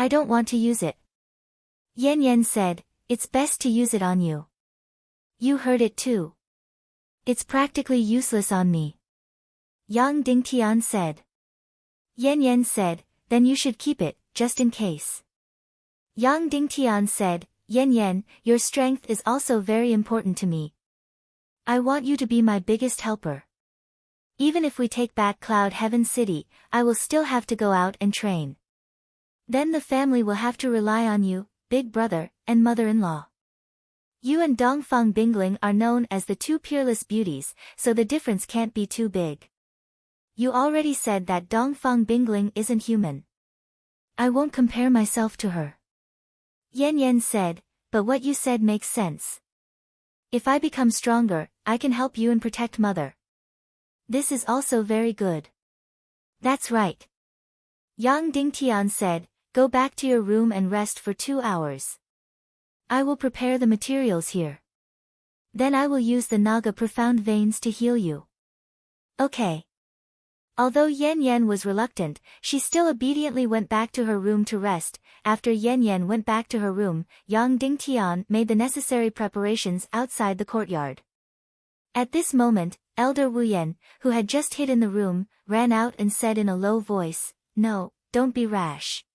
I don't want to use it. Yan Yan said, it's best to use it on you. You heard it too. It's practically useless on me. Yang Dingtian said. Yan Yan said, then you should keep it, just in case. Yang Dingtian said, Yan Yan, your strength is also very important to me. I want you to be my biggest helper. Even if we take back Cloud Heaven City, I will still have to go out and train. Then the family will have to rely on you, big brother, and mother-in-law. You and Dongfang Bingling are known as the two peerless beauties, so the difference can't be too big. You already said that Dongfang Bingling isn't human. I won't compare myself to her. Yan Yan said, but what you said makes sense. If I become stronger, I can help you and protect mother. This is also very good. That's right. Yang Dingtian said, go back to your room and rest for 2 hours. I will prepare the materials here. Then I will use the Naga profound veins to heal you. Okay. Although Yan Yan was reluctant, she still obediently went back to her room to rest. After Yan Yan went back to her room, Yang Dingtian made the necessary preparations outside the courtyard. At this moment, Elder Wu Yan, who had just hid in the room, ran out and said in a low voice, no, don't be rash.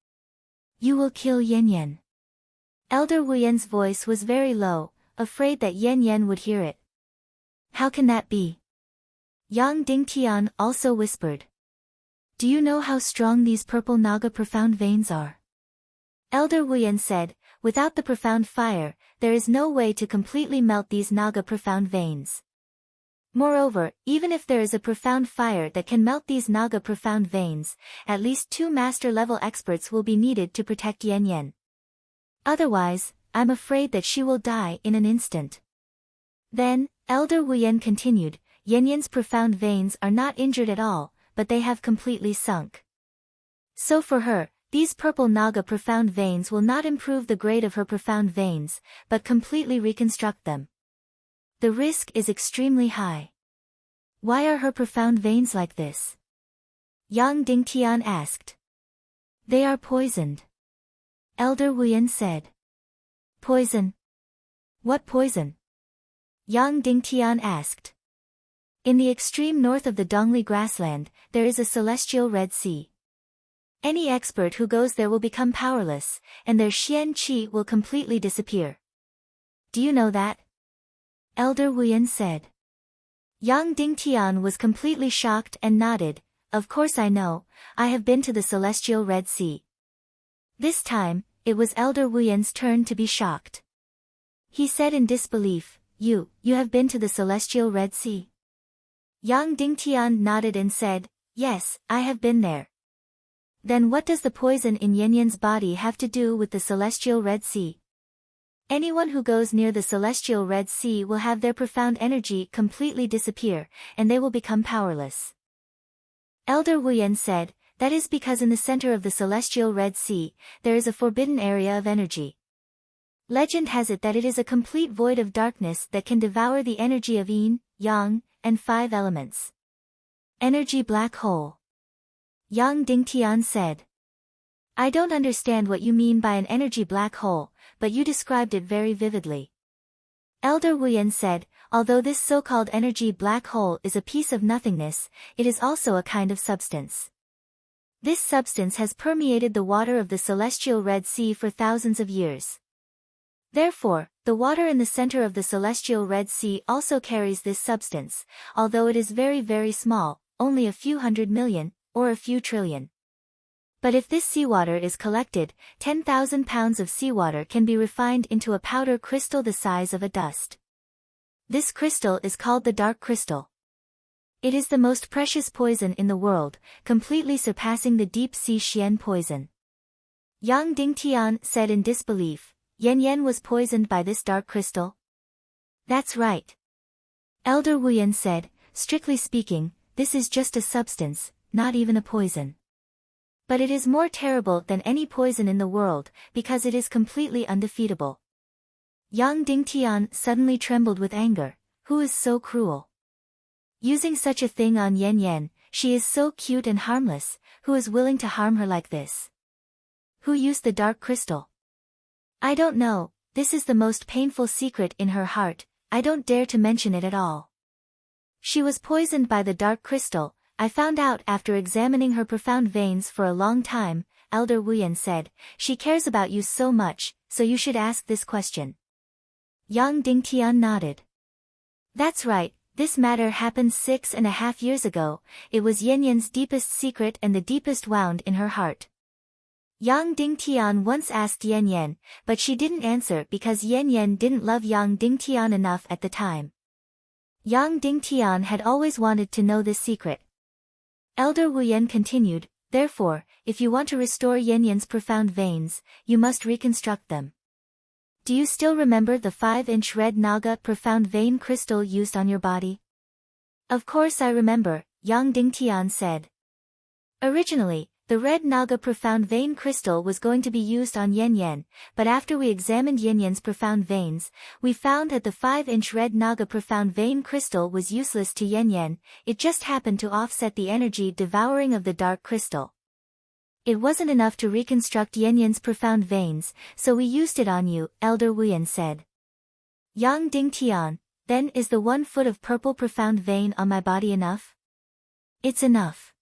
You will kill Yan Yan. Elder Wu Yan's voice was very low, afraid that Yan Yan would hear it. How can that be? Yang Dingtian also whispered. Do you know how strong these purple Naga profound veins are? Elder Wu Yan said, without the profound fire, there is no way to completely melt these Naga profound veins. Moreover, even if there is a profound fire that can melt these Naga profound veins, at least 2 master-level experts will be needed to protect Yan Yan. Otherwise, I'm afraid that she will die in an instant. Then, Elder Wu Yan continued, Yan Yan's profound veins are not injured at all, but they have completely sunk. So for her, these purple Naga profound veins will not improve the grade of her profound veins, but completely reconstruct them. The risk is extremely high. Why are her profound veins like this? Yang Dingtian asked. They are poisoned. Elder Wu Yan said. Poison? What poison? Yang Dingtian asked. In the extreme north of the Dongli grassland, there is a celestial Red Sea. Any expert who goes there will become powerless, and their Xian Qi will completely disappear. Do you know that? Elder Wu Yan said. Yang Dingtian was completely shocked and nodded, of course I know, I have been to the celestial Red Sea. This time, it was Elder Wu Yan's turn to be shocked. He said in disbelief, You have been to the celestial Red Sea? Yang Dingtian nodded and said, yes, I have been there. Then what does the poison in Yan Yan's body have to do with the celestial Red Sea? Anyone who goes near the celestial Red Sea will have their profound energy completely disappear, and they will become powerless. Elder Wu Yan said, that is because in the center of the celestial Red Sea, there is a forbidden area of energy. Legend has it that it is a complete void of darkness that can devour the energy of yin, yang, and 5 elements. Energy black hole. Yang Dingtian said. I don't understand what you mean by an energy black hole, but you described it very vividly. Elder Wu Yan said, although this so-called energy black hole is a piece of nothingness, it is also a kind of substance. This substance has permeated the water of the celestial Red Sea for thousands of years. Therefore, the water in the center of the celestial Red Sea also carries this substance, although it is very very small, only a few 100 million, or a few trillion. But if this seawater is collected, 10,000 pounds of seawater can be refined into a powder crystal the size of a dust. This crystal is called the dark crystal. It is the most precious poison in the world, completely surpassing the deep sea Xian poison. Yang Dingtian said in disbelief, Yan Yan was poisoned by this dark crystal? That's right. Elder Wu Yan said, strictly speaking, this is just a substance, not even a poison. But it is more terrible than any poison in the world, because it is completely undefeatable. Yang Dingtian suddenly trembled with anger. Who is so cruel? Using such a thing on Yan Yan, she is so cute and harmless, who is willing to harm her like this? Who used the dark crystal? I don't know, this is the most painful secret in her heart, I don't dare to mention it at all. She was poisoned by the dark crystal, I found out after examining her profound veins for a long time, Elder Wuyan said. She cares about you so much, so you should ask this question. Yang Dingtian nodded. That's right, this matter happened 6.5 years ago, it was Yan Yan's deepest secret and the deepest wound in her heart. Yang Dingtian once asked Yan Yan, but she didn't answer because Yan Yan didn't love Yang Dingtian enough at the time. Yang Dingtian had always wanted to know this secret. Elder Wuyan continued, therefore, if you want to restore Yan Yan's profound veins, you must reconstruct them. Do you still remember the 5-inch red Naga profound vein crystal used on your body? Of course I remember, Yang Dingtian said. Originally, the red Naga profound vein crystal was going to be used on Yan Yan, but after we examined Yan Yan's profound veins, we found that the 5-inch red Naga profound vein crystal was useless to Yan Yan, it just happened to offset the energy devouring of the dark crystal. It wasn't enough to reconstruct Yan Yan's profound veins, so we used it on you, Elder Wuyan said. Yang Dingtian, then is the 1 foot of purple profound vein on my body enough? It's enough.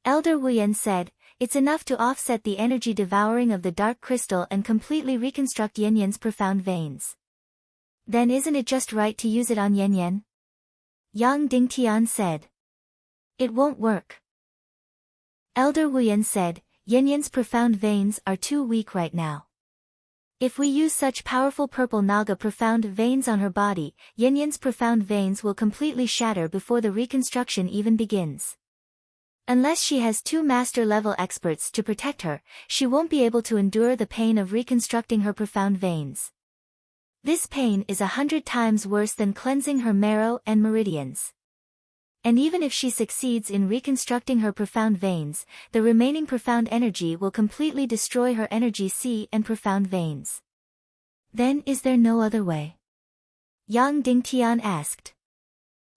Elder Wuyan said, it's enough to offset the energy devouring of the dark crystal and completely reconstruct Yan Yan's profound veins. Then isn't it just right to use it on Yan Yan? Yang Dingtian said. It won't work. Elder Wuyan said, Yan Yan's profound veins are too weak right now. If we use such powerful purple Naga profound veins on her body, Yan Yan's profound veins will completely shatter before the reconstruction even begins. Unless she has 2 master-level experts to protect her, she won't be able to endure the pain of reconstructing her profound veins. This pain is 100 times worse than cleansing her marrow and meridians. And even if she succeeds in reconstructing her profound veins, the remaining profound energy will completely destroy her energy sea and profound veins. Then is there no other way? Yang Dingtian asked.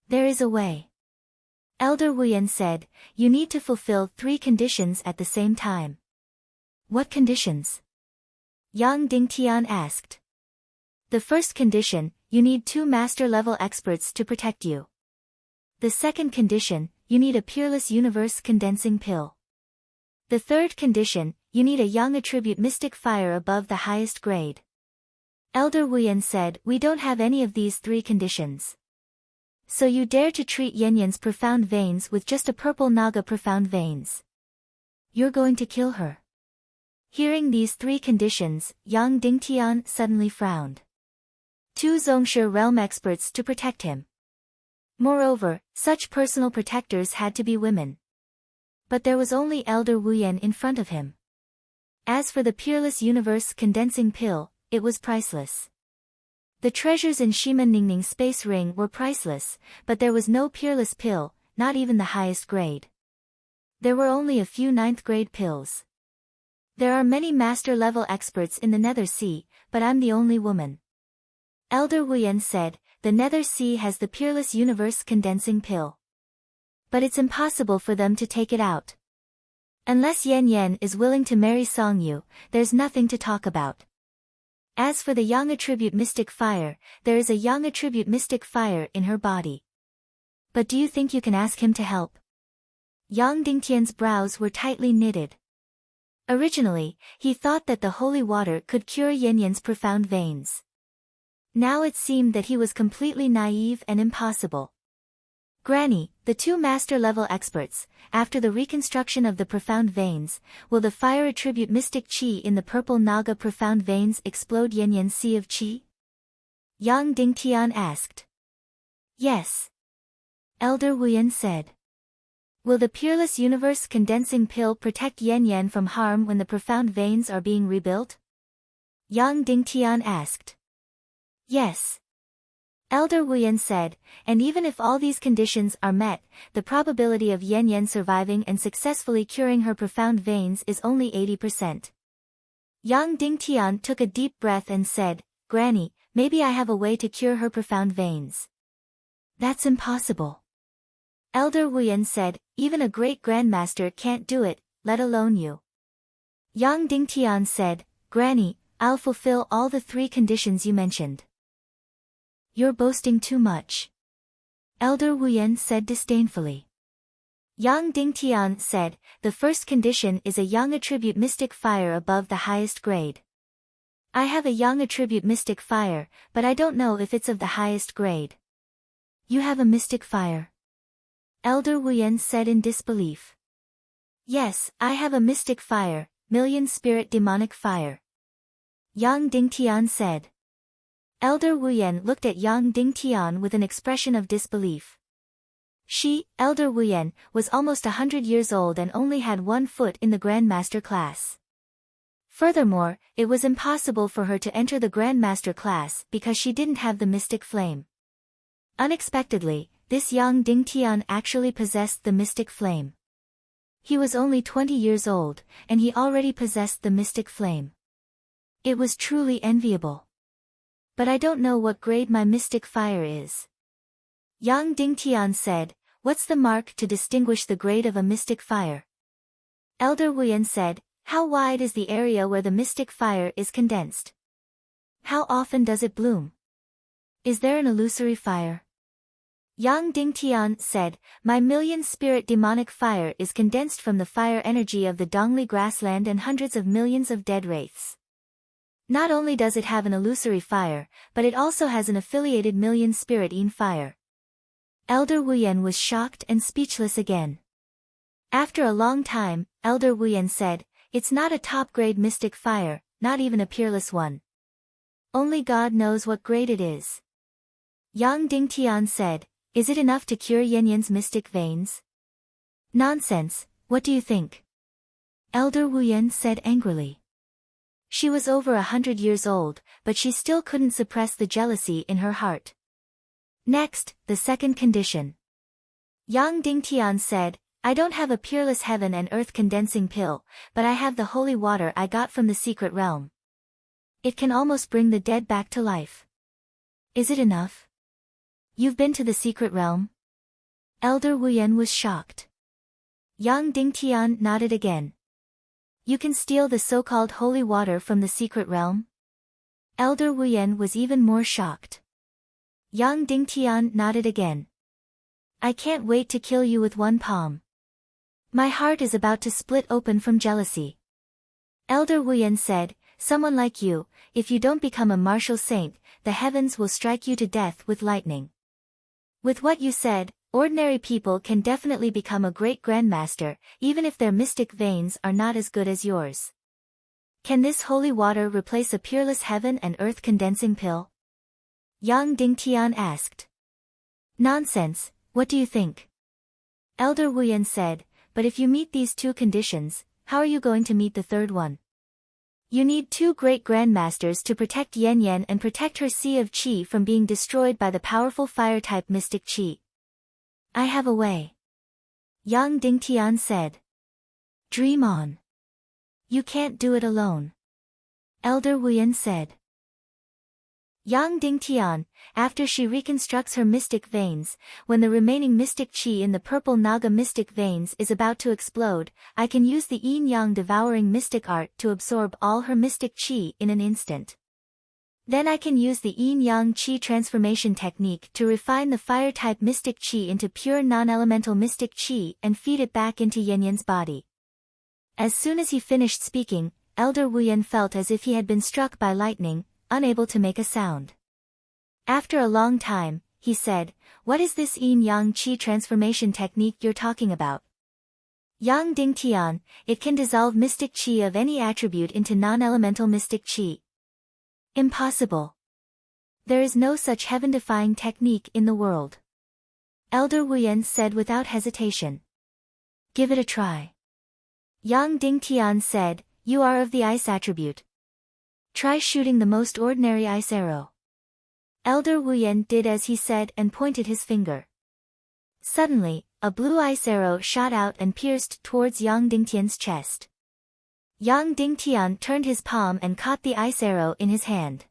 There is a way. Elder Wuyan said, you need to fulfill 3 conditions at the same time. What conditions? Yang Dingtian asked. The first condition, you need 2 master-level experts to protect you. The second condition, you need a peerless universe condensing pill. The third condition, you need a young attribute mystic fire above the highest grade. Elder Wuyan said, we don't have any of these 3 conditions. So you dare to treat Yan Yan's profound veins with just a purple Naga profound veins. You're going to kill her. Hearing these 3 conditions, Yang Dingtian suddenly frowned. 2 Zhongshe realm experts to protect him. Moreover, such personal protectors had to be women. But there was only Elder Wuyan in front of him. As for the peerless universe condensing pill, it was priceless. The treasures in Shima Ningning's space ring were priceless, but there was no peerless pill, not even the highest grade. There were only a few 9th grade pills. There are many master-level experts in the Nether Sea, but I'm the only woman. Elder Wuyan said, the Nether Sea has the peerless universe condensing pill. But it's impossible for them to take it out. Unless Yan Yan is willing to marry Songyu, there's nothing to talk about. As for the young attribute mystic fire, there is a young attribute mystic fire in her body. But do you think you can ask him to help? Yang Dingtian's brows were tightly knitted. Originally, he thought that the holy water could cure Yan Yan's profound veins. Now it seemed that he was completely naive and impossible. Granny, the 2 master-level experts, after the reconstruction of the profound veins, will the fire attribute mystic chi in the purple Naga profound veins explode Yan Yan's sea of chi? Yang Dingtian asked. Yes. Elder Wuyan said. Will the peerless universe condensing pill protect Yan Yan from harm when the profound veins are being rebuilt? Yang Dingtian asked. Yes. Elder Wuyan said, and even if all these conditions are met, the probability of Yan Yan surviving and successfully curing her profound veins is only 80%. Yang Dingtian took a deep breath and said, Granny, maybe I have a way to cure her profound veins. That's impossible. Elder Wuyan said, even a great grandmaster can't do it, let alone you. Yang Dingtian said, Granny, I'll fulfill all the 3 conditions you mentioned. You're boasting too much. Elder Wuyan said disdainfully. Yang Dingtian said, the first condition is a Yang attribute mystic fire above the highest grade. I have a Yang attribute mystic fire, but I don't know if it's of the highest grade. You have a mystic fire? Elder Wuyan said in disbelief. Yes, I have a mystic fire, million spirit demonic fire. Yang Dingtian said. Elder Wuyan looked at Yang Dingtian with an expression of disbelief. She, Elder Wuyan, was almost 100 years old and only had 1 foot in the Grandmaster class. Furthermore, it was impossible for her to enter the Grandmaster class because she didn't have the mystic flame. Unexpectedly, this Yang Dingtian actually possessed the mystic flame. He was only 20 years old, and he already possessed the mystic flame. It was truly enviable. But I don't know what grade my mystic fire is. Yang Dingtian said, what's the mark to distinguish the grade of a mystic fire? Elder Wuyan said, how wide is the area where the mystic fire is condensed? How often does it bloom? Is there an illusory fire? Yang Dingtian said, my million spirit demonic fire is condensed from the fire energy of the Dongli grassland and hundreds of millions of dead wraiths. Not only does it have an illusory fire, but it also has an affiliated million spirit-ine fire. Elder Wuyan was shocked and speechless again. After a long time, Elder Wuyan said, it's not a top-grade mystic fire, not even a peerless one. Only God knows what grade it is. Yang Dingtian said, is it enough to cure Yanyan's mystic veins? Nonsense, what do you think? Elder Wuyan said angrily. She was over 100 years old, but she still couldn't suppress the jealousy in her heart. Next, the second condition. Yang Dingtian said, I don't have a peerless heaven and earth condensing pill, but I have the holy water I got from the secret realm. It can almost bring the dead back to life. Is it enough? You've been to the secret realm? Elder Wuyan was shocked. Yang Dingtian nodded again. You can steal the so-called holy water from the secret realm? Elder Wuyan was even more shocked. Yang Dingtian nodded again. I can't wait to kill you with 1 palm. My heart is about to split open from jealousy. Elder Wuyan said, someone like you, if you don't become a martial saint, the heavens will strike you to death with lightning. With what you said, ordinary people can definitely become a great grandmaster, even if their mystic veins are not as good as yours. Can this holy water replace a peerless heaven and earth condensing pill? Yang Dingtian asked. Nonsense, what do you think? Elder Wuyan said, but if you meet these 2 conditions, how are you going to meet the third one? You need 2 great grandmasters to protect Yanyan and protect her sea of qi from being destroyed by the powerful fire-type mystic qi. I have a way. Yang Dingtian said. Dream on. You can't do it alone. Elder Wuyan said. Yang Dingtian, after she reconstructs her mystic veins, when the remaining mystic qi in the purple Naga mystic veins is about to explode, I can use the yin-yang devouring mystic art to absorb all her mystic qi in an instant. Then I can use the yin-yang qi transformation technique to refine the fire-type mystic qi into pure non-elemental mystic qi and feed it back into Yanyan's body. As soon as he finished speaking, Elder Wuyan felt as if he had been struck by lightning, unable to make a sound. After a long time, he said, what is this yin-yang qi transformation technique you're talking about? Yang Dingtian, it can dissolve mystic qi of any attribute into non-elemental mystic qi. Impossible. There is no such heaven-defying technique in the world. Elder Wuyan said without hesitation. Give it a try. Yang Dingtian said, you are of the ice attribute. Try shooting the most ordinary ice arrow. Elder Wuyan did as he said and pointed his finger. Suddenly, a blue ice arrow shot out and pierced towards Yang Dingtian's chest. Yang Dingtian turned his palm and caught the ice arrow in his hand.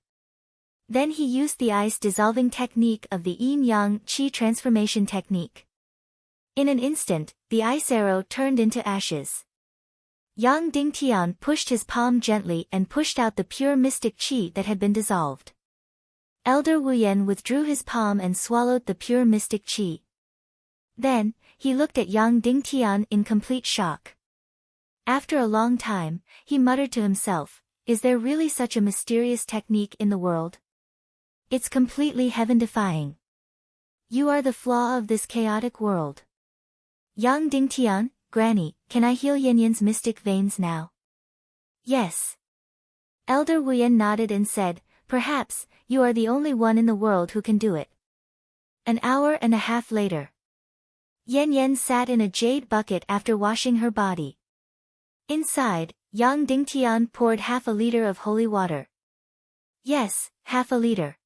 Then he used the ice-dissolving technique of the yin-yang qi transformation technique. In an instant, the ice arrow turned into ashes. Yang Dingtian pushed his palm gently and pushed out the pure mystic qi that had been dissolved. Elder Wuyan withdrew his palm and swallowed the pure mystic qi. Then, he looked at Yang Dingtian in complete shock. After a long time, he muttered to himself, "Is there really such a mysterious technique in the world? It's completely heaven-defying. You are the flaw of this chaotic world." "Yang Dingtian, Granny, can I heal Yanyan's mystic veins now?" "Yes." Elder Wuyan nodded and said, "Perhaps, you are the only one in the world who can do it." An hour and a half later. Yan sat in a jade bucket after washing her body. Inside, Yang Dingtian poured half a liter of holy water. Yes, half a liter.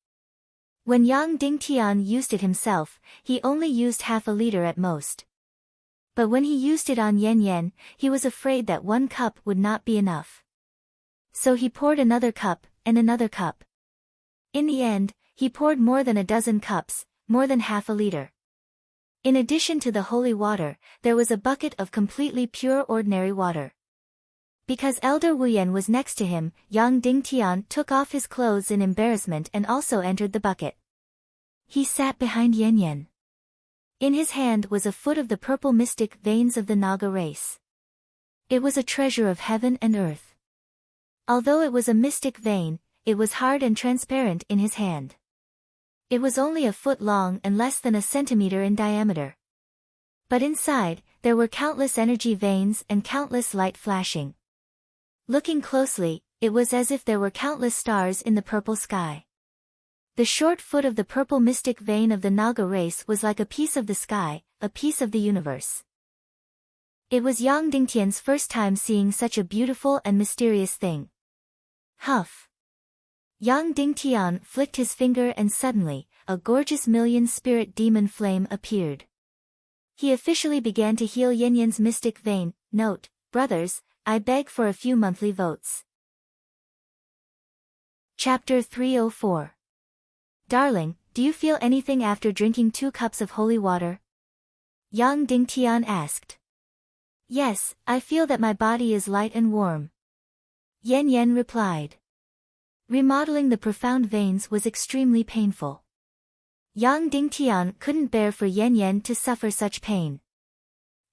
When Yang Dingtian used it himself, he only used half a liter at most. But when he used it on Yan, he was afraid that 1 cup would not be enough. So he poured another cup, and another cup. In the end, he poured more than a dozen cups, more than half a liter. In addition to the holy water, there was a bucket of completely pure ordinary water. Because Elder Wuyan was next to him, Yang Dingtian took off his clothes in embarrassment and also entered the bucket. He sat behind Yan. In his hand was a foot of the purple mystic veins of the Naga race. It was a treasure of heaven and earth. Although it was a mystic vein, it was hard and transparent in his hand. It was only a foot long and less than a centimeter in diameter. But inside, there were countless energy veins and countless light flashing. Looking closely, it was as if there were countless stars in the purple sky. The short foot of the purple mystic vein of the Naga race was like a piece of the sky, a piece of the universe. It was Yang Dingtian's first time seeing such a beautiful and mysterious thing. Huff! Yang Dingtian flicked his finger and suddenly, a gorgeous million-spirit demon flame appeared. He officially began to heal Yanyan's mystic vein. Note, brothers, I beg for a few monthly votes. Chapter 304. Darling, do you feel anything after drinking 2 cups of holy water? Yang Dingtian asked. Yes, I feel that my body is light and warm. Yan replied. Remodeling the profound veins was extremely painful. Yang Dingtian couldn't bear for Yan to suffer such pain.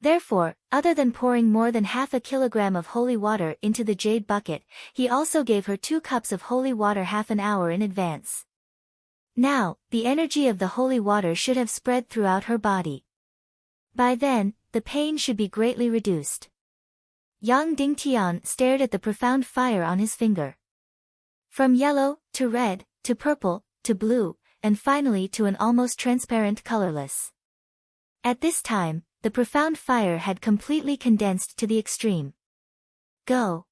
Therefore, other than pouring more than half a kilogram of holy water into the jade bucket, he also gave her 2 cups of holy water half an hour in advance. Now, the energy of the holy water should have spread throughout her body. By then, the pain should be greatly reduced. Yang Dingtian stared at the profound fire on his finger. From yellow, to red, to purple, to blue, and finally to an almost transparent colorless. At this time, the profound fire had completely condensed to the extreme. Go!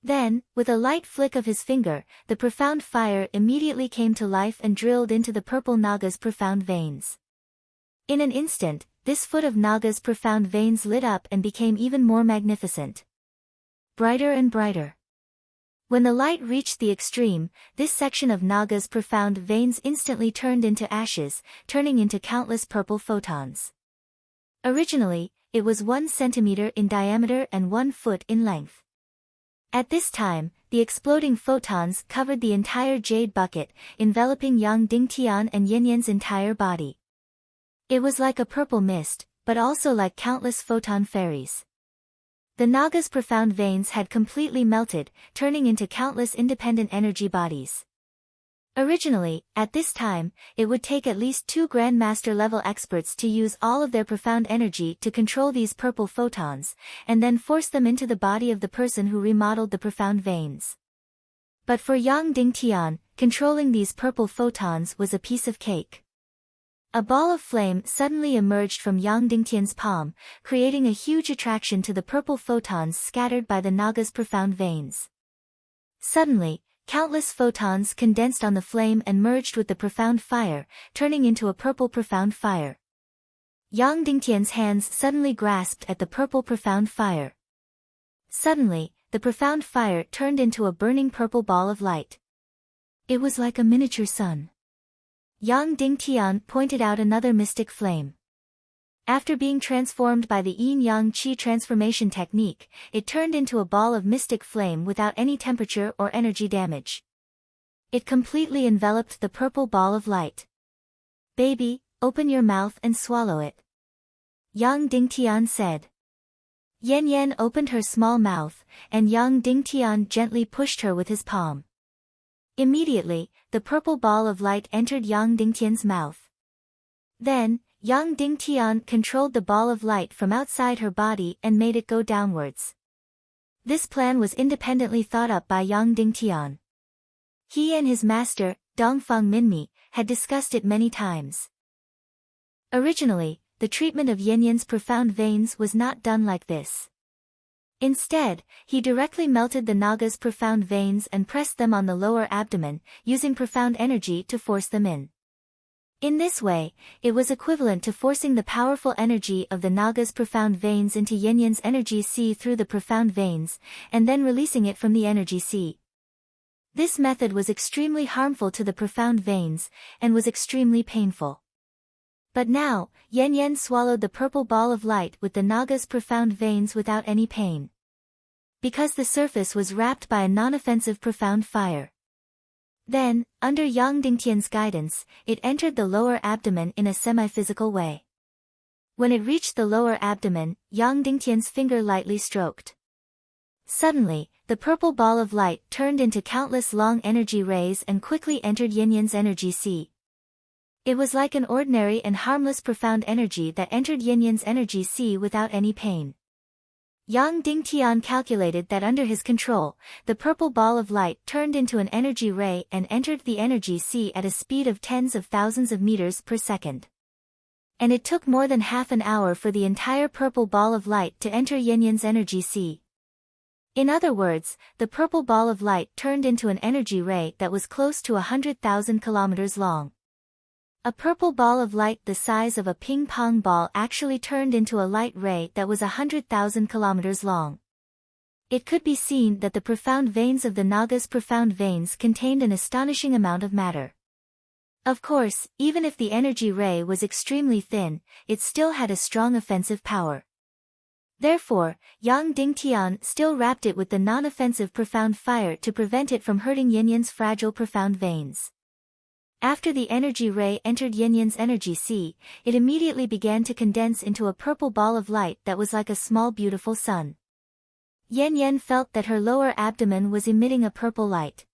Then, with a light flick of his finger, the profound fire immediately came to life and drilled into the purple Naga's profound veins. In an instant, this foot of Naga's profound veins lit up and became even more magnificent. Brighter and brighter. When the light reached the extreme, this section of Naga's profound veins instantly turned into ashes, turning into countless purple photons. Originally, it was 1 centimeter in diameter and 1 foot in length. At this time, the exploding photons covered the entire jade bucket, enveloping Yang Dingtian and Yanyan's entire body. It was like a purple mist, but also like countless photon fairies. The Naga's profound veins had completely melted, turning into countless independent energy bodies. Originally, at this time, it would take at least 2 Grandmaster-level experts to use all of their profound energy to control these purple photons, and then force them into the body of the person who remodeled the profound veins. But for Yang Dingtian, controlling these purple photons was a piece of cake. A ball of flame suddenly emerged from Yang Dingtian's palm, creating a huge attraction to the purple photons scattered by the Naga's profound veins. Suddenly, countless photons condensed on the flame and merged with the profound fire, turning into a purple profound fire. Yang Dingtian's hands suddenly grasped at the purple profound fire. Suddenly, the profound fire turned into a burning purple ball of light. It was like a miniature sun. Yang Dingtian pointed out another mystic flame. After being transformed by the yin-yang qi transformation technique, it turned into a ball of mystic flame without any temperature or energy damage. It completely enveloped the purple ball of light. "Baby, open your mouth and swallow it," Yang Dingtian said. Yan Yan opened her small mouth, and Yang Dingtian gently pushed her with his palm. Immediately, the purple ball of light entered Yang Dingtian's mouth. Then, Yang Dingtian controlled the ball of light from outside her body and made it go downwards. This plan was independently thought up by Yang Dingtian. He and his master, Dongfang Minmi, had discussed it many times. Originally, the treatment of Yan Yan's profound veins was not done like this. Instead, he directly melted the Naga's profound veins and pressed them on the lower abdomen, using profound energy to force them in. In this way, it was equivalent to forcing the powerful energy of the Naga's profound veins into Yan Yan's energy sea through the profound veins, and then releasing it from the energy sea. This method was extremely harmful to the profound veins, and was extremely painful. But now, Yan Yan swallowed the purple ball of light with the Naga's profound veins without any pain. Because the surface was wrapped by a non-offensive profound fire. Then, under Yang Dingtian's guidance, it entered the lower abdomen in a semi-physical way. When it reached the lower abdomen, Yang Dingtian's finger lightly stroked. Suddenly, the purple ball of light turned into countless long energy rays and quickly entered Yan Yan's energy sea. It was like an ordinary and harmless profound energy that entered Yan Yan's energy sea without any pain. Yang Dingtian calculated that under his control, the purple ball of light turned into an energy ray and entered the energy sea at a speed of tens of thousands of meters per second. And it took more than half an hour for the entire purple ball of light to enter Yan Yan's energy sea. In other words, the purple ball of light turned into an energy ray that was close to 100,000 kilometers long. A purple ball of light the size of a ping-pong ball actually turned into a light ray that was 100,000 kilometers long. It could be seen that the profound veins of the Naga's profound veins contained an astonishing amount of matter. Of course, even if the energy ray was extremely thin, it still had a strong offensive power. Therefore, Yang Dingtian still wrapped it with the non-offensive profound fire to prevent it from hurting Yan Yan's fragile profound veins. After the energy ray entered Yan Yan's energy sea, it immediately began to condense into a purple ball of light that was like a small beautiful sun. Yan Yan felt that her lower abdomen was emitting a purple light.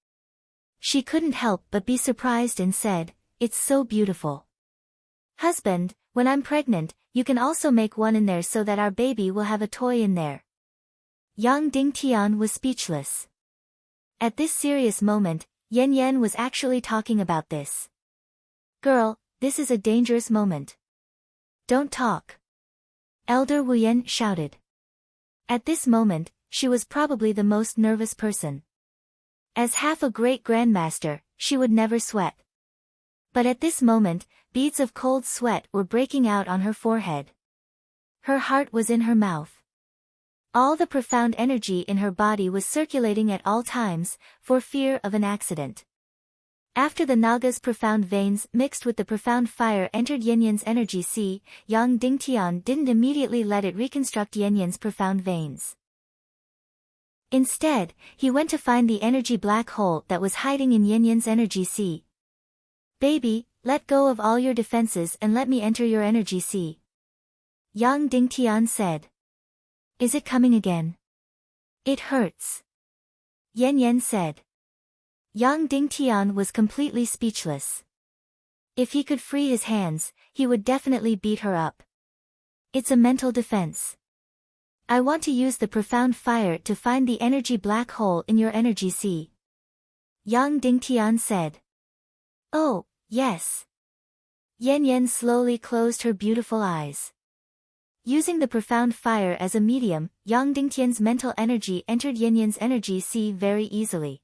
She couldn't help but be surprised and said, "It's so beautiful. Husband, when I'm pregnant, you can also make one in there so that our baby will have a toy in there." Yang Dingtian was speechless. At this serious moment, Yan Yan was actually talking about this. "Girl, this is a dangerous moment. Don't talk," Elder Wu Yan shouted. At this moment, she was probably the most nervous person. As half a great grandmaster, she would never sweat. But at this moment, beads of cold sweat were breaking out on her forehead. Her heart was in her mouth. All the profound energy in her body was circulating at all times, for fear of an accident. After the Naga's profound veins mixed with the profound fire entered Yan Yan's energy sea, Yang Dingtian didn't immediately let it reconstruct Yan Yan's profound veins. Instead, he went to find the energy black hole that was hiding in Yan Yan's energy sea. "Baby, let go of all your defenses and let me enter your energy sea," Yang Dingtian said. "Is it coming again? It hurts," Yan Yan said. Yang Dingtian was completely speechless. If he could free his hands, he would definitely beat her up. "It's a mental defense. I want to use the profound fire to find the energy black hole in your energy sea," Yang Dingtian said. "Oh, yes." Yan Yan slowly closed her beautiful eyes. Using the profound fire as a medium, Yang Dingtian's mental energy entered Yan Yan's energy sea very easily.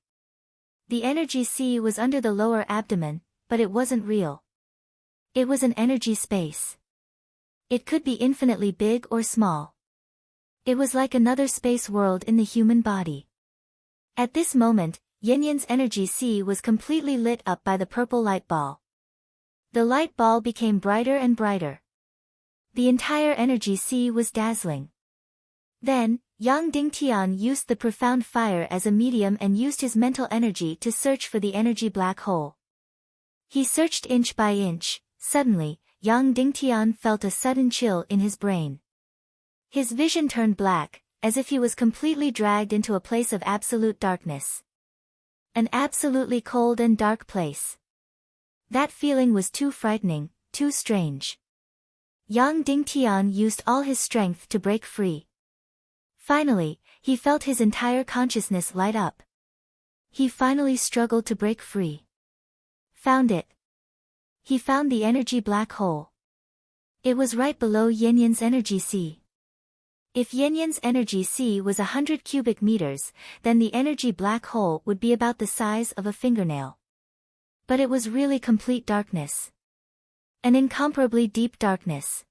The energy sea was under the lower abdomen, but it wasn't real. It was an energy space. It could be infinitely big or small. It was like another space world in the human body. At this moment, Yan Yan's energy sea was completely lit up by the purple light ball. The light ball became brighter and brighter. The entire energy sea was dazzling. Then, Yang Dingtian used the profound fire as a medium and used his mental energy to search for the energy black hole. He searched inch by inch. Suddenly, Yang Dingtian felt a sudden chill in his brain. His vision turned black, as if he was completely dragged into a place of absolute darkness. An absolutely cold and dark place. That feeling was too frightening, too strange. Yang Dingtian used all his strength to break free. Finally, he felt his entire consciousness light up. He finally struggled to break free. Found it. He found the energy black hole. It was right below Yanyan's energy sea. If Yanyan's energy sea was 100 cubic meters, then the energy black hole would be about the size of a fingernail. But it was really complete darkness. An incomparably deep darkness.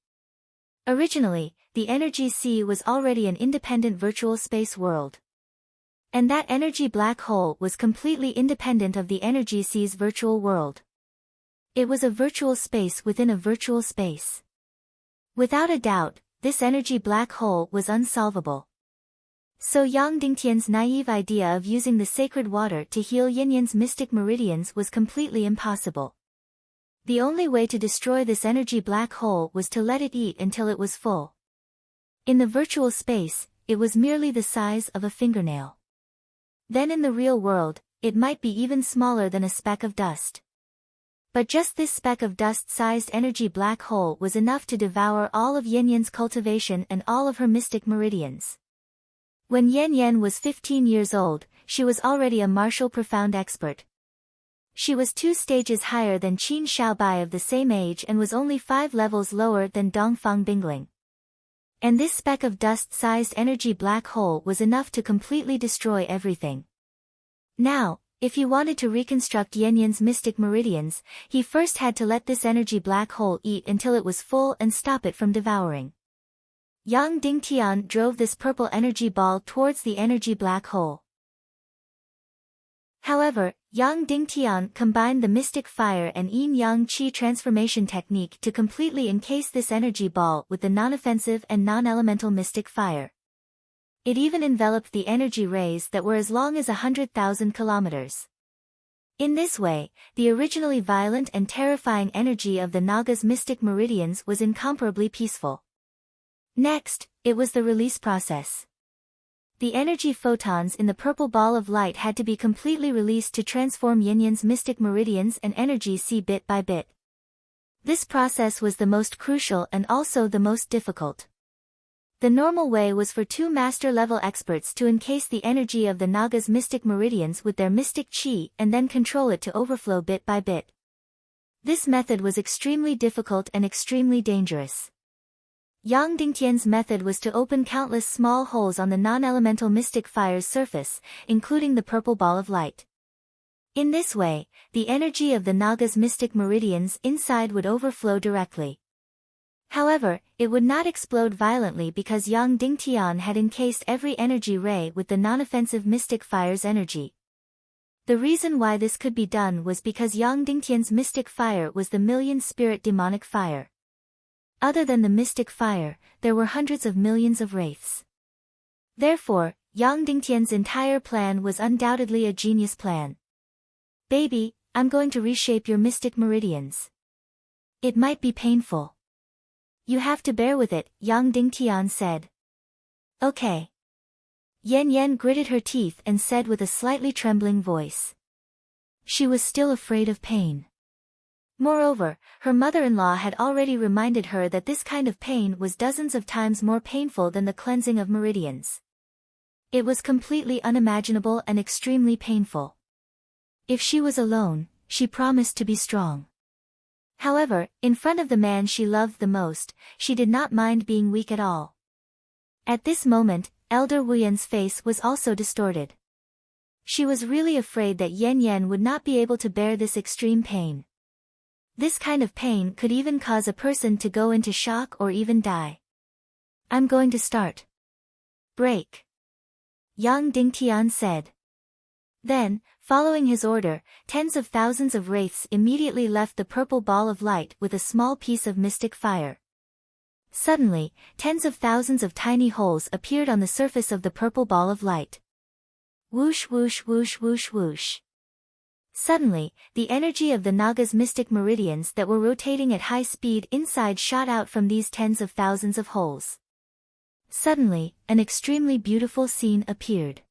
Originally, the energy sea was already an independent virtual space world. And that energy black hole was completely independent of the energy sea's virtual world. It was a virtual space within a virtual space. Without a doubt, this energy black hole was unsolvable. So Yang Dingtian's naive idea of using the sacred water to heal Yanyan's mystic meridians was completely impossible. The only way to destroy this energy black hole was to let it eat until it was full. In the virtual space, it was merely the size of a fingernail. Then in the real world, it might be even smaller than a speck of dust. But just this speck of dust-sized energy black hole was enough to devour all of Yanyan's cultivation and all of her mystic meridians. When Yanyan was 15 years old, she was already a martial profound expert. She was 2 stages higher than Qin Xiaobai of the same age and was only 5 levels lower than Dongfang Bingling. And this speck of dust-sized energy black hole was enough to completely destroy everything. Now, if he wanted to reconstruct Yanyan's mystic meridians, he first had to let this energy black hole eat until it was full and stop it from devouring. Yang Dingtian drove this purple energy ball towards the energy black hole. However, Yang Dingtian combined the mystic fire and yin-yang qi transformation technique to completely encase this energy ball with the non-offensive and non-elemental mystic fire. It even enveloped the energy rays that were as long as 100,000 kilometers. In this way, the originally violent and terrifying energy of the Naga's mystic meridians was incomparably peaceful. Next, it was the release process. The energy photons in the purple ball of light had to be completely released to transform Yanyan's mystic meridians and energy sea bit by bit. This process was the most crucial and also the most difficult. The normal way was for 2 master-level experts to encase the energy of the Naga's mystic meridians with their mystic chi and then control it to overflow bit by bit. This method was extremely difficult and extremely dangerous. Yang Dingtian's method was to open countless small holes on the non-elemental mystic fire's surface, including the purple ball of light. In this way, the energy of the Naga's mystic meridians inside would overflow directly. However, it would not explode violently because Yang Dingtian had encased every energy ray with the non-offensive mystic fire's energy. The reason why this could be done was because Yang Dingtian's mystic fire was the million-spirit demonic fire. Other than the mystic fire, there were hundreds of millions of wraiths. Therefore, Yang Dingtian's entire plan was undoubtedly a genius plan. Baby, I'm going to reshape your mystic meridians. It might be painful. You have to bear with it, Yang Dingtian said. Okay. Yanyan gritted her teeth and said with a slightly trembling voice. She was still afraid of pain. Moreover, her mother-in-law had already reminded her that this kind of pain was dozens of times more painful than the cleansing of meridians. It was completely unimaginable and extremely painful. If she was alone, she promised to be strong. However, in front of the man she loved the most, she did not mind being weak at all. At this moment, Elder Wuyan's face was also distorted. She was really afraid that Yanyan would not be able to bear this extreme pain. This kind of pain could even cause a person to go into shock or even die. I'm going to start. Break. Yang Dingtian said. Then, following his order, tens of thousands of wraiths immediately left the purple ball of light with a small piece of mystic fire. Suddenly, tens of thousands of tiny holes appeared on the surface of the purple ball of light. Whoosh whoosh whoosh whoosh whoosh. Suddenly, the energy of the Naga's mystic meridians that were rotating at high speed inside shot out from these tens of thousands of holes. Suddenly, an extremely beautiful scene appeared.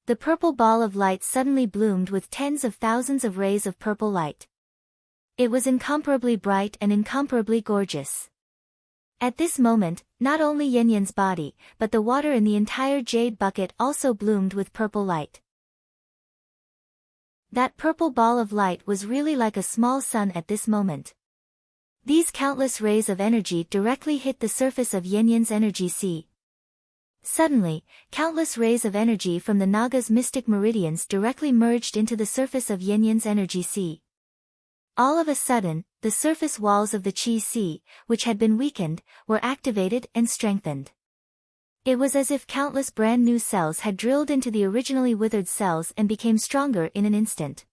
The purple ball of light suddenly bloomed with tens of thousands of rays of purple light. It was incomparably bright and incomparably gorgeous. At this moment, not only Yin Yan's body, but the water in the entire jade bucket also bloomed with purple light. That purple ball of light was really like a small sun at this moment. These countless rays of energy directly hit the surface of Yin Yan's energy sea. Suddenly, countless rays of energy from the Naga's mystic meridians directly merged into the surface of Yin Yan's energy sea. All of a sudden, the surface walls of the Qi Sea, which had been weakened, were activated and strengthened. It was as if countless brand new cells had drilled into the originally withered cells and became stronger in an instant.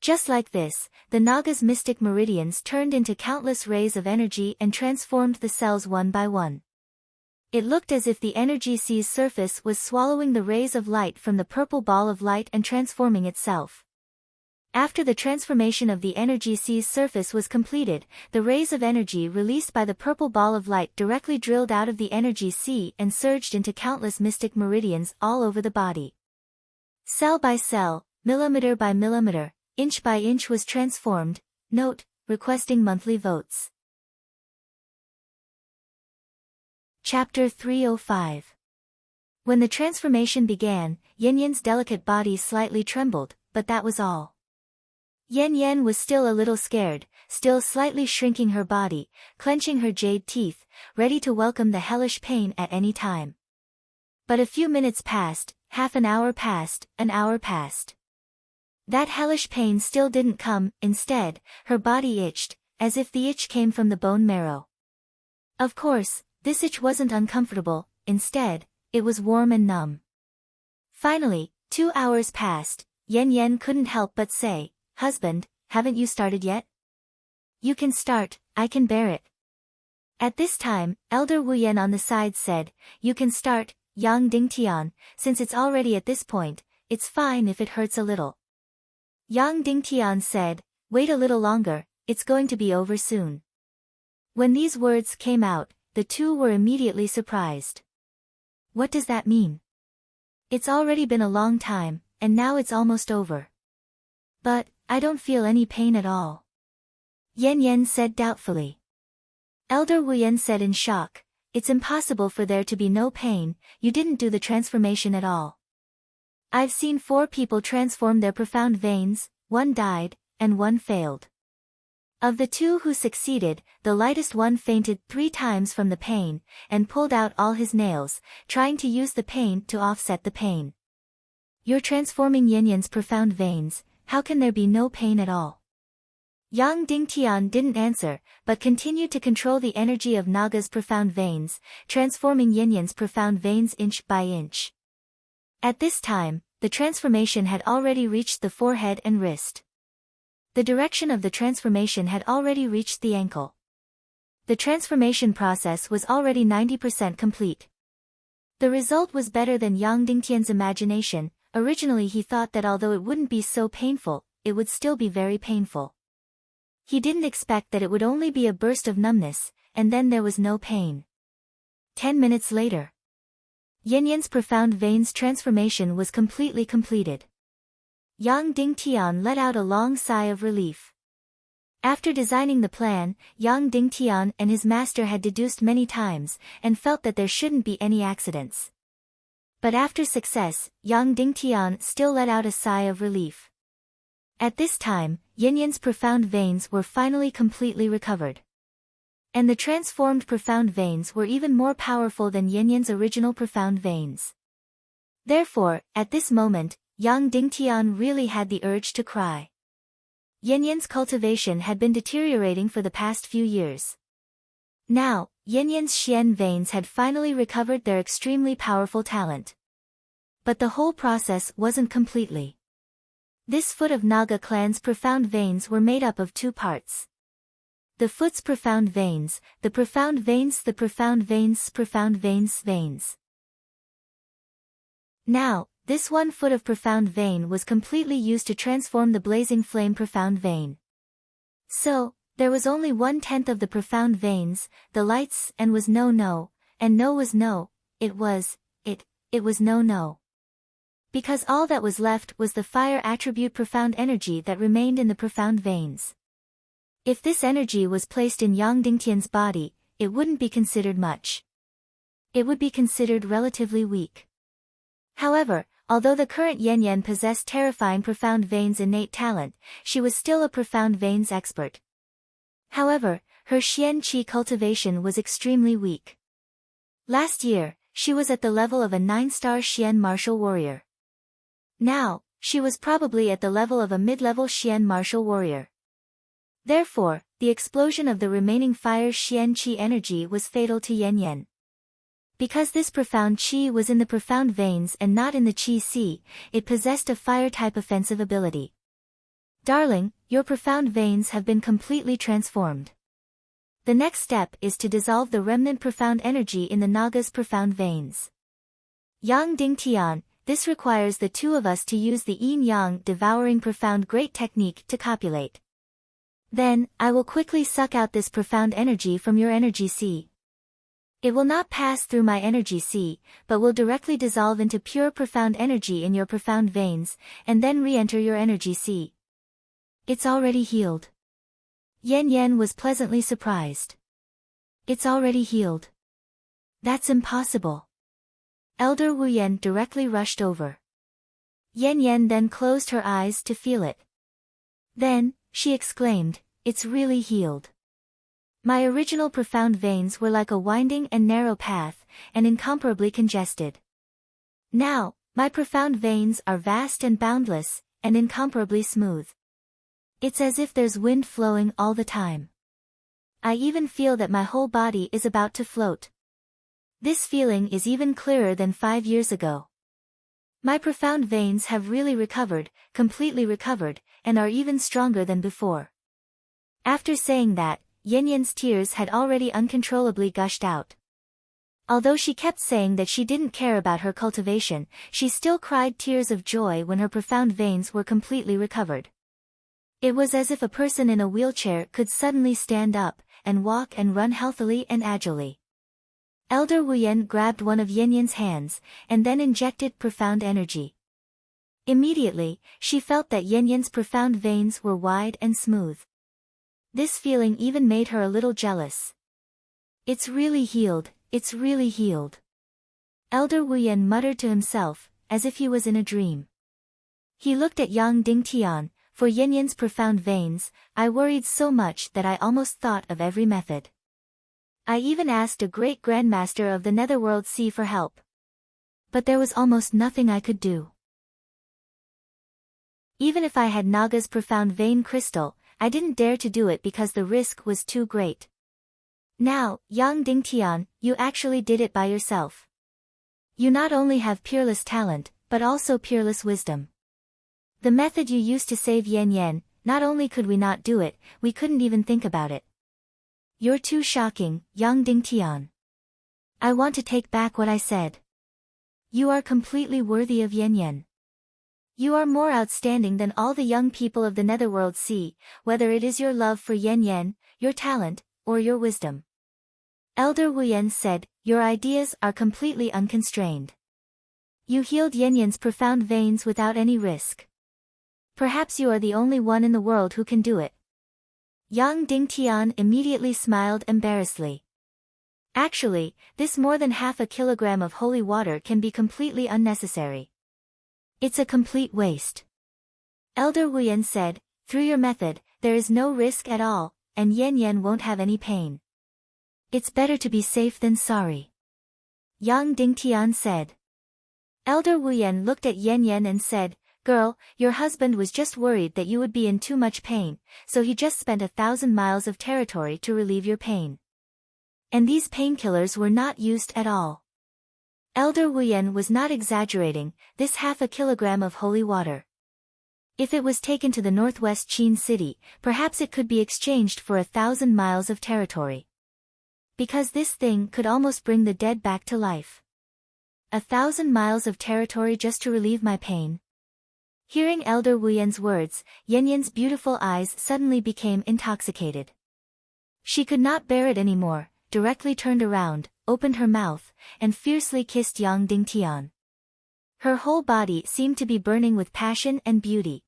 Just like this, the Naga's mystic meridians turned into countless rays of energy and transformed the cells one by one. It looked as if the energy sea's surface was swallowing the rays of light from the purple ball of light and transforming itself. After the transformation of the energy sea's surface was completed, the rays of energy released by the purple ball of light directly drilled out of the energy sea and surged into countless mystic meridians all over the body. Cell by cell, millimeter by millimeter, inch by inch was transformed. Note, requesting monthly votes. Chapter 305. When the transformation began, Yin Yan's delicate body slightly trembled, but that was all. Yin Yan was still a little scared, still slightly shrinking her body, clenching her jade teeth, ready to welcome the hellish pain at any time. But a few minutes passed, half an hour passed, an hour passed. That hellish pain still didn't come. Instead, her body itched, as if the itch came from the bone marrow. Of course, this itch wasn't uncomfortable, instead, it was warm and numb. Finally, 2 hours passed. Yin Yan couldn't help but say, "Husband, haven't you started yet?" "You can start, I can bear it." At this time, Elder Wu Yan on the side said, "You can start, Yang Dingtian, since it's already at this point, it's fine if it hurts a little." Yang Dingtian said, "Wait a little longer, it's going to be over soon." When these words came out, the two were immediately surprised. What does that mean? It's already been a long time, and now it's almost over. But, I don't feel any pain at all. Yin Yan said doubtfully. Elder Wu Yan said in shock, "It's impossible for there to be no pain, you didn't do the transformation at all. I've seen 4 people transform their profound veins, 1 died, and 1 failed. Of the 2 who succeeded, the lightest one fainted 3 times from the pain, and pulled out all his nails, trying to use the pain to offset the pain. You're transforming Yin Yan's profound veins, how can there be no pain at all?" Yang Dingtian didn't answer, but continued to control the energy of Naga's profound veins, transforming Yin Yan's profound veins inch by inch. At this time, the transformation had already reached the forehead and wrist. The direction of the transformation had already reached the ankle. The transformation process was already 90% complete. The result was better than Yang Dingtian's imagination. Originally he thought that although it wouldn't be so painful, it would still be very painful. He didn't expect that it would only be a burst of numbness, and then there was no pain. 10 minutes later, Yin Yan's profound veins transformation was completely completed. Yang Dingtian let out a long sigh of relief. After designing the plan, Yang Dingtian and his master had deduced many times, and felt that there shouldn't be any accidents. But after success, Yang Dingtian still let out a sigh of relief. At this time, Yin Yan's profound veins were finally completely recovered. And the transformed profound veins were even more powerful than Yin Yan's original profound veins. Therefore, at this moment, Yang Dingtian really had the urge to cry. Yin Yan's cultivation had been deteriorating for the past few years. Now, Yin Yan's Xian veins had finally recovered their extremely powerful talent. But the whole process wasn't completely. This foot of Naga clan's profound veins were made up of 2 parts. the foot's profound veins, the profound veins, the profound veins, profound veins, veins. Now, this 1 foot of profound vein was completely used to transform the blazing flame profound vein. So, there was only 1/10 of the profound veins, the lights, and was no, and no was no, it was no. Because all that was left was the fire attribute profound energy that remained in the profound veins. If this energy was placed in Yang Dingtian's body, it wouldn't be considered much. It would be considered relatively weak. However, although the current Yan possessed terrifying profound veins innate talent, she was still a profound veins expert. However, her Xian Qi cultivation was extremely weak. Last year, she was at the level of a 9-star Xian martial warrior. Now, she was probably at the level of a mid-level Xian martial warrior. Therefore, the explosion of the remaining fire's Xian Qi energy was fatal to Yan. Because this profound Qi was in the profound veins and not in the Qi Ci, it possessed a fire-type offensive ability. Darling, your profound veins have been completely transformed. The next step is to dissolve the remnant profound energy in the Naga's profound veins. Yang Dingtian, this requires the two of us to use the yin-yang devouring profound great technique to copulate. Then, I will quickly suck out this profound energy from your energy sea. It will not pass through my energy sea, but will directly dissolve into pure profound energy in your profound veins, and then re-enter your energy sea. It's already healed. Yan was pleasantly surprised. It's already healed. That's impossible. Elder Wu Yan directly rushed over. Yan then closed her eyes to feel it. Then, she exclaimed, it's really healed. My original profound veins were like a winding and narrow path, and incomparably congested. Now, my profound veins are vast and boundless, and incomparably smooth. It's as if there's wind flowing all the time. I even feel that my whole body is about to float. This feeling is even clearer than 5 years ago. My profound veins have really recovered, completely recovered, and are even stronger than before. After saying that, Yan's tears had already uncontrollably gushed out. Although she kept saying that she didn't care about her cultivation, she still cried tears of joy when her profound veins were completely recovered. It was as if a person in a wheelchair could suddenly stand up, and walk and run healthily and agilely. Elder Wu Yan grabbed one of Yan's hands, and then injected profound energy. Immediately, she felt that Yan's profound veins were wide and smooth. This feeling even made her a little jealous. It's really healed, it's really healed. Elder Wu Yan muttered to himself, as if he was in a dream. He looked at Yang Dingtian. For Yan's profound veins, I worried so much that I almost thought of every method. I even asked a great grandmaster of the Netherworld Sea for help. But there was almost nothing I could do. Even if I had Naga's profound vein crystal, I didn't dare to do it because the risk was too great. Now, Yang Dingtian, you actually did it by yourself. You not only have peerless talent, but also peerless wisdom. The method you used to save Yan, not only could we not do it, we couldn't even think about it. You're too shocking, Yang Dingtian. I want to take back what I said. You are completely worthy of Yan. You are more outstanding than all the young people of the Netherworld Sea, whether it is your love for Yan, your talent, or your wisdom. Elder Wu Yan said, your ideas are completely unconstrained. You healed Yan's profound veins without any risk. Perhaps you are the only one in the world who can do it. Yang Dingtian immediately smiled embarrassedly. Actually, this more than half a kilogram of holy water can be completely unnecessary. It's a complete waste. Elder Wu Yan said, through your method, there is no risk at all, and Yan won't have any pain. It's better to be safe than sorry. Yang Dingtian said. Elder Wu Yan looked at Yan and said, girl, your husband was just worried that you would be in too much pain, so he just spent 1,000 miles of territory to relieve your pain. And these painkillers were not used at all. Elder Wu Yan was not exaggerating, this half a kilogram of holy water. If it was taken to the northwest Qin city, perhaps it could be exchanged for 1,000 miles of territory. Because this thing could almost bring the dead back to life. 1,000 miles of territory just to relieve my pain. Hearing Elder Wu Yan's words, Yan Yan's beautiful eyes suddenly became intoxicated. She could not bear it anymore, directly turned around, opened her mouth, and fiercely kissed Yang Dingtian. Her whole body seemed to be burning with passion and beauty.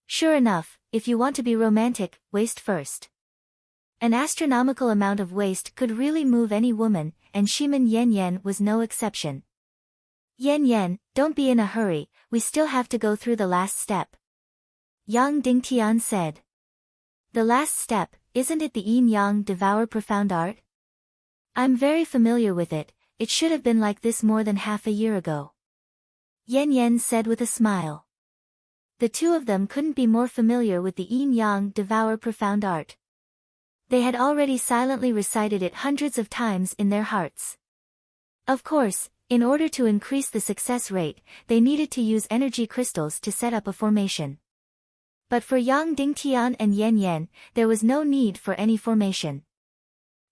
Sure enough, if you want to be romantic, waste first. An astronomical amount of waste could really move any woman, and Shiman Yan Yan was no exception. Yan Yan, don't be in a hurry, we still have to go through the last step. Yang Dingtian said. The last step, isn't it the Yin Yang Devour Profound Art? I'm very familiar with it, it should have been like this more than half a year ago. Yan Yan said with a smile. The two of them couldn't be more familiar with the Yin Yang Devour Profound Art. They had already silently recited it hundreds of times in their hearts. Of course, in order to increase the success rate, they needed to use energy crystals to set up a formation. But for Yang Dingtian and Yan Yan, there was no need for any formation.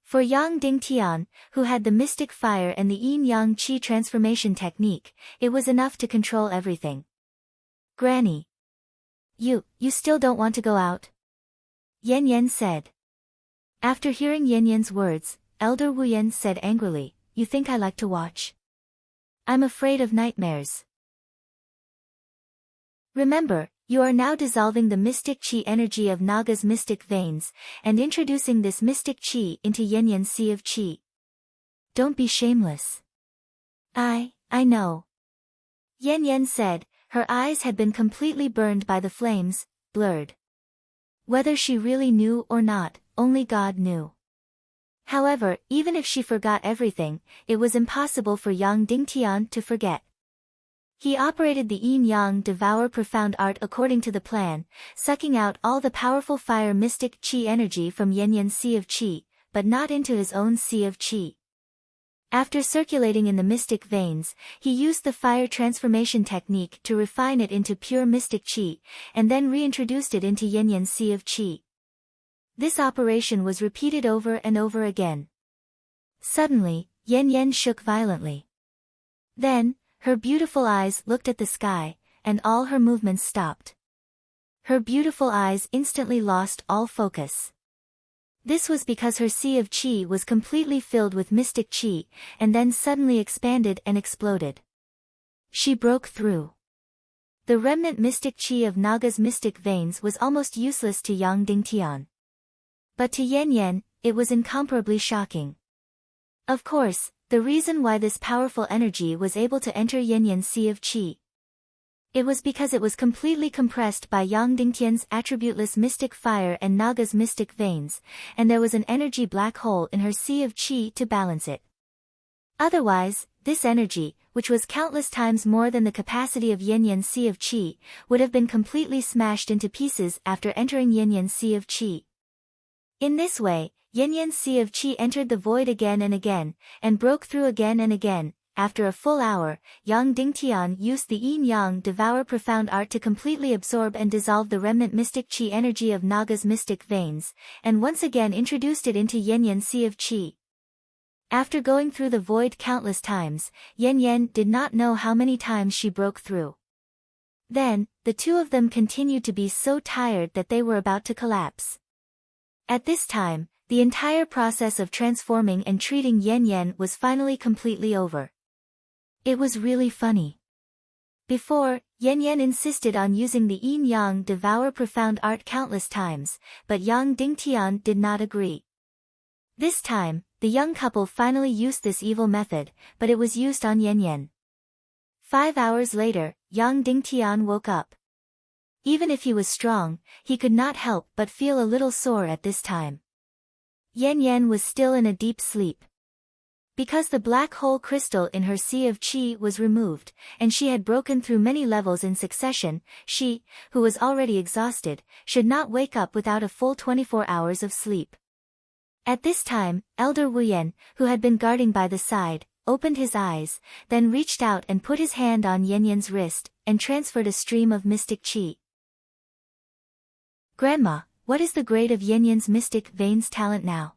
For Yang Dingtian, who had the mystic fire and the yin-yang qi transformation technique, it was enough to control everything. Granny. You still don't want to go out? Yan Yan said. After hearing Yan Yan's words, Elder Wu Yan said angrily, You think I like to watch? I'm afraid of nightmares. Remember, you are now dissolving the mystic qi energy of Naga's mystic veins, and introducing this mystic qi into Yan Yan's sea of qi. Don't be shameless. I know. Yan Yan said, her eyes had been completely burned by the flames, blurred. Whether she really knew or not, only God knew. However, even if she forgot everything, it was impossible for Yang Dingtian to forget. He operated the yin-yang Devour Profound Art according to the plan, sucking out all the powerful fire mystic qi energy from Yan Yan's sea of qi, but not into his own sea of qi. After circulating in the mystic veins, he used the fire transformation technique to refine it into pure mystic qi, and then reintroduced it into Yan Yan's sea of qi. This operation was repeated over and over again. Suddenly, Yan Yan shook violently. Then, her beautiful eyes looked at the sky, and all her movements stopped. Her beautiful eyes instantly lost all focus. This was because her sea of qi was completely filled with mystic qi, and then suddenly expanded and exploded. She broke through. The remnant mystic qi of Naga's mystic veins was almost useless to Yang Dingtian. But to Yan Yan, it was incomparably shocking. Of course, the reason why this powerful energy was able to enter Yan Yan's sea of qi. It was because it was completely compressed by Yang Dingtian's attributeless mystic fire and Naga's mystic veins, and there was an energy black hole in her sea of qi to balance it. Otherwise, this energy, which was countless times more than the capacity of Yan Yan's sea of qi, would have been completely smashed into pieces after entering Yan Yan's sea of qi. In this way, Yan Yan's sea of qi entered the void again and broke through again and again. After a full hour, Yang Dingtian used the yin-yang Devour Profound Art to completely absorb and dissolve the remnant mystic qi energy of Naga's mystic veins, and once again introduced it into Yan Yan's sea of qi. After going through the void countless times, Yan Yan did not know how many times she broke through. Then, the two of them continued to be so tired that they were about to collapse. At this time, the entire process of transforming and treating Yan Yan was finally completely over. It was really funny. Before, Yan Yan insisted on using the yin-yang Devour Profound Art countless times, but Yang Dingtian did not agree. This time, the young couple finally used this evil method, but it was used on Yan Yan. 5 hours later, Yang Dingtian woke up. Even if he was strong, he could not help but feel a little sore at this time. Yan Yan was still in a deep sleep. Because the black hole crystal in her sea of qi was removed, and she had broken through many levels in succession, she, who was already exhausted, should not wake up without a full 24 hours of sleep. At this time, Elder Wu Yan, who had been guarding by the side, opened his eyes, then reached out and put his hand on Yan Yan's wrist, and transferred a stream of mystic qi. Grandma, what is the grade of Yanyan's mystic veins talent now?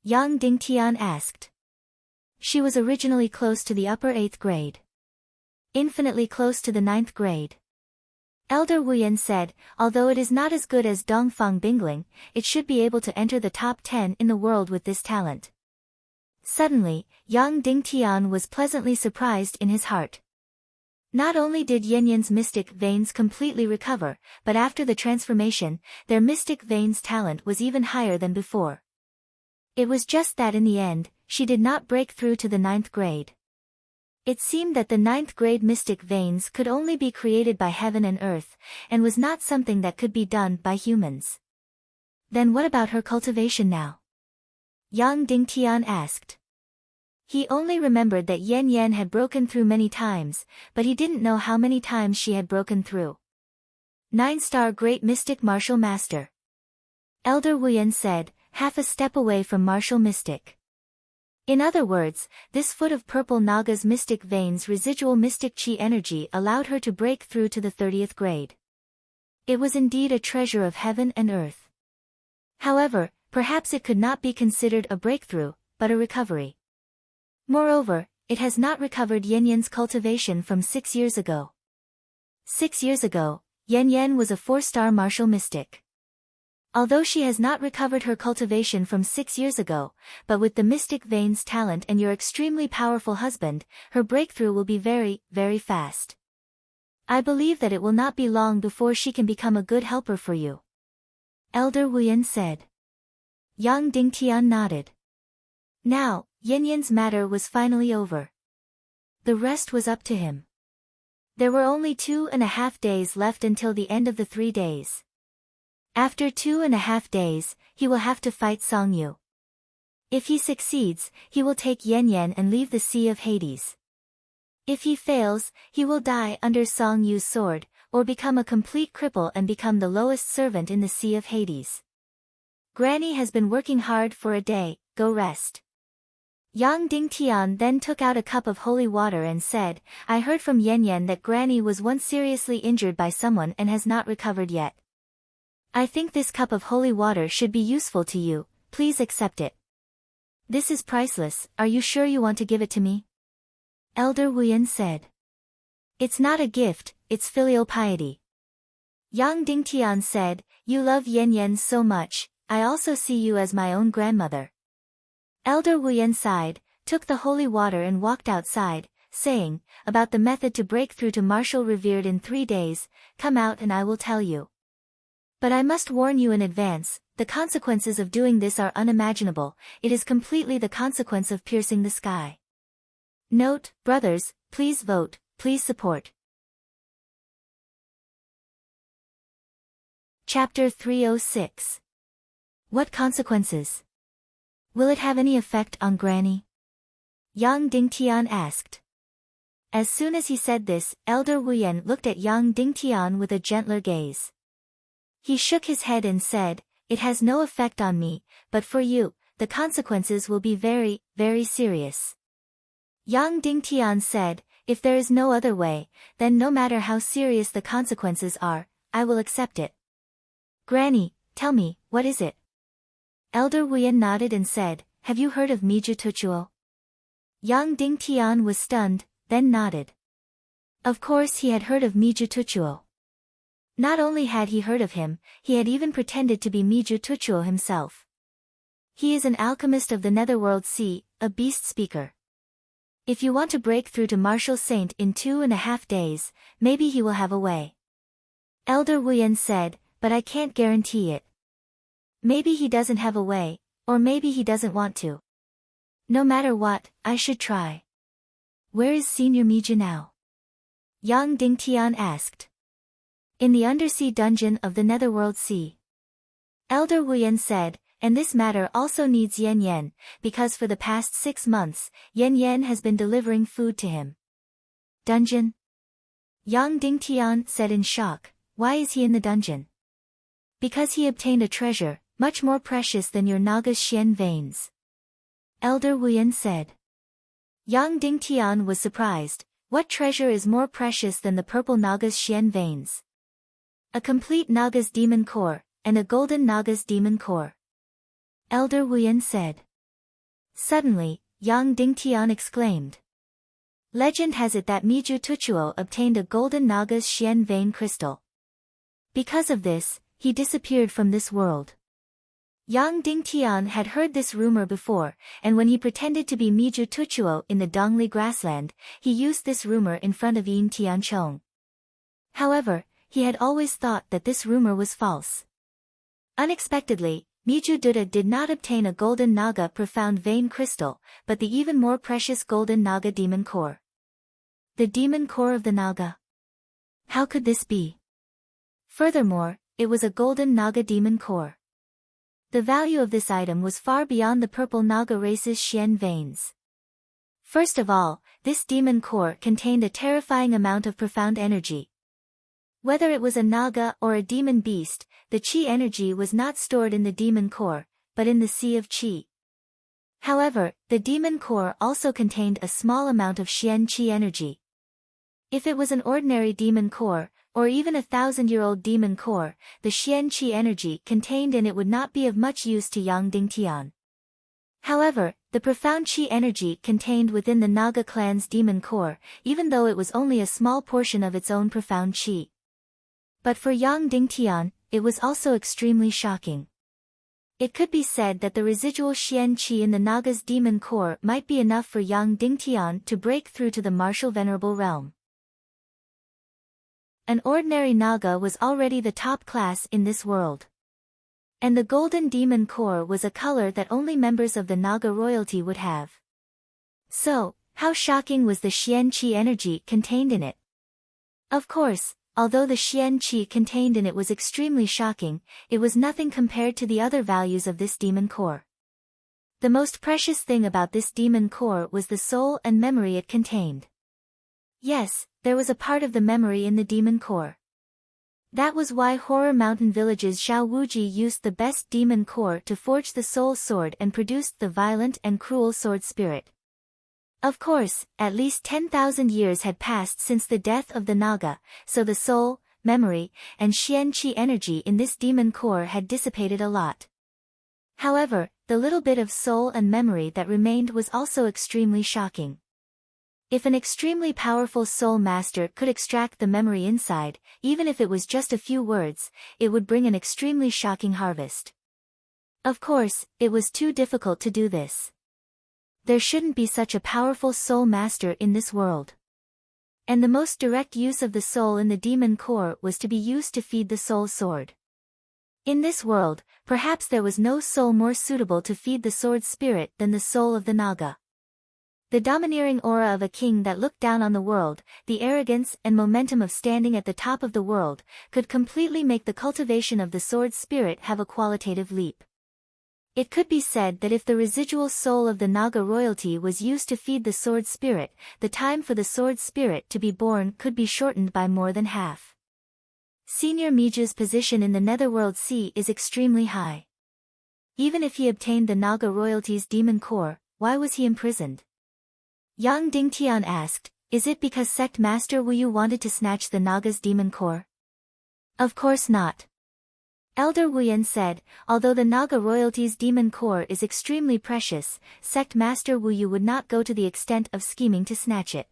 Yang Dingtian asked. She was originally close to the upper 8th grade. Infinitely close to the 9th grade. Elder Wuyan said, although it is not as good as Dongfang Bingling, it should be able to enter the top 10 in the world with this talent. Suddenly, Yang Dingtian was pleasantly surprised in his heart. Not only did Yanyan's mystic veins completely recover, but after the transformation, their mystic veins talent was even higher than before. It was just that in the end, she did not break through to the 9th grade. It seemed that the 9th grade mystic veins could only be created by heaven and earth, and was not something that could be done by humans. Then what about her cultivation now? Yang Dingtian asked. He only remembered that Yan had broken through many times, but he didn't know how many times she had broken through. 9-star Great Mystic Martial Master. Elder Wuyan said, half a step away from Martial Mystic. In other words, this foot of Purple Naga's mystic veins residual mystic chi energy allowed her to break through to the 30th grade. It was indeed a treasure of heaven and earth. However, perhaps it could not be considered a breakthrough, but a recovery. Moreover, it has not recovered Yanyan's cultivation from 6 years ago. 6 years ago, Yan was a 4-star martial mystic. Although she has not recovered her cultivation from 6 years ago, but with the mystic veins talent and your extremely powerful husband, her breakthrough will be very, very fast. I believe that it will not be long before she can become a good helper for you. Elder Wuyan said. Yang Dingtian nodded. Now, Yanyan's matter was finally over. The rest was up to him. There were only 2.5 days left until the end of the 3 days. After 2.5 days, he will have to fight Song Yu. If he succeeds, he will take Yan and leave the Sea of Hades. If he fails, he will die under Song Yu's sword, or become a complete cripple and become the lowest servant in the Sea of Hades. Granny has been working hard for a day, go rest. Yang Dingtian then took out a cup of holy water and said, I heard from Yan that Granny was once seriously injured by someone and has not recovered yet. I think this cup of holy water should be useful to you, please accept it. This is priceless, are you sure you want to give it to me? Elder Wuyan said. It's not a gift, it's filial piety. Yang Dingtian said, you love Yan so much, I also see you as my own grandmother. Elder Wuyan sighed, took the holy water and walked outside, saying, about the method to break through to martial revered in 3 days, come out and I will tell you. But I must warn you in advance, the consequences of doing this are unimaginable, it is completely the consequence of piercing the sky. Note, brothers, please vote, please support. Chapter 306. What consequences? Will it have any effect on Granny? Yang Dingtian asked. As soon as he said this, Elder Wuyan looked at Yang Dingtian with a gentler gaze. He shook his head and said, it has no effect on me, but for you, the consequences will be very, very serious. Yang Dingtian said, if there is no other way, then no matter how serious the consequences are, I will accept it. Granny, tell me, what is it? Elder Wuyan nodded and said, have you heard of Miju Tuchuo? Yang Dingtian was stunned, then nodded. Of course he had heard of Miju Tuchuo. Not only had he heard of him, he had even pretended to be Miju Tuchuo himself. He is an alchemist of the Netherworld Sea, a beast speaker. If you want to break through to Martial Saint in 2.5 days, maybe he will have a way. Elder Wuyan said, but I can't guarantee it. Maybe he doesn't have a way, or maybe he doesn't want to. No matter what, I should try. Where is Senior Miju now? Yang Dingtian asked. In the undersea dungeon of the Netherworld Sea. Elder Wuyan said, and this matter also needs Yan, because for the past 6 months, Yan has been delivering food to him. Dungeon? Yang Dingtian said in shock, why is he in the dungeon? Because he obtained a treasure, much more precious than your Naga's Xian veins. Elder Wuyan said. Yang Dingtian was surprised, what treasure is more precious than the purple Naga's Xian veins? A complete Naga's demon core, and a golden Naga's demon core. Elder Wuyan said. Suddenly, Yang Dingtian exclaimed. Legend has it that Miju Tuchuo obtained a golden Naga's Xian vein crystal. Because of this, he disappeared from this world. Yang Dingtian had heard this rumor before, and when he pretended to be Miju Tuchuo in the Dongli grassland, he used this rumor in front of Yin Tianchong. However, he had always thought that this rumor was false. Unexpectedly, Miju Duda did not obtain a golden Naga profound vein crystal, but the even more precious golden Naga demon core. The demon core of the Naga. How could this be? Furthermore, it was a golden Naga demon core. The value of this item was far beyond the purple Naga race's Xian veins. First of all, this demon core contained a terrifying amount of profound energy. Whether it was a Naga or a demon beast, the Qi energy was not stored in the demon core, but in the sea of Qi. However, the demon core also contained a small amount of Xian Qi energy. If it was an ordinary demon core, or even a 1,000-year-old demon core, the Xian Qi energy contained in it would not be of much use to Yang Dingtian. However, the profound Qi energy contained within the Naga clan's demon core, even though it was only a small portion of its own profound Qi. But for Yang Dingtian, it was also extremely shocking. It could be said that the residual Xian Qi in the Naga's demon core might be enough for Yang Dingtian to break through to the martial venerable realm. An ordinary Naga was already the top class in this world. And the golden demon core was a color that only members of the Naga royalty would have. So, how shocking was the Xian Qi energy contained in it? Of course, although the Xian Qi contained in it was extremely shocking, it was nothing compared to the other values of this demon core. The most precious thing about this demon core was the soul and memory it contained. Yes, there was a part of the memory in the demon core. That was why Horror Mountain Village's Xiao Wuji used the best demon core to forge the soul sword and produced the violent and cruel sword spirit. Of course, at least 10,000 years had passed since the death of the Naga, so the soul, memory, and Xian Qi energy in this demon core had dissipated a lot. However, the little bit of soul and memory that remained was also extremely shocking. If an extremely powerful soul master could extract the memory inside, even if it was just a few words, it would bring an extremely shocking harvest. Of course, it was too difficult to do this. There shouldn't be such a powerful soul master in this world. And the most direct use of the soul in the demon core was to be used to feed the soul sword. In this world, perhaps there was no soul more suitable to feed the sword spirit than the soul of the Naga. The domineering aura of a king that looked down on the world, the arrogance and momentum of standing at the top of the world, could completely make the cultivation of the sword spirit have a qualitative leap. It could be said that if the residual soul of the Naga royalty was used to feed the sword spirit, the time for the sword spirit to be born could be shortened by more than half. Senior Miju's position in the Netherworld Sea is extremely high. Even if he obtained the Naga royalty's demon core, why was he imprisoned? Yang Dingtian asked, is it because Sect Master Wu Yu wanted to snatch the Naga's demon core? Of course not. Elder Wuyan said, although the Naga royalty's demon core is extremely precious, Sect Master Wu Yu would not go to the extent of scheming to snatch it.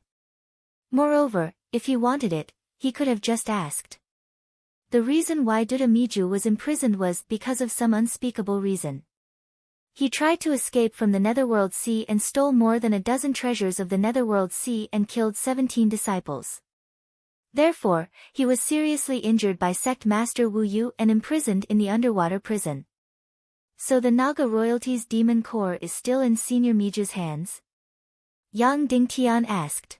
Moreover, if he wanted it, he could have just asked. The reason why Duda Miju was imprisoned was because of some unspeakable reason. He tried to escape from the Netherworld Sea and stole more than a dozen treasures of the Netherworld Sea and killed 17 disciples. Therefore, he was seriously injured by Sect Master Wu Yu and imprisoned in the underwater prison. So the Naga royalty's demon core is still in Senior Miju's hands? Yang Dingtian asked.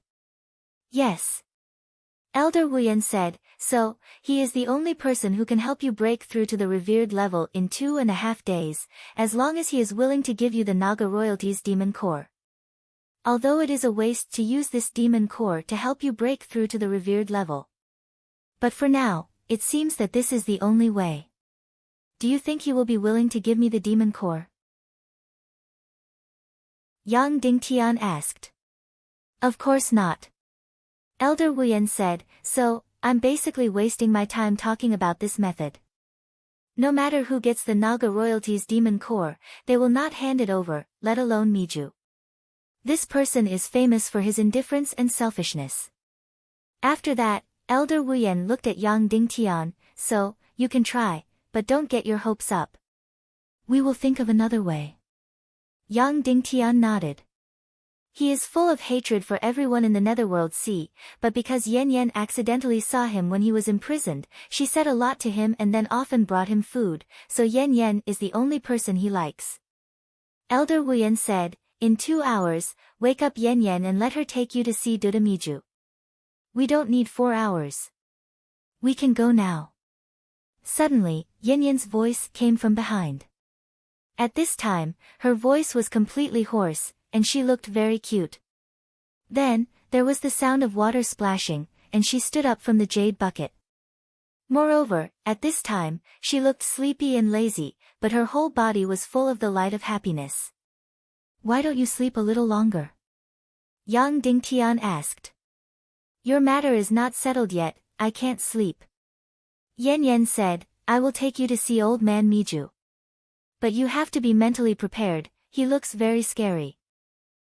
Yes. Elder Wuyan said, so, he is the only person who can help you break through to the revered level in 2.5 days, as long as he is willing to give you the Naga royalty's demon core. Although it is a waste to use this demon core to help you break through to the revered level. But for now, it seems that this is the only way. Do you think he will be willing to give me the demon core? Yang Dingtian asked. Of course not. Elder Wuyan said, so, I'm basically wasting my time talking about this method. No matter who gets the Naga royalty's demon core, they will not hand it over, let alone Miju. This person is famous for his indifference and selfishness. After that, Elder Wu Yan looked at Yang Dingtian, so, you can try, but don't get your hopes up. We will think of another way. Yang Dingtian nodded. He is full of hatred for everyone in the Netherworld Sea, but because Yan Yan accidentally saw him when he was imprisoned, she said a lot to him and then often brought him food, so Yan Yan is the only person he likes. Elder Wu Yan said, in 2 hours, wake up Yan Yan and let her take you to see Dodamiju. We don't need 4 hours. We can go now. Suddenly, Yan Yan's voice came from behind. At this time, her voice was completely hoarse, and she looked very cute. Then, there was the sound of water splashing, and she stood up from the jade bucket. Moreover, at this time, she looked sleepy and lazy, but her whole body was full of the light of happiness. Why don't you sleep a little longer? Yang Dingtian asked. Your matter is not settled yet, I can't sleep. Yan Yan said, I will take you to see old man Miju. But you have to be mentally prepared, he looks very scary.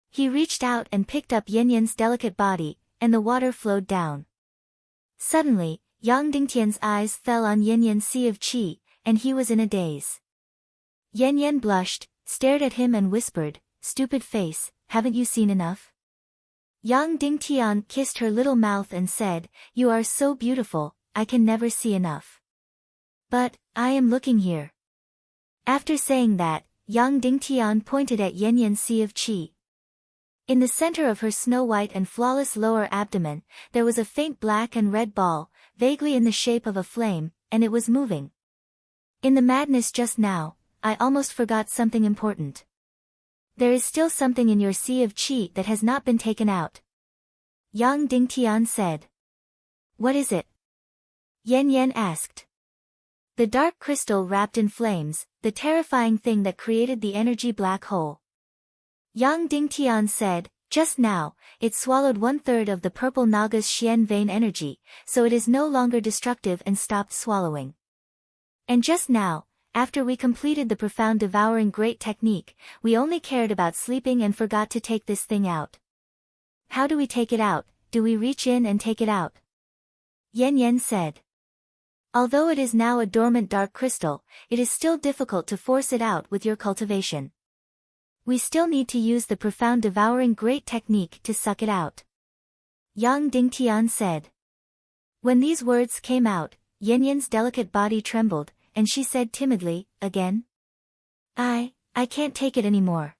He reached out and picked up Yan Yan's delicate body, and the water flowed down. Suddenly, Yang Dingtian's eyes fell on Yan Yan's sea of qi, and he was in a daze. Yan Yan blushed, stared at him and whispered, stupid face, haven't you seen enough? Yang Dingtian kissed her little mouth and said, you are so beautiful, I can never see enough. But, I am looking here. After saying that, Yang Dingtian pointed at Yan Yan's sea of qi. In the center of her snow-white and flawless lower abdomen, there was a faint black and red ball, vaguely in the shape of a flame, and it was moving. In the madness just now, I almost forgot something important. There is still something in your sea of qi that has not been taken out. Yang Dingtian said. What is it? Yan Yan asked. The dark crystal wrapped in flames, the terrifying thing that created the energy black hole. Yang Dingtian said, just now, it swallowed 1/3 of the purple Naga's Xian vein energy, so it is no longer destructive and stopped swallowing. And just now, after we completed the profound devouring great technique, we only cared about sleeping and forgot to take this thing out. How do we take it out? Do we reach in and take it out? Yan Yan said. Although it is now a dormant dark crystal, it is still difficult to force it out with your cultivation. We still need to use the profound devouring great technique to suck it out. Yang Dingtian said. When these words came out, Yan Yan's delicate body trembled, and she said timidly, again? I can't take it anymore.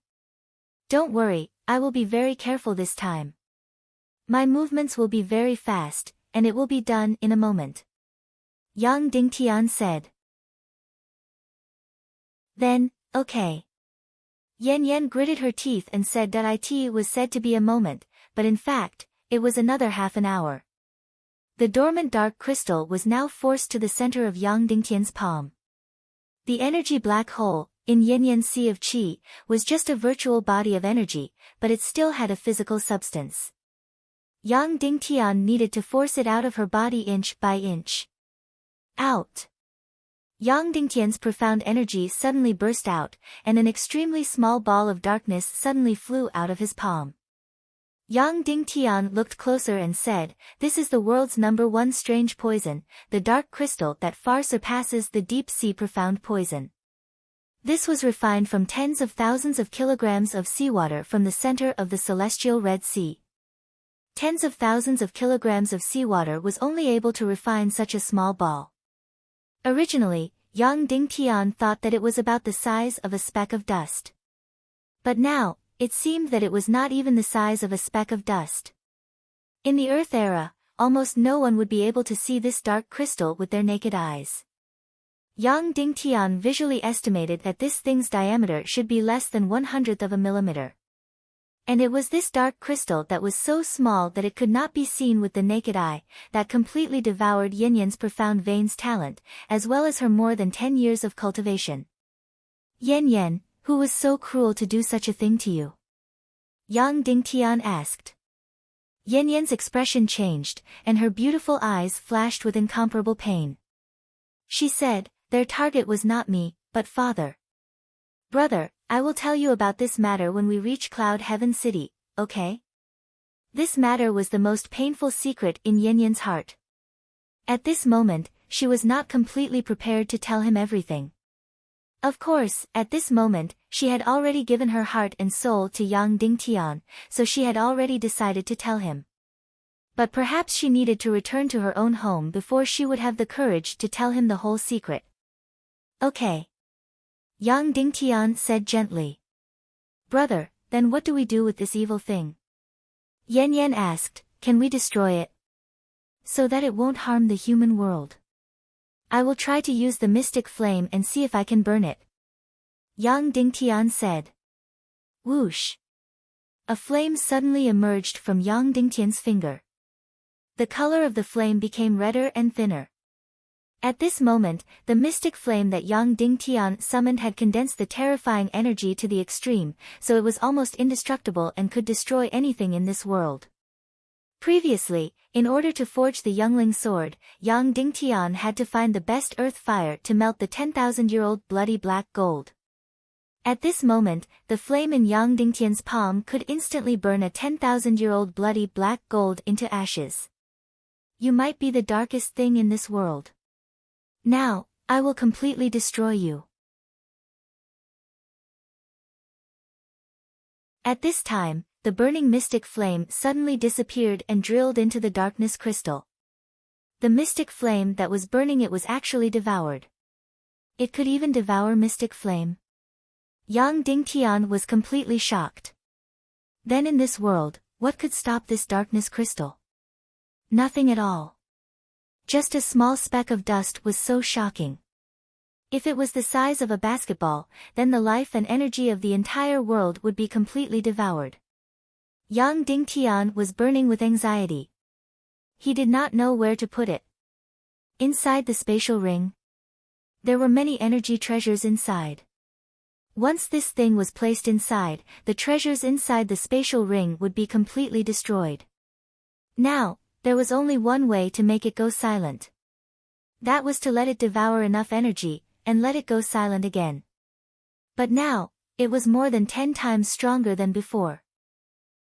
Don't worry, I will be very careful this time. My movements will be very fast, and it will be done in a moment. Yang Dingtian said. Then, okay. Yan Yan gritted her teeth and said that it was said to be a moment, but in fact, it was another half an hour. The dormant dark crystal was now forced to the center of Yang Dingtian's palm. The energy black hole, in Yan Yan's sea of qi, was just a virtual body of energy, but it still had a physical substance. Yang Dingtian needed to force it out of her body inch by inch. Out! Yang Dingtian's profound energy suddenly burst out, and an extremely small ball of darkness suddenly flew out of his palm. Yang Dingtian looked closer and said, this is the world's #1 strange poison, the dark crystal that far surpasses the deep-sea profound poison. This was refined from tens of thousands of kilograms of seawater from the center of the celestial Red Sea. Tens of thousands of kilograms of seawater was only able to refine such a small ball. Originally, Yang Dingtian thought that it was about the size of a speck of dust. But now, it seemed that it was not even the size of a speck of dust. In the Earth era, almost no one would be able to see this dark crystal with their naked eyes. Yang Dingtian visually estimated that this thing's diameter should be less than 1/100th of a millimeter. And it was this dark crystal that was so small that it could not be seen with the naked eye, that completely devoured Yan Yan's profound vein's talent, as well as her more than 10 years of cultivation. Yan Yan, who was so cruel to do such a thing to you? Yang Dingtian asked. Yan Yan's expression changed, and her beautiful eyes flashed with incomparable pain. She said, "Their target was not me, but father. Brother, I will tell you about this matter when we reach Cloud Heaven City, okay?" This matter was the most painful secret in Yan Yan's heart. At this moment, she was not completely prepared to tell him everything. Of course, at this moment, she had already given her heart and soul to Yang Dingtian, so she had already decided to tell him. But perhaps she needed to return to her own home before she would have the courage to tell him the whole secret. "Okay," Yang Dingtian said gently. "Brother, then what do we do with this evil thing?" Yan Yan asked, "Can we destroy it? So that it won't harm the human world. I will try to use the mystic flame and see if I can burn it," Yang Dingtian said. Whoosh! A flame suddenly emerged from Yang Dingtian's finger. The color of the flame became redder and thinner. At this moment, the mystic flame that Yang Dingtian summoned had condensed the terrifying energy to the extreme, so it was almost indestructible and could destroy anything in this world. Previously, in order to forge the youngling sword, Yang Dingtian had to find the best earth fire to melt the 10,000-year-old bloody black gold. At this moment, the flame in Yang Dingtian's palm could instantly burn a 10,000-year-old bloody black gold into ashes. "You might be the darkest thing in this world. Now, I will completely destroy you." At this time, the burning mystic flame suddenly disappeared and drilled into the darkness crystal. The mystic flame that was burning it was actually devoured. It could even devour mystic flame. Yang Dingtian was completely shocked. Then in this world, what could stop this darkness crystal? Nothing at all. Just a small speck of dust was so shocking. If it was the size of a basketball, then the life and energy of the entire world would be completely devoured. Yang Dingtian was burning with anxiety. He did not know where to put it. Inside the spatial ring, there were many energy treasures inside. Once this thing was placed inside, the treasures inside the spatial ring would be completely destroyed. Now, there was only one way to make it go silent. That was to let it devour enough energy, and let it go silent again. But now, it was more than 10 times stronger than before.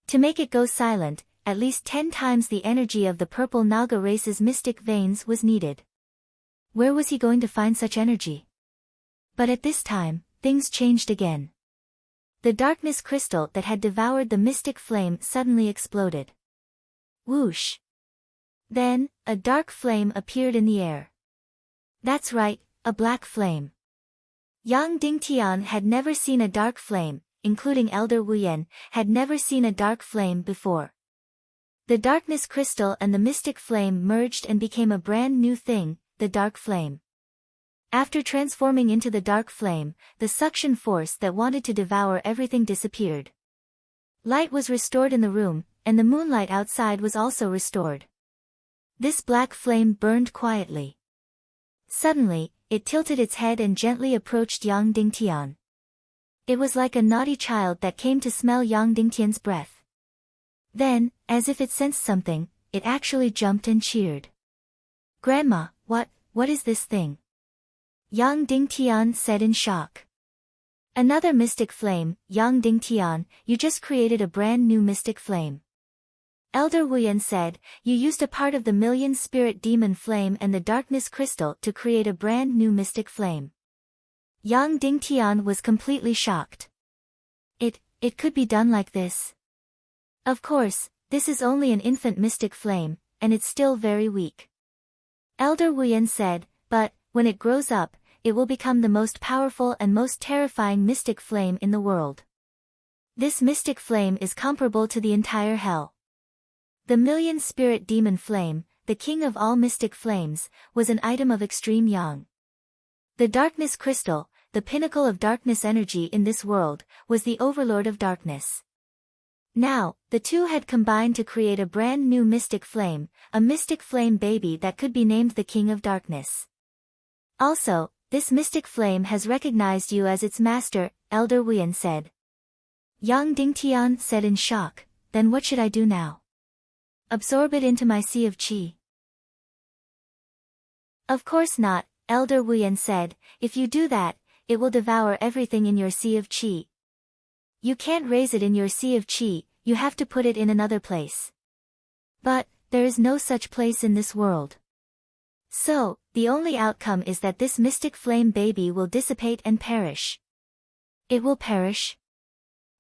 To make it go silent, at least 10 times the energy of the purple Naga race's mystic veins was needed. Where was he going to find such energy? But at this time, things changed again. The darkness crystal that had devoured the mystic flame suddenly exploded. Whoosh! Then, a dark flame appeared in the air. That's right, a black flame. Yang Dingtian had never seen a dark flame, including Elder Wuyan, had never seen a dark flame before. The darkness crystal and the mystic flame merged and became a brand new thing, the dark flame. After transforming into the dark flame, the suction force that wanted to devour everything disappeared. Light was restored in the room, and the moonlight outside was also restored. This black flame burned quietly. Suddenly, it tilted its head and gently approached Yang Dingtian. It was like a naughty child that came to smell Yang Dingtian's breath. Then, as if it sensed something, it actually jumped and cheered. "Grandma, what is this thing?" Yang Dingtian said in shock. "Another mystic flame, Yang Dingtian, you just created a brand new mystic flame." Elder Wuyan said, "You used a part of the million spirit demon flame and the darkness crystal to create a brand new mystic flame." Yang Dingtian was completely shocked. It could be done like this. Of course, this is only an infant mystic flame, and it's still very weak. Elder Wuyan said, "But, when it grows up, it will become the most powerful and most terrifying mystic flame in the world. This mystic flame is comparable to the entire hell." The million spirit demon flame, the king of all mystic flames, was an item of extreme yang. The darkness crystal, the pinnacle of darkness energy in this world, was the overlord of darkness. Now, the two had combined to create a brand new mystic flame, a mystic flame baby that could be named the King of Darkness. Also, this mystic flame has recognized you as its master, Elder Wuyan said. Yang Dingtian said in shock, "Then what should I do now?" Absorb it into my sea of qi. Of course not, Elder Wuyan said, if you do that, it will devour everything in your sea of qi. You can't raise it in your sea of qi, you have to put it in another place. But, there is no such place in this world. So, the only outcome is that this mystic flame baby will dissipate and perish. It will perish?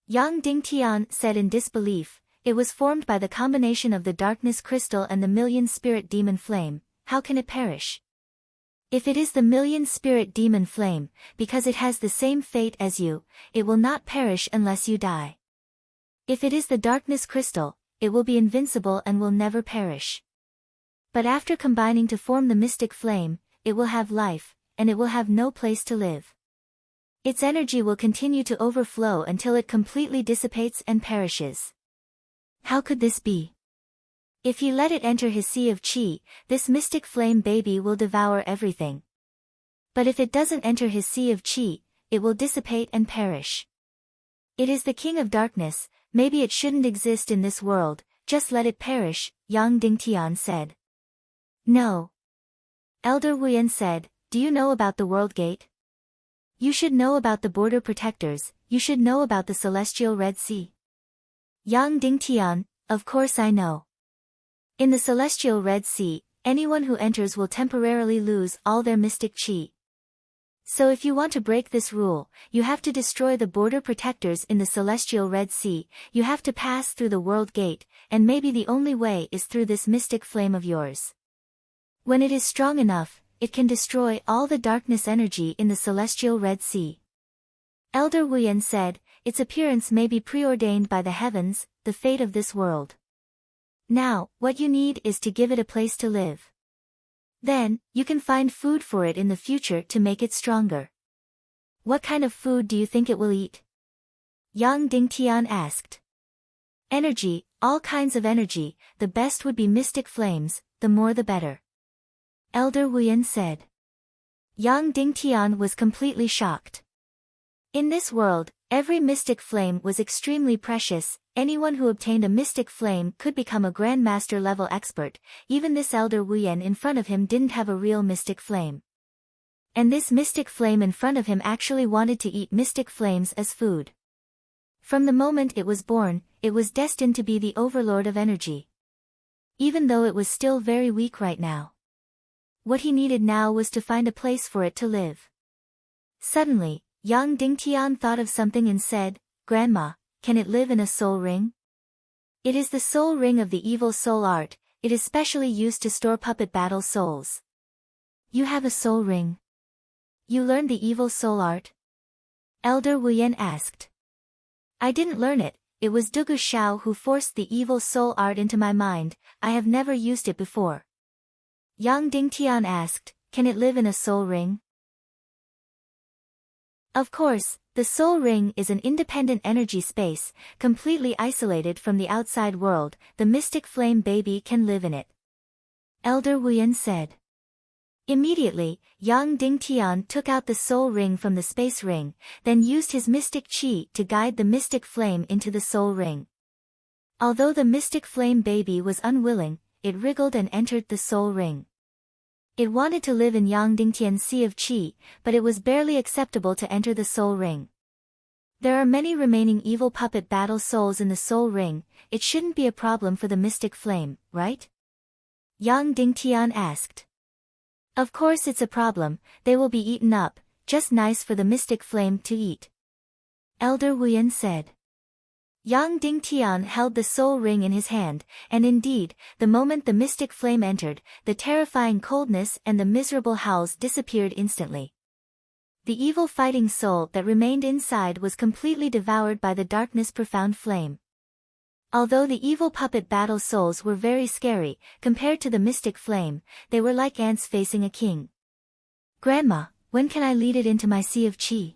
Yang Dingtian said in disbelief, it was formed by the combination of the darkness crystal and the million spirit demon flame, how can it perish? If it is the million spirit demon flame, because it has the same fate as you, it will not perish unless you die. If it is the darkness crystal, it will be invincible and will never perish. But after combining to form the mystic flame, it will have life, and it will have no place to live. Its energy will continue to overflow until it completely dissipates and perishes. How could this be? If he let it enter his sea of qi, this mystic flame baby will devour everything. But if it doesn't enter his sea of qi, it will dissipate and perish. It is the king of darkness, maybe it shouldn't exist in this world, just let it perish, Yang Dingtian said. No. Elder Wuyan said, do you know about the world gate? You should know about the border protectors, you should know about the celestial Red Sea. Yang Dingtian, of course I know. In the celestial Red Sea, anyone who enters will temporarily lose all their mystic qi. So if you want to break this rule, you have to destroy the border protectors in the celestial Red Sea, you have to pass through the world gate, and maybe the only way is through this mystic flame of yours. When it is strong enough, it can destroy all the darkness energy in the celestial Red Sea. Elder Wuyan said, its appearance may be preordained by the heavens, the fate of this world. Now, what you need is to give it a place to live. Then, you can find food for it in the future to make it stronger. What kind of food do you think it will eat? Yang Dingtian asked. Energy, all kinds of energy, the best would be mystic flames, the more the better. Elder Wuyan said. Yang Dingtian was completely shocked. In this world, every mystic flame was extremely precious, anyone who obtained a mystic flame could become a grandmaster level expert, even this Elder Wuyan in front of him didn't have a real mystic flame. And this mystic flame in front of him actually wanted to eat mystic flames as food. From the moment it was born, it was destined to be the overlord of energy. Even though it was still very weak right now. What he needed now was to find a place for it to live. Suddenly, Yang Dingtian thought of something and said, Grandma, can it live in a soul ring? It is the soul ring of the evil soul art, it is specially used to store puppet battle souls. You have a soul ring. You learned the evil soul art? Elder Wuyan asked. I didn't learn it, it was Dugu Xiao who forced the evil soul art into my mind, I have never used it before. Yang Dingtian asked, can it live in a soul ring? Of course, the soul ring is an independent energy space, completely isolated from the outside world, the mystic flame baby can live in it. Elder Wuyan said. Immediately, Yang Dingtian took out the soul ring from the space ring, then used his mystic qi to guide the mystic flame into the soul ring. Although the mystic flame baby was unwilling, it wriggled and entered the soul ring. It wanted to live in Yang Dingtian's sea of qi, but it was barely acceptable to enter the soul ring. There are many remaining evil puppet battle souls in the soul ring, it shouldn't be a problem for the mystic flame, right? Yang Dingtian asked. Of course it's a problem, they will be eaten up, just nice for the mystic flame to eat. Elder Wuyan said. Yang Dingtian held the soul ring in his hand, and indeed, the moment the mystic flame entered, the terrifying coldness and the miserable howls disappeared instantly. The evil fighting soul that remained inside was completely devoured by the darkness profound flame. Although the evil puppet battle souls were very scary, compared to the mystic flame, they were like ants facing a king. Grandma, when can I lead it into my sea of qi?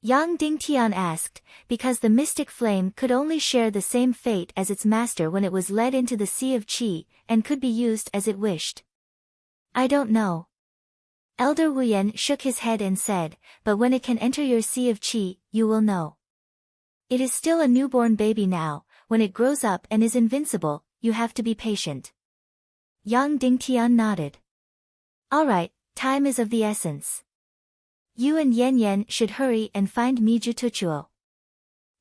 Yang Dingtian asked, because the mystic flame could only share the same fate as its master when it was led into the sea of qi, and could be used as it wished. I don't know. Elder Wuyan shook his head and said, but when it can enter your sea of qi, you will know. It is still a newborn baby now, when it grows up and is invincible, you have to be patient. Yang Dingtian nodded. Alright, time is of the essence. You and Yan Yan should hurry and find Miju Tuchuo.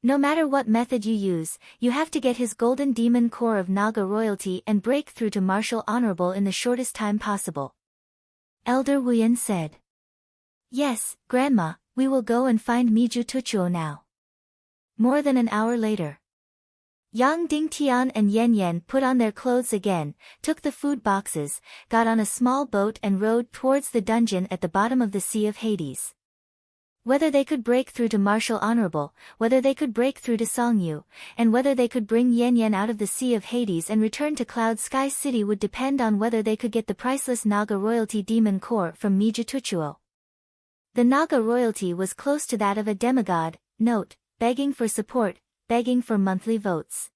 No matter what method you use, you have to get his golden demon core of Naga royalty and break through to Martial Honorable in the shortest time possible. Elder Wuyan said. Yes, Grandma, we will go and find Miju Tuchuo now. More than an hour later. Yang Dingtian and Yan Yan put on their clothes again, took the food boxes, got on a small boat and rowed towards the dungeon at the bottom of the Sea of Hades. Whether they could break through to Martial Honorable, whether they could break through to Songyu, and whether they could bring Yan Yan out of the Sea of Hades and return to Cloud Sky City would depend on whether they could get the priceless Naga royalty demon core from Miju Tuchuo. The Naga royalty was close to that of a demigod, note, begging for support, begging for monthly votes.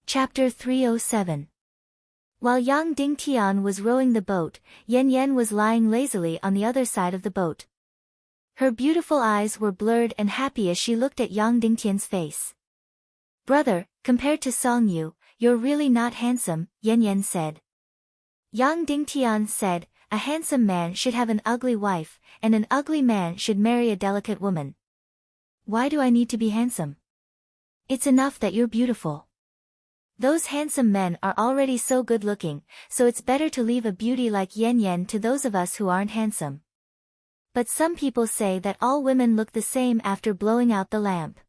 Chapter 307. While Yang Dingtian was rowing the boat, Yan Yan was lying lazily on the other side of the boat. Her beautiful eyes were blurred and happy as she looked at Yang Dingtian's face. Brother, compared to Songyu, you're really not handsome, Yan Yan said. Yang Dingtian said, a handsome man should have an ugly wife, and an ugly man should marry a delicate woman. Why do I need to be handsome? It's enough that you're beautiful. Those handsome men are already so good-looking, so it's better to leave a beauty like Yan Yan to those of us who aren't handsome. But some people say that all women look the same after blowing out the lamp.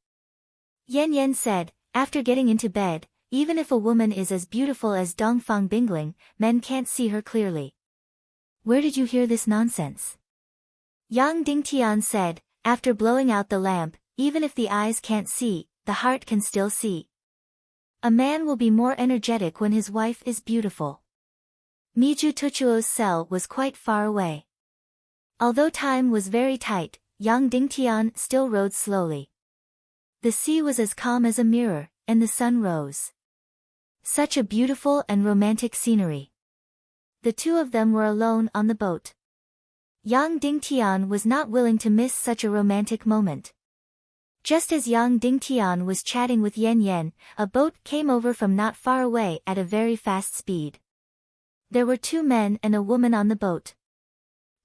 Yan Yan said, after getting into bed, even if a woman is as beautiful as Dongfang Bingling, men can't see her clearly. Where did you hear this nonsense? Yang Dingtian said, after blowing out the lamp, even if the eyes can't see, the heart can still see. A man will be more energetic when his wife is beautiful. Miju Tuchuo's cell was quite far away. Although time was very tight, Yang Dingtian still rowed slowly. The sea was as calm as a mirror, and the sun rose. Such a beautiful and romantic scenery. The two of them were alone on the boat. Yang Dingtian was not willing to miss such a romantic moment. Just as Yang Dingtian was chatting with Yan Yan, a boat came over from not far away at a very fast speed. There were two men and a woman on the boat.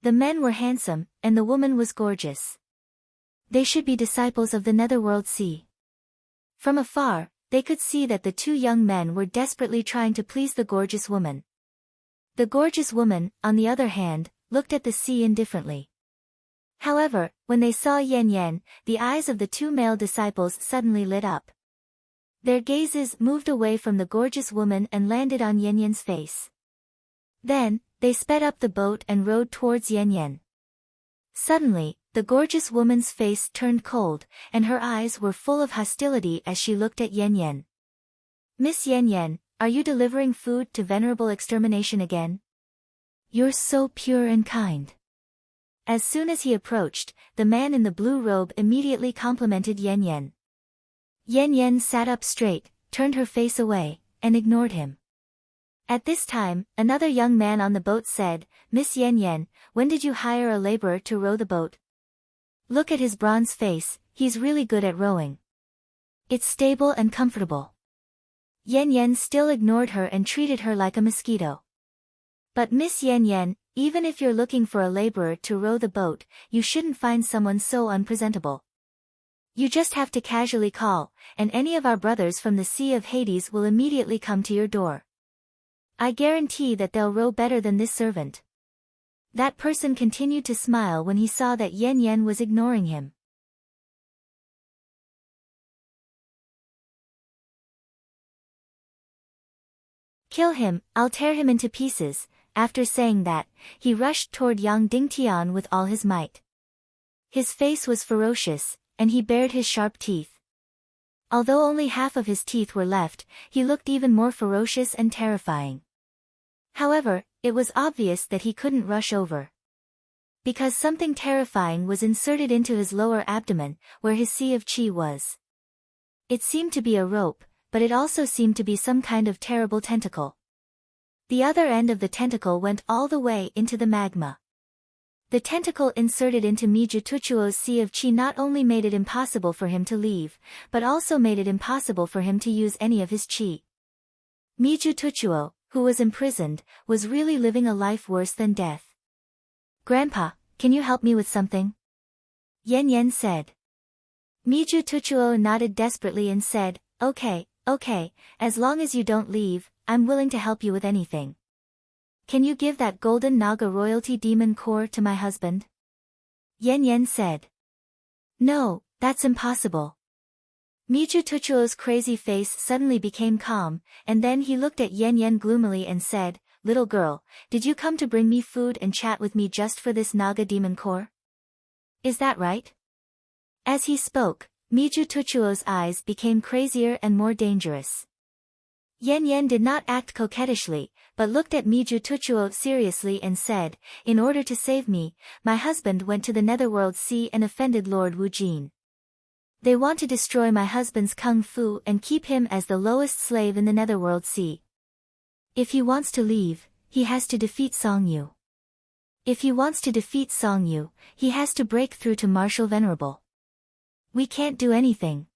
The men were handsome, and the woman was gorgeous. They should be disciples of the Netherworld Sea. From afar, they could see that the two young men were desperately trying to please the gorgeous woman. The gorgeous woman, on the other hand, looked at the sea indifferently. However, when they saw Yan Yan, the eyes of the two male disciples suddenly lit up. Their gazes moved away from the gorgeous woman and landed on Yan Yan's face. Then, they sped up the boat and rowed towards Yan Yan. Suddenly, the gorgeous woman's face turned cold, and her eyes were full of hostility as she looked at Yan Yan. Miss Yan Yan, are you delivering food to venerable extermination again? You're so pure and kind. As soon as he approached, the man in the blue robe immediately complimented Yan Yan. Yan Yan sat up straight, turned her face away, and ignored him. At this time, another young man on the boat said, Miss Yan Yan, when did you hire a laborer to row the boat? Look at his bronze face, he's really good at rowing. It's stable and comfortable. Yan Yan still ignored her and treated her like a mosquito. But Miss Yan Yan, even if you're looking for a laborer to row the boat, you shouldn't find someone so unpresentable. You just have to casually call, and any of our brothers from the Sea of Hades will immediately come to your door. I guarantee that they'll row better than this servant. That person continued to smile when he saw that Yan Yan was ignoring him. Kill him, I'll tear him into pieces. After saying that, he rushed toward Yang Dingtian with all his might. His face was ferocious, and he bared his sharp teeth. Although only half of his teeth were left, he looked even more ferocious and terrifying. However, it was obvious that he couldn't rush over. Because something terrifying was inserted into his lower abdomen, where his sea of chi was. It seemed to be a rope, but it also seemed to be some kind of terrible tentacle. The other end of the tentacle went all the way into the magma. The tentacle inserted into Mijutuchuo's sea of chi not only made it impossible for him to leave, but also made it impossible for him to use any of his chi. Mijutuchuo, who was imprisoned, was really living a life worse than death. "Grandpa, can you help me with something?" Yen Yen said. Mijutuchuo nodded desperately and said, Okay, as long as you don't leave, I'm willing to help you with anything. Can you give that golden Naga royalty demon core to my husband? Yen Yen said. No, that's impossible. Mijutuchuo's crazy face suddenly became calm, and then he looked at Yen Yen gloomily and said, Little girl, did you come to bring me food and chat with me just for this Naga demon core? Is that right? As he spoke, Mijutuchuo's eyes became crazier and more dangerous. Yen Yen did not act coquettishly, but looked at Mijutuchuo seriously and said, In order to save me, my husband went to the Netherworld Sea and offended Lord Wu Jin. They want to destroy my husband's kung fu and keep him as the lowest slave in the Netherworld Sea. If he wants to leave, he has to defeat Song Yu. If he wants to defeat Song Yu, he has to break through to Marshal Venerable. We can't do anything.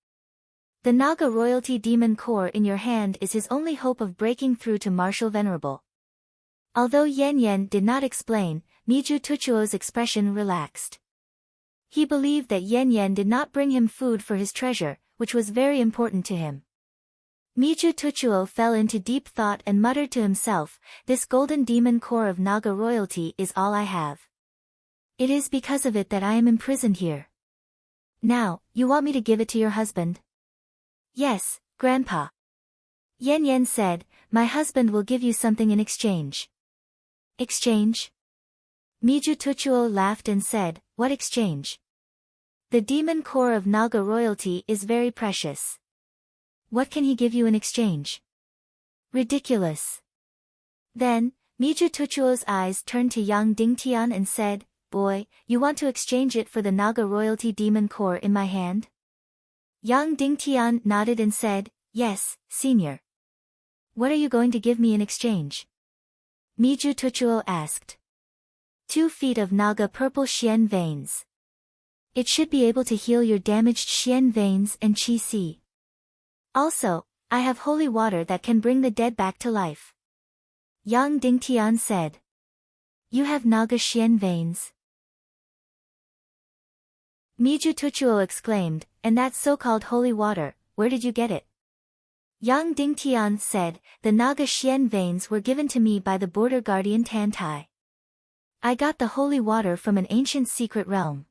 The Naga royalty demon core in your hand is his only hope of breaking through to Marshal Venerable. Although Yen Yen did not explain, Mijutuchuo's expression relaxed. He believed that Yen Yen did not bring him food for his treasure, which was very important to him. Mijutuchuo fell into deep thought and muttered to himself, This golden demon core of Naga royalty is all I have. It is because of it that I am imprisoned here. Now, you want me to give it to your husband? Yes, Grandpa. Yen Yen said, My husband will give you something in exchange. Exchange? Mijutuchuo laughed and said, What exchange? The demon core of Naga royalty is very precious. What can he give you in exchange? Ridiculous. Then, Mijutuchuo's eyes turned to Yang Dingtian and said, Boy, you want to exchange it for the Naga royalty demon core in my hand? Yang Dingtian nodded and said, Yes, senior. What are you going to give me in exchange? Mijutuchuo asked. 2 feet of Naga purple Xian veins. It should be able to heal your damaged Xian veins and Qi Si. Also, I have holy water that can bring the dead back to life. Yang Dingtian said. You have Naga Xian veins? Mijutuchuo exclaimed, And that so-called holy water, where did you get it? Yang Dingtian said, The Naga Xian veins were given to me by the border guardian Tantai. I got the holy water from an ancient secret realm.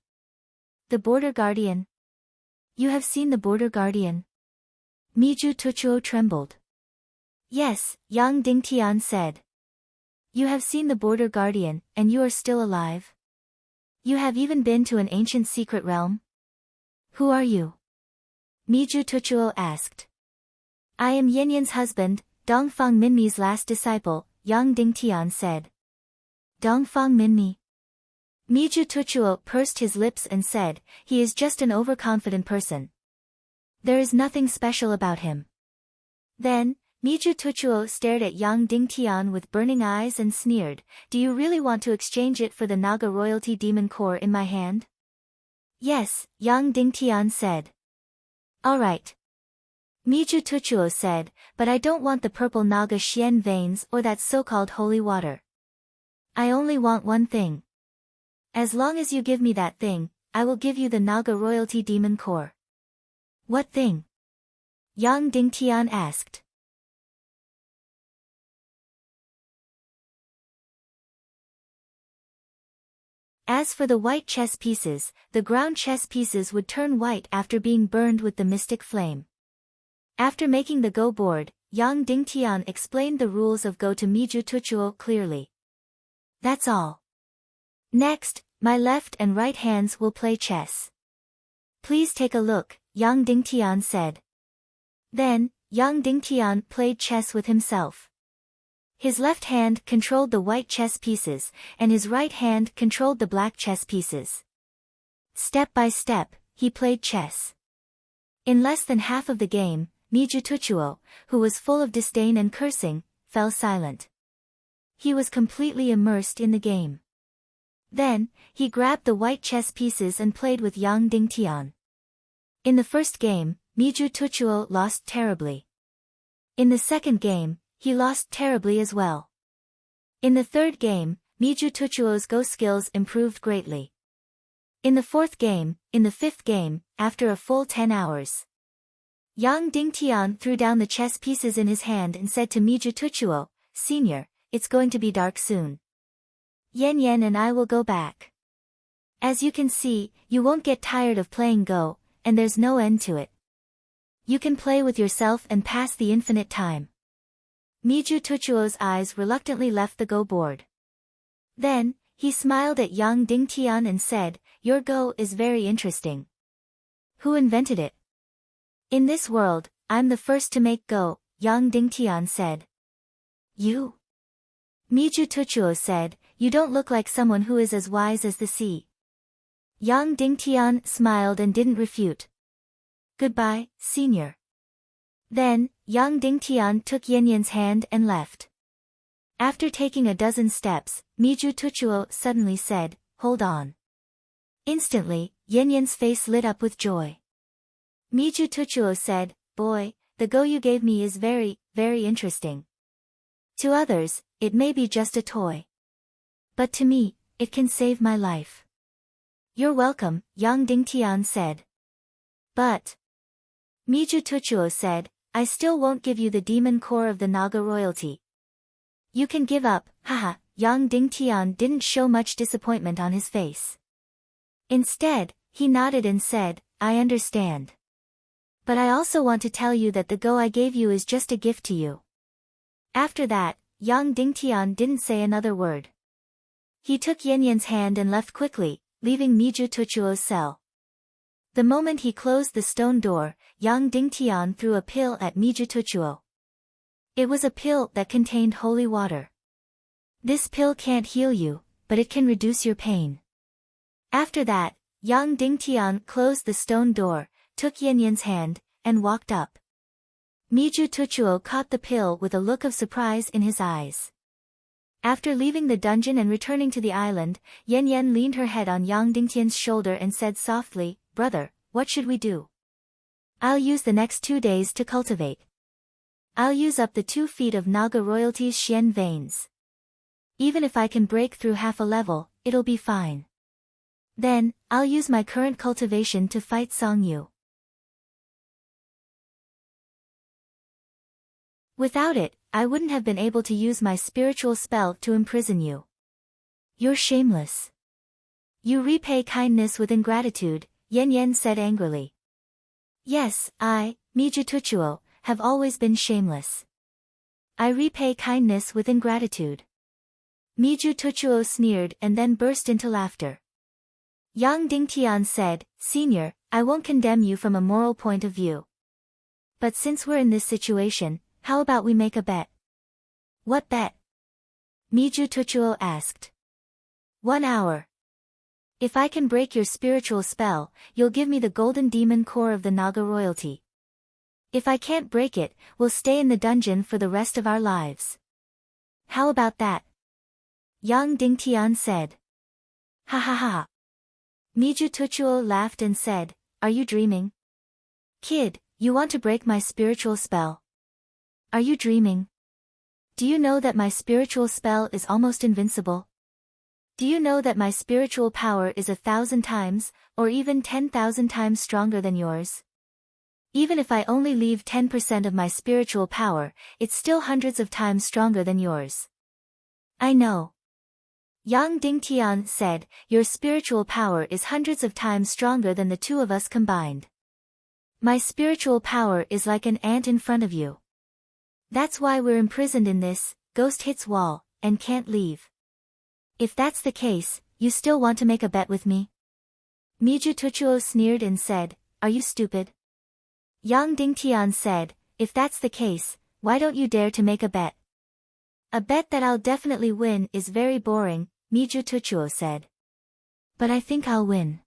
The border guardian? You have seen the border guardian? Mijutuchuo trembled. Yes, Yang Dingtian said. You have seen the border guardian, and you are still alive? You have even been to an ancient secret realm? Who are you? Mijutuchuo asked. I am Yen Yen's husband, Dongfang Minmi's last disciple, Yang Dingtian said. Dongfang Minmi? Mijutuchuo pursed his lips and said, He is just an overconfident person. There is nothing special about him. Then, Mijutuchuo stared at Yang Dingtian with burning eyes and sneered, Do you really want to exchange it for the Naga royalty demon core in my hand? Yes, Yang Dingtian said. All right. Mijutuchuo said, But I don't want the purple Naga Xian veins or that so-called holy water. I only want one thing. As long as you give me that thing, I will give you the Naga royalty demon core. What thing? Yang Dingtian asked. As for the white chess pieces, the ground chess pieces would turn white after being burned with the mystic flame. After making the Go board, Yang Dingtian explained the rules of Go to Mijutuchuo clearly. That's all. Next, my left and right hands will play chess. Please take a look, Yang Dingtian said. Then, Yang Dingtian played chess with himself. His left hand controlled the white chess pieces, and his right hand controlled the black chess pieces. Step by step, he played chess. In less than half of the game, Mijutuchuo, who was full of disdain and cursing, fell silent. He was completely immersed in the game. Then, he grabbed the white chess pieces and played with Yang Dingtian. In the first game, Miju Tuchuo lost terribly. In the second game, he lost terribly as well. In the third game, Miju Tuchuo's Go skills improved greatly. In the fourth game, in the fifth game, after a full 10 hours. Yang Dingtian threw down the chess pieces in his hand and said to Miju Tuchuo, "Senior, it's going to be dark soon. Yan Yan and I will go back. As you can see, you won't get tired of playing Go, and there's no end to it. You can play with yourself and pass the infinite time." Miju Tuchuo's eyes reluctantly left the Go board. Then, he smiled at Yang Dingtian and said, "Your Go is very interesting. Who invented it?" "In this world, I'm the first to make Go," Yang Dingtian said. "You?" Miju Tuchuo said, "You don't look like someone who is as wise as the sea." Yang Dingtian smiled and didn't refute. "Goodbye, senior." Then, Yang Dingtian took Yanyan's hand and left. After taking a dozen steps, Miju Tuchuo suddenly said, "Hold on." Instantly, Yanyan's face lit up with joy. Miju Tuchuo said, "Boy, the Go you gave me is very, very interesting. To others, it may be just a toy. But to me, it can save my life." "You're welcome," Yang Dingtian said. "But," Miju Tuchuo said, "I still won't give you the demon core of the Naga royalty." "You can give up, haha." Yang Dingtian didn't show much disappointment on his face. Instead, he nodded and said, "I understand. But I also want to tell you that the Go I gave you is just a gift to you." After that, Yang Dingtian didn't say another word. He took Yanyan's hand and left quickly, leaving Miju Tuchuo's cell. The moment he closed the stone door, Yang Dingtian threw a pill at Miju Tuchuo. It was a pill that contained holy water. "This pill can't heal you, but it can reduce your pain." After that, Yang Dingtian closed the stone door, took Yanyan's hand, and walked up. Miju Tuchuo caught the pill with a look of surprise in his eyes. After leaving the dungeon and returning to the island, Yanyan leaned her head on Yang Dingtian's shoulder and said softly, "Brother, what should we do?" "I'll use the next 2 days to cultivate. I'll use up the 2 feet of Naga royalty's Xian veins. Even if I can break through half a level, it'll be fine. Then, I'll use my current cultivation to fight Song Yu. Without it, I wouldn't have been able to use my spiritual spell to imprison you. You're shameless. You repay kindness with ingratitude," Yan said angrily. "Yes, I, Miju Tuchuo, have always been shameless. I repay kindness with ingratitude." Miju Tuchuo sneered and then burst into laughter. Yang Dingtian said, "Senior, I won't condemn you from a moral point of view. But since we're in this situation, how about we make a bet?" "What bet?" Miju Tuchuo asked. 1 hour. If I can break your spiritual spell, you'll give me the golden demon core of the Naga royalty. If I can't break it, we'll stay in the dungeon for the rest of our lives. How about that?" Yang Dingtian said. "Ha ha ha." Miju Tuchuo laughed and said, "Are you dreaming? Kid, you want to break my spiritual spell? Are you dreaming? Do you know that my spiritual spell is almost invincible? Do you know that my spiritual power is 1,000 times, or even 10,000 times stronger than yours? Even if I only leave 10% of my spiritual power, it's still hundreds of times stronger than yours." "I know." Yang Dingtian said, "Your spiritual power is hundreds of times stronger than the 2 of us combined. My spiritual power is like an ant in front of you. That's why we're imprisoned in this ghost hits wall, and can't leave. If that's the case, you still want to make a bet with me?" Miju Tuchuo sneered and said, "Are you stupid?" Yang Dingtian said, "If that's the case, why don't you dare to make a bet?" "A bet that I'll definitely win is very boring," Miju Tuchuo said. "But I think I'll win."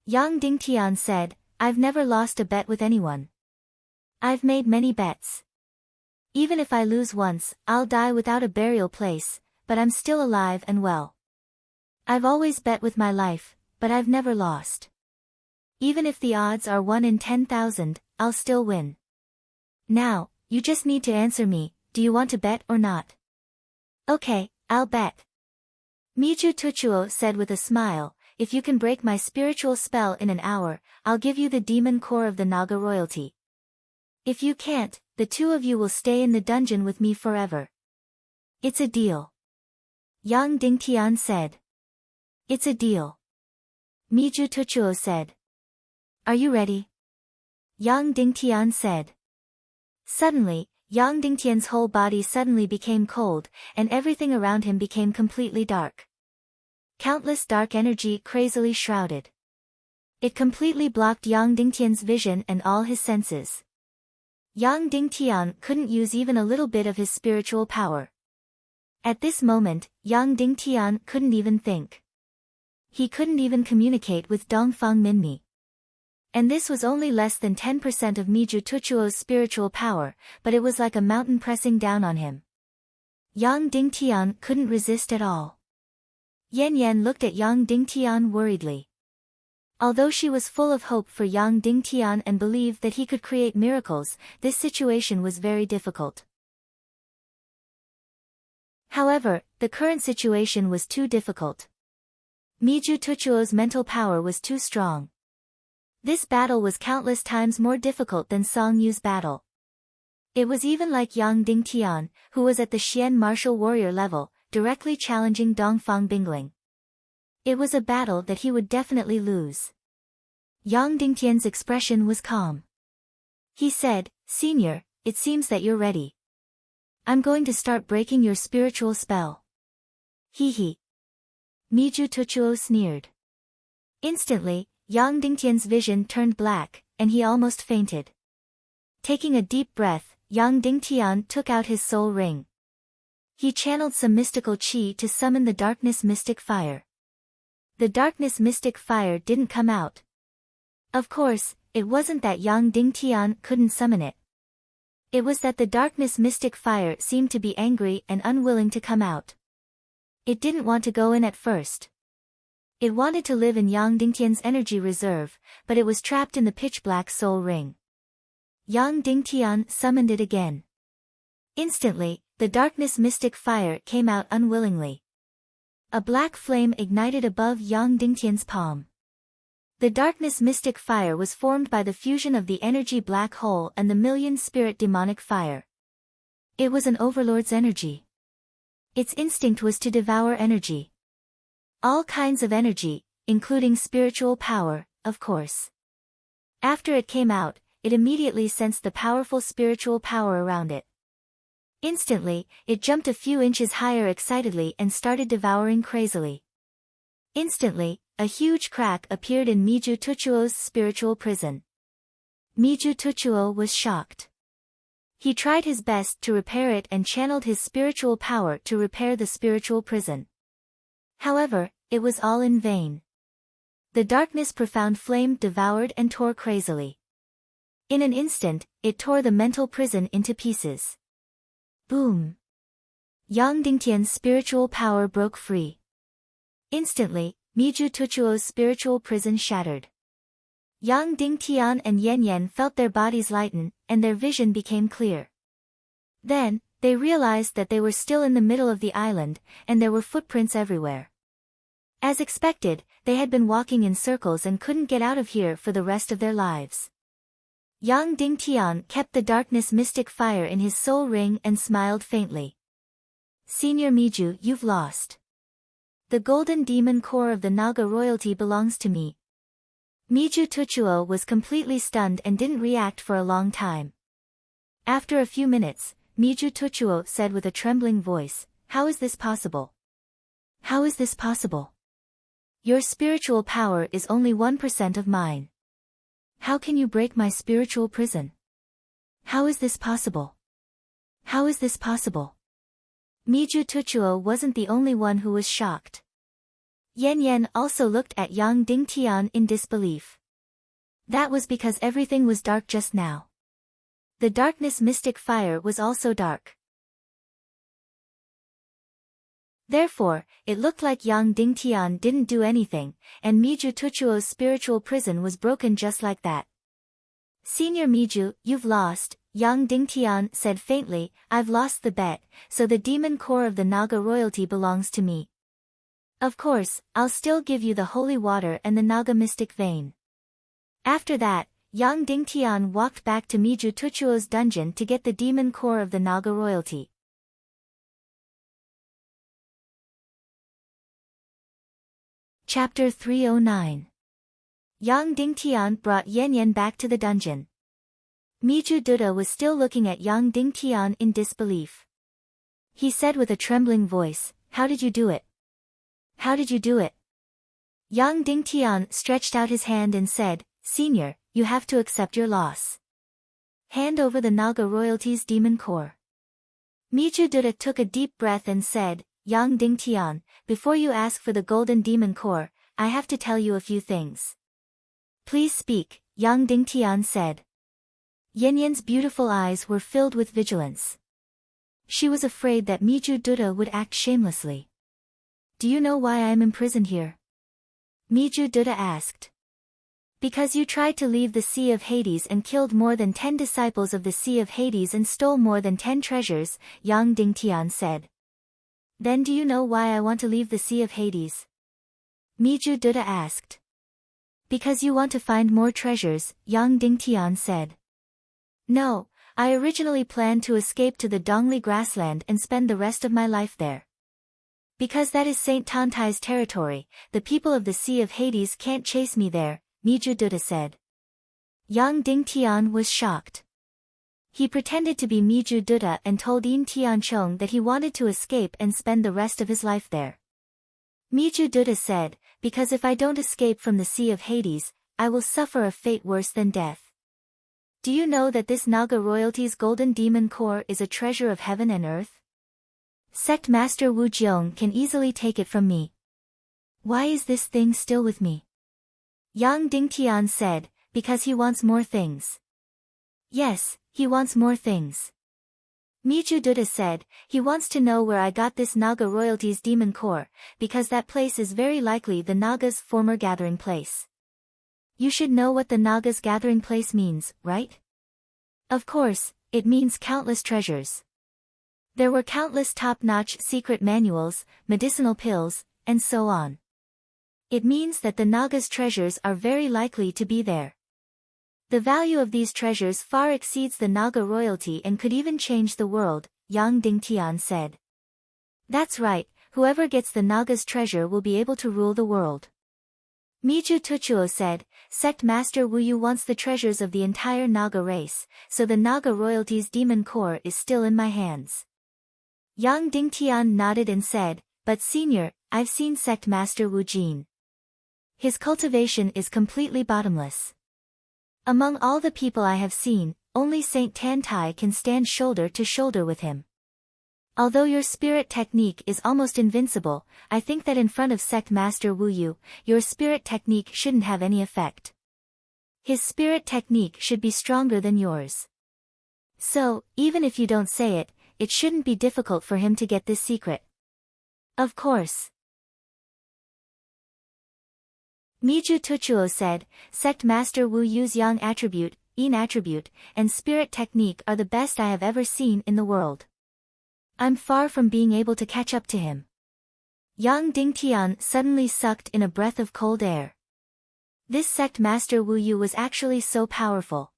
Yang Dingtian said, "I've never lost a bet with anyone. I've made many bets. Even if I lose once, I'll die without a burial place, but I'm still alive and well. I've always bet with my life, but I've never lost. Even if the odds are 1 in 10,000, I'll still win. Now, you just need to answer me, do you want to bet or not? Okay, I'll bet. Miju Tuchuo said with a smile, if you can break my spiritual spell in an hour, I'll give you the demon core of the Naga royalty. If you can't, the two of you will stay in the dungeon with me forever. It's a deal. Yang Dingtian said. It's a deal. Miju Tuchuo said. Are you ready? Yang Dingtian said. Suddenly, Yang Dingtian's whole body suddenly became cold, and everything around him became completely dark. Countless dark energy crazily shrouded. It completely blocked Yang Dingtian's vision and all his senses. Yang Dingtian couldn't use even a little bit of his spiritual power. At this moment, Yang Dingtian couldn't even think. He couldn't even communicate with Dongfang Minmi. And this was only less than 10% of Miju Tuchuo's spiritual power, but it was like a mountain pressing down on him. Yang Dingtian couldn't resist at all. Yan Yan looked at Yang Dingtian worriedly. Although she was full of hope for Yang Dingtian and believed that he could create miracles, this situation was very difficult. However, the current situation was too difficult. Miju Tuchuo's mental power was too strong. This battle was countless times more difficult than Song Yu's battle. It was even like Yang Dingtian, who was at the Xian martial warrior level, directly challenging Dongfang Bingling. It was a battle that he would definitely lose. Yang Dingtian's expression was calm. He said, Senior, it seems that you're ready. I'm going to start breaking your spiritual spell. Hee hee. Miju Tuchuo sneered. Instantly, Yang Dingtian's vision turned black, and he almost fainted. Taking a deep breath, Yang Dingtian took out his soul ring. He channeled some mystical qi to summon the darkness mystic fire. The darkness mystic fire didn't come out. Of course, it wasn't that Yang Dingtian couldn't summon it. It was that the darkness mystic fire seemed to be angry and unwilling to come out. It didn't want to go in at first. It wanted to live in Yang Dingtian's energy reserve, but it was trapped in the pitch-black soul ring. Yang Dingtian summoned it again. Instantly, the darkness mystic fire came out unwillingly. A black flame ignited above Yang Dingtian's palm. The darkness mystic fire was formed by the fusion of the energy black hole and the million-spirit demonic fire. It was an overlord's energy. Its instinct was to devour energy. All kinds of energy, including spiritual power, of course. After it came out, it immediately sensed the powerful spiritual power around it. Instantly, it jumped a few inches higher excitedly and started devouring crazily. Instantly, a huge crack appeared in Miju Tuchuo's spiritual prison. Miju Tuchuo was shocked. He tried his best to repair it and channeled his spiritual power to repair the spiritual prison. However, it was all in vain. The darkness profound flame devoured and tore crazily. In an instant, it tore the mental prison into pieces. Boom! Yang Dingtian's spiritual power broke free. Instantly, Miju Tuchuo's spiritual prison shattered. Yang Dingtian and Yan Yan felt their bodies lighten, and their vision became clear. Then, they realized that they were still in the middle of the island, and there were footprints everywhere. As expected, they had been walking in circles and couldn't get out of here for the rest of their lives. Yang Dingtian kept the darkness mystic fire in his soul ring and smiled faintly. Senior Miju, you've lost. The golden demon core of the Naga royalty belongs to me. Miju Tuchuo was completely stunned and didn't react for a long time. After a few minutes, Miju Tuchuo said with a trembling voice, How is this possible? How is this possible? Your spiritual power is only 1% of mine. How can you break my spiritual prison? How is this possible? How is this possible? Miju Tuchuo wasn't the only one who was shocked. Yan Yan also looked at Yang Dingtian in disbelief. That was because everything was dark just now. The darkness mystic fire was also dark. Therefore, it looked like Yang Dingtian didn't do anything, and Miju Tuchuo's spiritual prison was broken just like that. Senior Miju, you've lost, Yang Dingtian said faintly. I've lost the bet, so the demon core of the Naga royalty belongs to me. Of course, I'll still give you the holy water and the Naga mystic vein. After that, Yang Dingtian walked back to Miju Tuchuo's dungeon to get the demon core of the Naga royalty. Chapter 309. Yang Dingtian brought Yan Yan back to the dungeon. Miju Duda was still looking at Yang Dingtian in disbelief. He said with a trembling voice, "How did you do it? How did you do it?" Yang Dingtian stretched out his hand and said, "Senior, you have to accept your loss. Hand over the Naga royalty's demon core." Miju Duda took a deep breath and said, "Yang Dingtian, before you ask for the golden demon core, I have to tell you a few things." "Please speak," Yang Dingtian said. Yan Yan's beautiful eyes were filled with vigilance. She was afraid that Miju Duda would act shamelessly. "Do you know why I am imprisoned here?" Miju Duda asked. "Because you tried to leave the Sea of Hades and killed more than 10 disciples of the Sea of Hades and stole more than 10 treasures, Yang Dingtian said. "Then do you know why I want to leave the Sea of Hades?" Miju Duda asked. "Because you want to find more treasures," Yang Dingtian said. "No, I originally planned to escape to the Dongli grassland and spend the rest of my life there. Because that is Saint Tantai's territory, the people of the Sea of Hades can't chase me there," Miju Duda said. Yang Dingtian was shocked. He pretended to be Miju Duda and told Yin Tianchong that he wanted to escape and spend the rest of his life there. Miju Duda said, "Because if I don't escape from the Sea of Hades, I will suffer a fate worse than death. Do you know that this Naga royalty's golden demon core is a treasure of heaven and earth? Sect Master Wu Jiong can easily take it from me. Why is this thing still with me?" Yang Dingtian said, "Because he wants more things." "Yes, he wants more things." Miju Duda said, "He wants to know where I got this Naga royalty's demon core, because that place is very likely the Naga's former gathering place. You should know what the Naga's gathering place means, right? Of course, it means countless treasures. There were countless top-notch secret manuals, medicinal pills, and so on. It means that the Naga's treasures are very likely to be there. The value of these treasures far exceeds the Naga royalty and could even change the world," Yang Dingtian said. "That's right, whoever gets the Naga's treasure will be able to rule the world." Miju Tuchuo said, "Sect Master Wu Yu wants the treasures of the entire Naga race, so the Naga royalty's demon core is still in my hands." Yang Dingtian nodded and said, "But senior, I've seen Sect Master Wu Jin. His cultivation is completely bottomless. Among all the people I have seen, only Saint Tantai can stand shoulder to shoulder with him. Although your spirit technique is almost invincible, I think that in front of Sect Master Wu Yu, your spirit technique shouldn't have any effect. His spirit technique should be stronger than yours. So, even if you don't say it, it shouldn't be difficult for him to get this secret." "Of course." Miju Tuchuo said, "Sect Master Wu Yu's Yang attribute, Yin attribute, and spirit technique are the best I have ever seen in the world. I'm far from being able to catch up to him." Yang Dingtian suddenly sucked in a breath of cold air. This Sect Master Wu Yu was actually so powerful.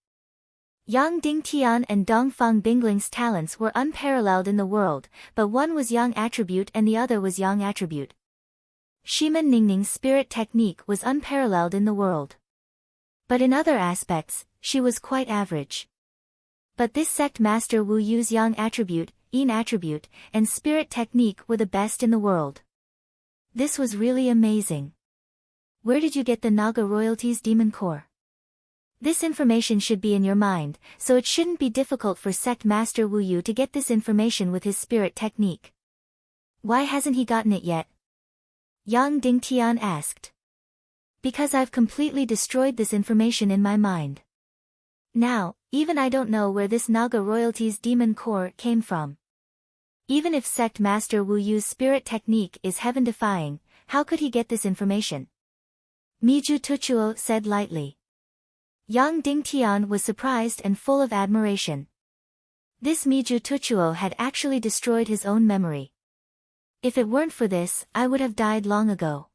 Yang Dingtian and Dongfang Bingling's talents were unparalleled in the world, but one was Yang attribute and the other was Yang attribute. Shiman Ningning's spirit technique was unparalleled in the world. But in other aspects, she was quite average. But this Sect Master Wu Yu's Yang attribute, Yin attribute, and spirit technique were the best in the world. This was really amazing. Where did you get the Naga royalty's demon core? This information should be in your mind, so it shouldn't be difficult for Sect Master Wu Yu to get this information with his spirit technique. Why hasn't he gotten it yet? Yang Dingtian asked. Because I've completely destroyed this information in my mind. Now, even I don't know where this Naga royalty's demon core came from. Even if sect master Wu Yu's spirit technique is heaven-defying, how could he get this information? Miju Tuchuo said lightly. Yang Dingtian was surprised and full of admiration. This Miju Tuchuo had actually destroyed his own memory. If it weren't for this, I would have died long ago.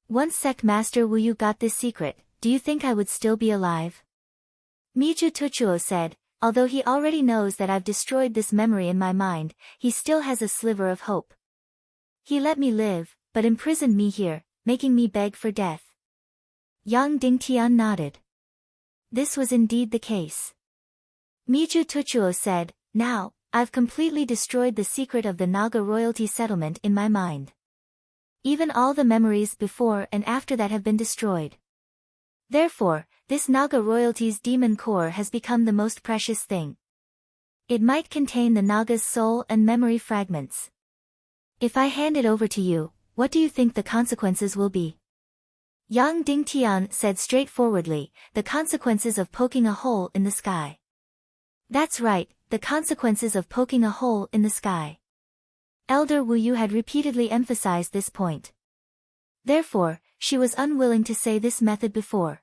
Once sect master Wu Yu got this secret, do you think I would still be alive? Miju Tuchuo said, although he already knows that I've destroyed this memory in my mind, he still has a sliver of hope. He let me live, but imprisoned me here, making me beg for death. Yang Dingtian nodded. This was indeed the case. Miju Tuchuo said, now, I've completely destroyed the secret of the Naga royalty settlement in my mind. Even all the memories before and after that have been destroyed. Therefore, this Naga royalty's demon core has become the most precious thing. It might contain the Naga's soul and memory fragments. If I hand it over to you, what do you think the consequences will be? Yang Dingtian said straightforwardly, the consequences of poking a hole in the sky. That's right, the consequences of poking a hole in the sky. Elder Wu Yu had repeatedly emphasized this point. Therefore, she was unwilling to say this method before.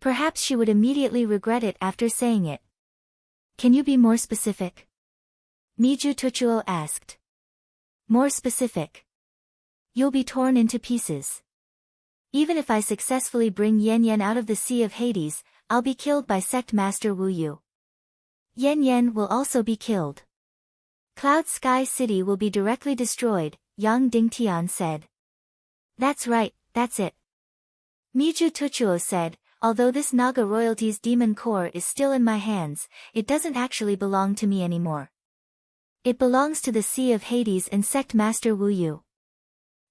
Perhaps she would immediately regret it after saying it. Can you be more specific? Miju Tuchuo asked. More specific. You'll be torn into pieces. Even if I successfully bring Yan Yan out of the Sea of Hades, I'll be killed by sect master Wu Yu. Yan Yan will also be killed. Cloud Sky City will be directly destroyed, Yang Dingtian said. That's right, that's it. Miju Tuchuo said, although this Naga royalty's demon core is still in my hands, it doesn't actually belong to me anymore. It belongs to the Sea of Hades and sect master Wu Yu.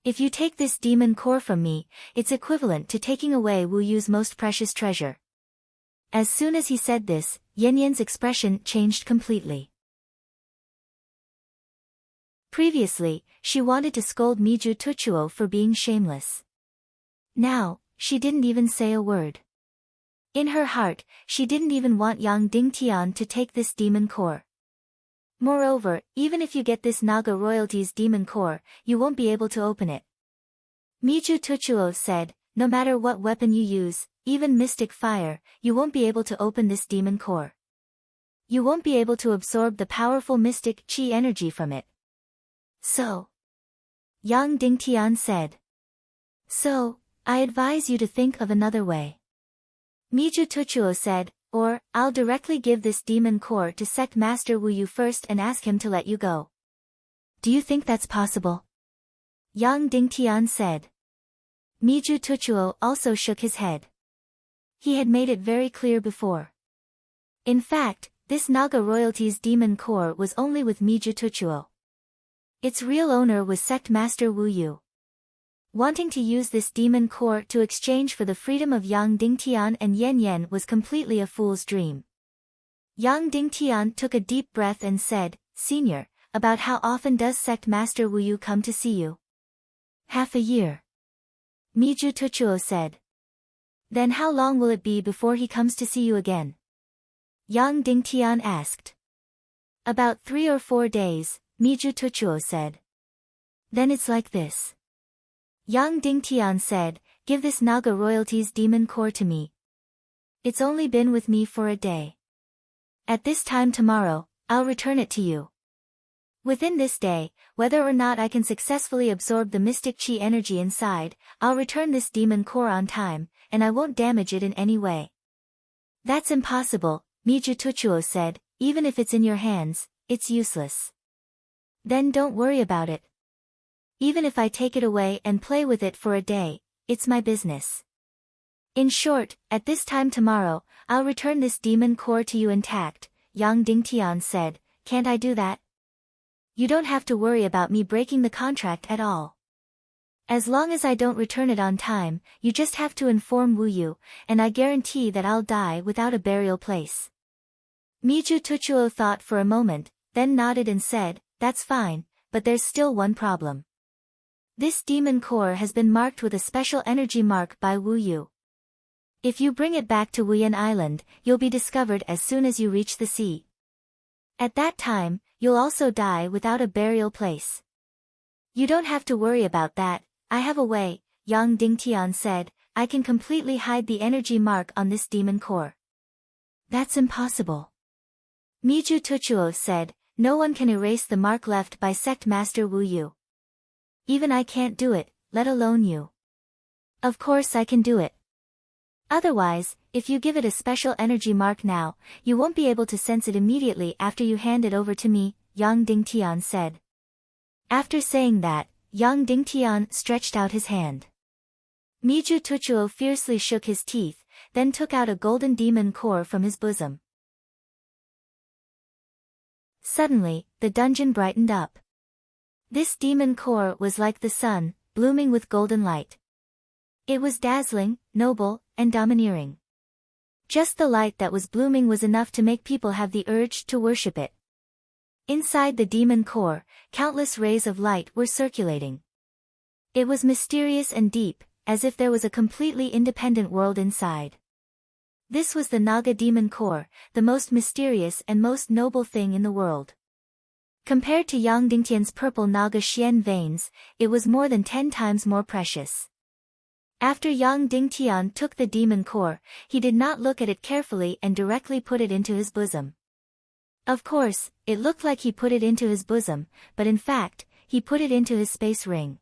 If you take this demon core from me, it's equivalent to taking away Wu Yu's most precious treasure. As soon as he said this, Yan Yan's expression changed completely. Previously, she wanted to scold Miju Tuchuo for being shameless. Now, she didn't even say a word. In her heart, she didn't even want Yang Dingtian to take this demon core. Moreover, even if you get this Naga royalty's demon core, you won't be able to open it. Miju Tuchuo said, no matter what weapon you use, even mystic fire, you won't be able to open this demon core. You won't be able to absorb the powerful mystic chi energy from it. So, Yang Dingtian said. So, I advise you to think of another way. Miju Tuchuo said, or, I'll directly give this demon core to sect master Wu Yu first and ask him to let you go. Do you think that's possible? Yang Dingtian said. Miju Tuchuo also shook his head. He had made it very clear before. In fact, this Naga royalty's demon core was only with Miju Tuchuo. Its real owner was sect master Wu Yu. Wanting to use this demon core to exchange for the freedom of Yang Dingtian and Yan Yan was completely a fool's dream. Yang Dingtian took a deep breath and said, Senior, about how often does sect master Wu Yu come to see you? Half a year. Miju Tuchuo said. Then how long will it be before he comes to see you again? Yang Dingtian asked. About 3 or 4 days, Miju Tuchuo said. Then it's like this. Yang Dingtian said, give this Naga royalty's demon core to me. It's only been with me for a day. At this time tomorrow, I'll return it to you. Within this day, whether or not I can successfully absorb the mystic chi energy inside, I'll return this demon core on time, and I won't damage it in any way. That's impossible, Miju Tuchuo said, even if it's in your hands, it's useless. Then don't worry about it. Even if I take it away and play with it for a day, it's my business. In short, at this time tomorrow, I'll return this demon core to you intact, Yang Dingtian said, can't I do that? You don't have to worry about me breaking the contract at all. As long as I don't return it on time, you just have to inform Wu Yu, and I guarantee that I'll die without a burial place. Miju Tuchuo thought for a moment, then nodded and said, that's fine, but there's still one problem. This demon core has been marked with a special energy mark by Wu Yu. If you bring it back to Wuyan Island, you'll be discovered as soon as you reach the sea. At that time, you'll also die without a burial place. You don't have to worry about that, I have a way, Yang Dingtian said, I can completely hide the energy mark on this demon core. That's impossible. Miju Tuchuo said, no one can erase the mark left by sect master Wu Yu. Even I can't do it, let alone you. Of course I can do it. Otherwise, if you give it a special energy mark now, you won't be able to sense it immediately after you hand it over to me, Yang Dingtian said. After saying that, Yang Dingtian stretched out his hand. Miju Tuchuo fiercely shook his teeth, then took out a golden demon core from his bosom. Suddenly, the dungeon brightened up. This demon core was like the sun, blooming with golden light. It was dazzling, noble, and domineering. Just the light that was blooming was enough to make people have the urge to worship it. Inside the demon core, countless rays of light were circulating. It was mysterious and deep, as if there was a completely independent world inside. This was the Naga demon core, the most mysterious and most noble thing in the world. Compared to Yang Dingtian's purple Naga Xian veins, it was more than 10 times more precious. After Yang Dingtian took the demon core, he did not look at it carefully and directly put it into his bosom. Of course, it looked like he put it into his bosom, but in fact, he put it into his space ring.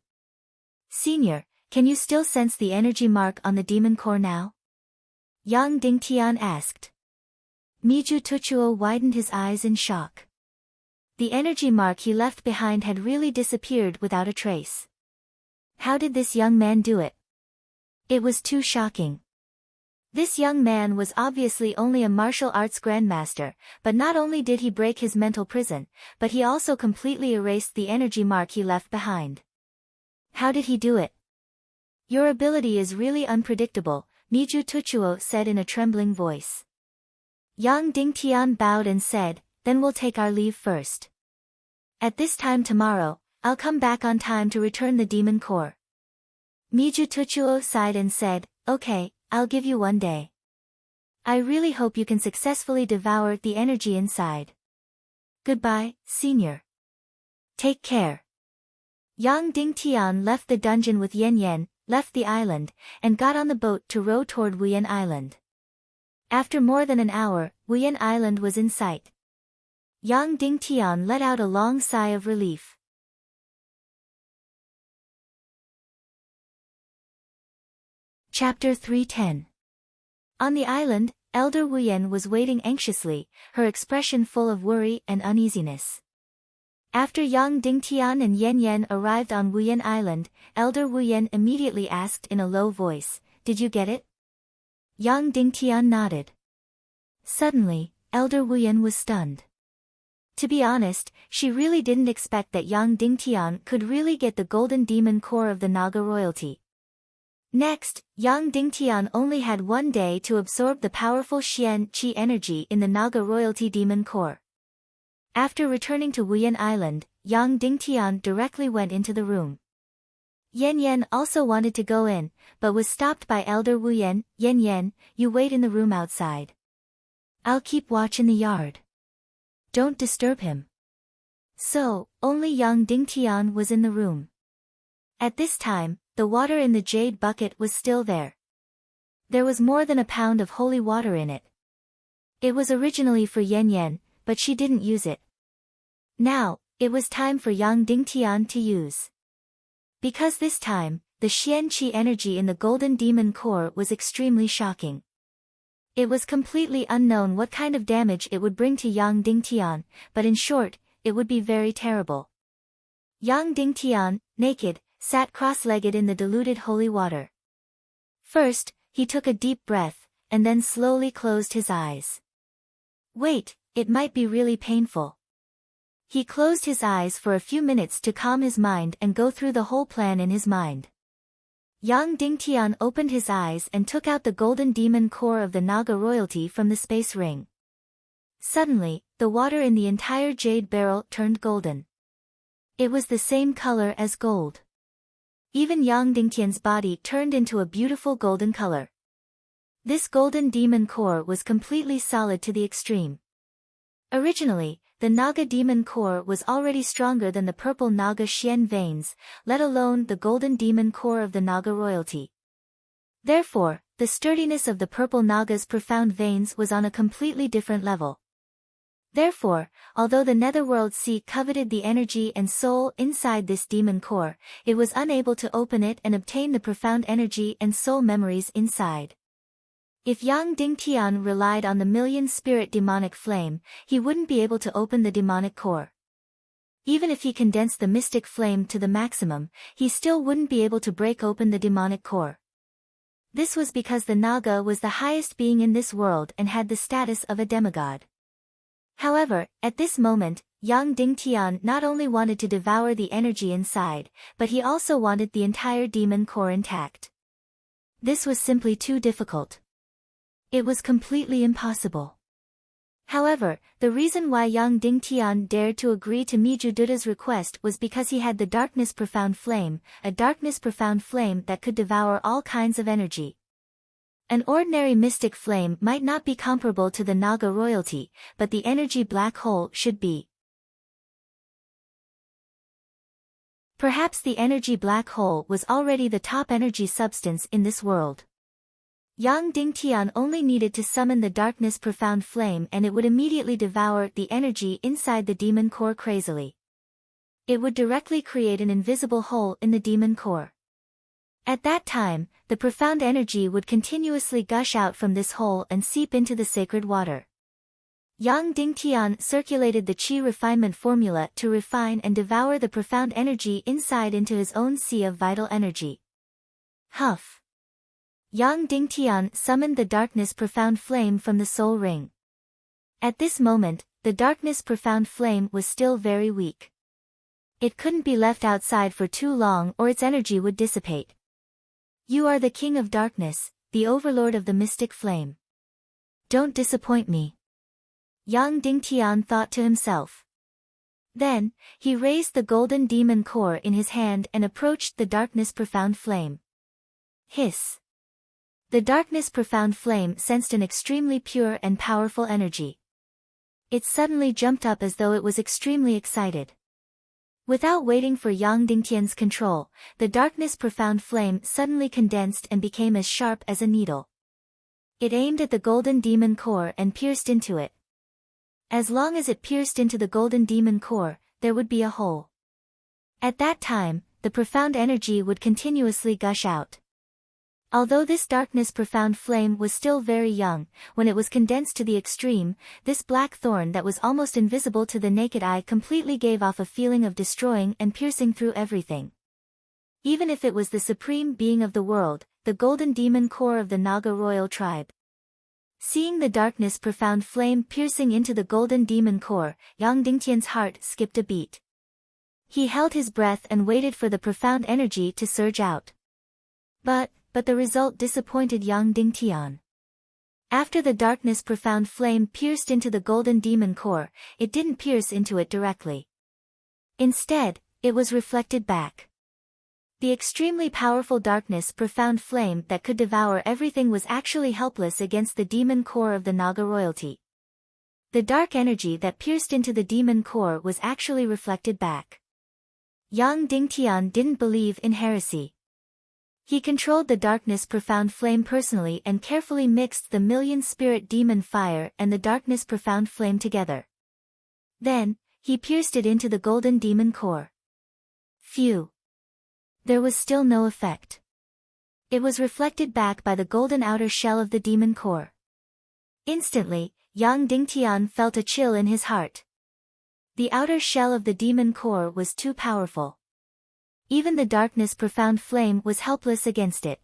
Senior, can you still sense the energy mark on the demon core now? Yang Dingtian asked. Miju Tuchuo widened his eyes in shock. The energy mark he left behind had really disappeared without a trace. How did this young man do it? It was too shocking. This young man was obviously only a martial arts grandmaster, but not only did he break his mental prison, but he also completely erased the energy mark he left behind. How did he do it? Your ability is really unpredictable, Miju Tuchuo said in a trembling voice. Yang Dingtian bowed and said, then we'll take our leave first. At this time tomorrow, I'll come back on time to return the demon core. Miju Tuchuo sighed and said, okay, I'll give you 1 day. I really hope you can successfully devour the energy inside. Goodbye, senior. Take care. Yang Dingtian left the dungeon with Yan Yan, left the island, and got on the boat to row toward Wuyan Island. After more than an hour, Wuyan Island was in sight. Yang Dingtian let out a long sigh of relief. Chapter 310. On the island, Elder Wuyan was waiting anxiously, her expression full of worry and uneasiness. After Yang Dingtian and Yan Yan arrived on Wuyan Island, Elder Wuyan immediately asked in a low voice, did you get it? Yang Dingtian nodded. Suddenly, Elder Wuyan was stunned. To be honest, she really didn't expect that Yang Dingtian could really get the golden demon core of the Naga royalty. Next, Yang Dingtian only had 1 day to absorb the powerful Xian Qi energy in the Naga royalty demon core. After returning to Wuyan Island, Yang Dingtian directly went into the room. Yan Yan also wanted to go in, but was stopped by Elder Wuyan. Yan Yan, you wait in the room outside. I'll keep watch in the yard. Don't disturb him. So, only Yang Dingtian was in the room. At this time, the water in the jade bucket was still there. There was more than a pound of holy water in it. It was originally for Yan Yan, but she didn't use it. Now, it was time for Yang Dingtian to use. Because this time, the Xian Qi energy in the golden demon core was extremely shocking. It was completely unknown what kind of damage it would bring to Yang Dingtian, but in short, it would be very terrible. Yang Dingtian, naked, sat cross-legged in the diluted holy water. First, he took a deep breath, and then slowly closed his eyes. Wait, it might be really painful. He closed his eyes for a few minutes to calm his mind and go through the whole plan in his mind. Yang Dingtian opened his eyes and took out the golden demon core of the Naga royalty from the space ring. Suddenly, the water in the entire jade barrel turned golden. It was the same color as gold. Even Yang Dingtian's body turned into a beautiful golden color. This golden demon core was completely solid to the extreme. Originally, the Naga demon core was already stronger than the purple Naga Xian veins, let alone the golden demon core of the Naga royalty. Therefore, the sturdiness of the purple Naga's profound veins was on a completely different level. Therefore, although the Netherworld Sea coveted the energy and soul inside this demon core, it was unable to open it and obtain the profound energy and soul memories inside. If Yang Dingtian relied on the million-spirit demonic flame, he wouldn't be able to open the demonic core. Even if he condensed the mystic flame to the maximum, he still wouldn't be able to break open the demonic core. This was because the Naga was the highest being in this world and had the status of a demigod. However, at this moment, Yang Dingtian not only wanted to devour the energy inside, but he also wanted the entire demon core intact. This was simply too difficult. It was completely impossible. However, the reason why Yang Dingtian dared to agree to Miju Duda's request was because he had the Darkness Profound Flame, a Darkness Profound Flame that could devour all kinds of energy. An ordinary mystic flame might not be comparable to the Naga royalty, but the energy black hole should be. Perhaps the energy black hole was already the top energy substance in this world. Yang Dingtian only needed to summon the Darkness Profound Flame and it would immediately devour the energy inside the demon core crazily. It would directly create an invisible hole in the demon core. At that time, the profound energy would continuously gush out from this hole and seep into the sacred water. Yang Dingtian circulated the qi refinement formula to refine and devour the profound energy inside into his own sea of vital energy. Huff. Yang Dingtian summoned the Darkness Profound Flame from the Soul Ring. At this moment, the Darkness Profound Flame was still very weak. It couldn't be left outside for too long or its energy would dissipate. You are the King of Darkness, the Overlord of the Mystic Flame. Don't disappoint me. Yang Dingtian thought to himself. Then, he raised the golden demon core in his hand and approached the Darkness Profound Flame. Hiss. The Darkness Profound Flame sensed an extremely pure and powerful energy. It suddenly jumped up as though it was extremely excited. Without waiting for Yang Dingtian's control, the Darkness Profound Flame suddenly condensed and became as sharp as a needle. It aimed at the golden demon core and pierced into it. As long as it pierced into the golden demon core, there would be a hole. At that time, the profound energy would continuously gush out. Although this Darkness Profound Flame was still very young, when it was condensed to the extreme, this black thorn that was almost invisible to the naked eye completely gave off a feeling of destroying and piercing through everything. Even if it was the supreme being of the world, the golden demon core of the Naga royal tribe. Seeing the Darkness Profound Flame piercing into the golden demon core, Yang Dingtian's heart skipped a beat. He held his breath and waited for the profound energy to surge out. But the result disappointed Yang Dingtian. After the Darkness Profound Flame pierced into the golden demon core, it didn't pierce into it directly. Instead, it was reflected back. The extremely powerful Darkness Profound Flame that could devour everything was actually helpless against the demon core of the Naga royalty. The dark energy that pierced into the demon core was actually reflected back. Yang Dingtian didn't believe in heresy. He controlled the Darkness Profound Flame personally and carefully mixed the million-spirit demon fire and the Darkness Profound Flame together. Then, he pierced it into the golden demon core. Phew! There was still no effect. It was reflected back by the golden outer shell of the demon core. Instantly, Yang Dingtian felt a chill in his heart. The outer shell of the demon core was too powerful. Even the Darkness Profound Flame was helpless against it.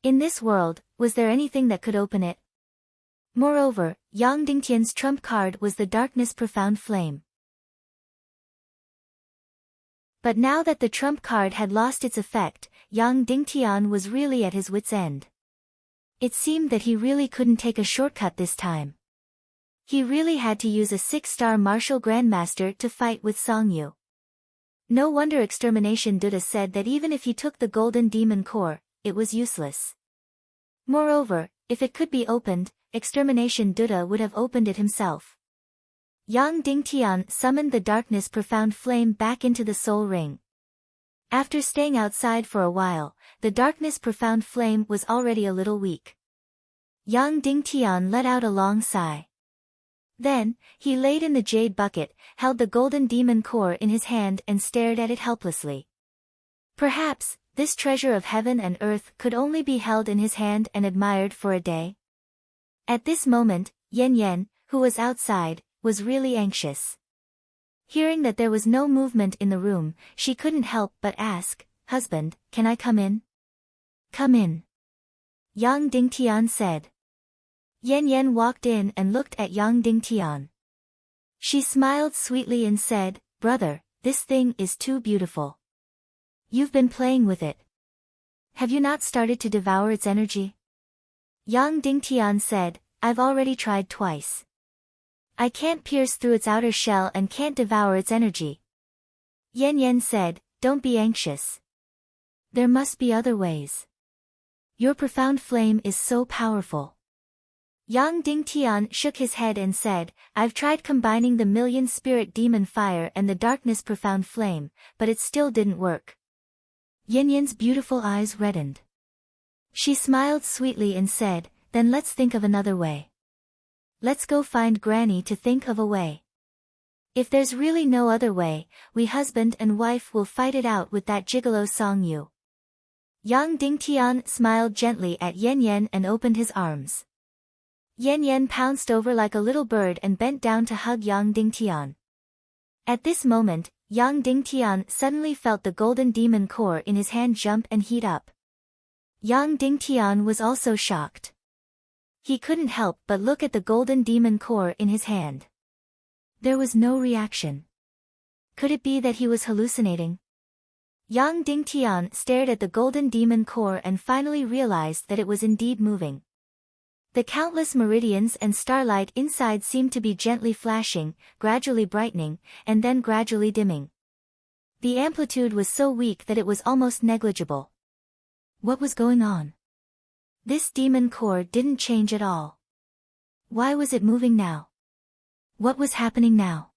In this world, was there anything that could open it? Moreover, Yang Dingtian's trump card was the Darkness Profound Flame. But now that the trump card had lost its effect, Yang Dingtian was really at his wit's end. It seemed that he really couldn't take a shortcut this time. He really had to use a 6-star martial grandmaster to fight with Song Yu. No wonder Extermination Duda said that even if he took the golden demon core, it was useless. Moreover, if it could be opened, Extermination Duda would have opened it himself. Yang Dingtian summoned the darkness profound flame back into the soul ring. After staying outside for a while, the darkness profound flame was already a little weak. Yang Dingtian let out a long sigh. Then, he laid in the jade bucket, held the golden demon core in his hand and stared at it helplessly. Perhaps, this treasure of heaven and earth could only be held in his hand and admired for a day. At this moment, Yan Yan, who was outside, was really anxious. Hearing that there was no movement in the room, she couldn't help but ask, "Husband, can I come in?" "Come in," Yang Dingtian said. Yan Yan walked in and looked at Yang Dingtian. She smiled sweetly and said, "Brother, this thing is too beautiful. You've been playing with it. Have you not started to devour its energy?" Yang Dingtian said, "I've already tried twice. I can't pierce through its outer shell and can't devour its energy." Yan Yan said, "Don't be anxious. There must be other ways. Your profound flame is so powerful." Yang Dingtian shook his head and said, "I've tried combining the million spirit demon fire and the darkness profound flame, but it still didn't work." Yan Yan's beautiful eyes reddened. She smiled sweetly and said, "Then let's think of another way. Let's go find Granny to think of a way. If there's really no other way, we husband and wife will fight it out with that gigolo Song Yu." Yang Dingtian smiled gently at Yan Yan and opened his arms. Yan Yan pounced over like a little bird and bent down to hug Yang Dingtian. At this moment, Yang Dingtian suddenly felt the golden demon core in his hand jump and heat up. Yang Dingtian was also shocked. He couldn't help but look at the golden demon core in his hand. There was no reaction. Could it be that he was hallucinating? Yang Dingtian stared at the golden demon core and finally realized that it was indeed moving. The countless meridians and starlight inside seemed to be gently flashing, gradually brightening, and then gradually dimming. The amplitude was so weak that it was almost negligible. What was going on? This demon core didn't change at all. Why was it moving now? What was happening now?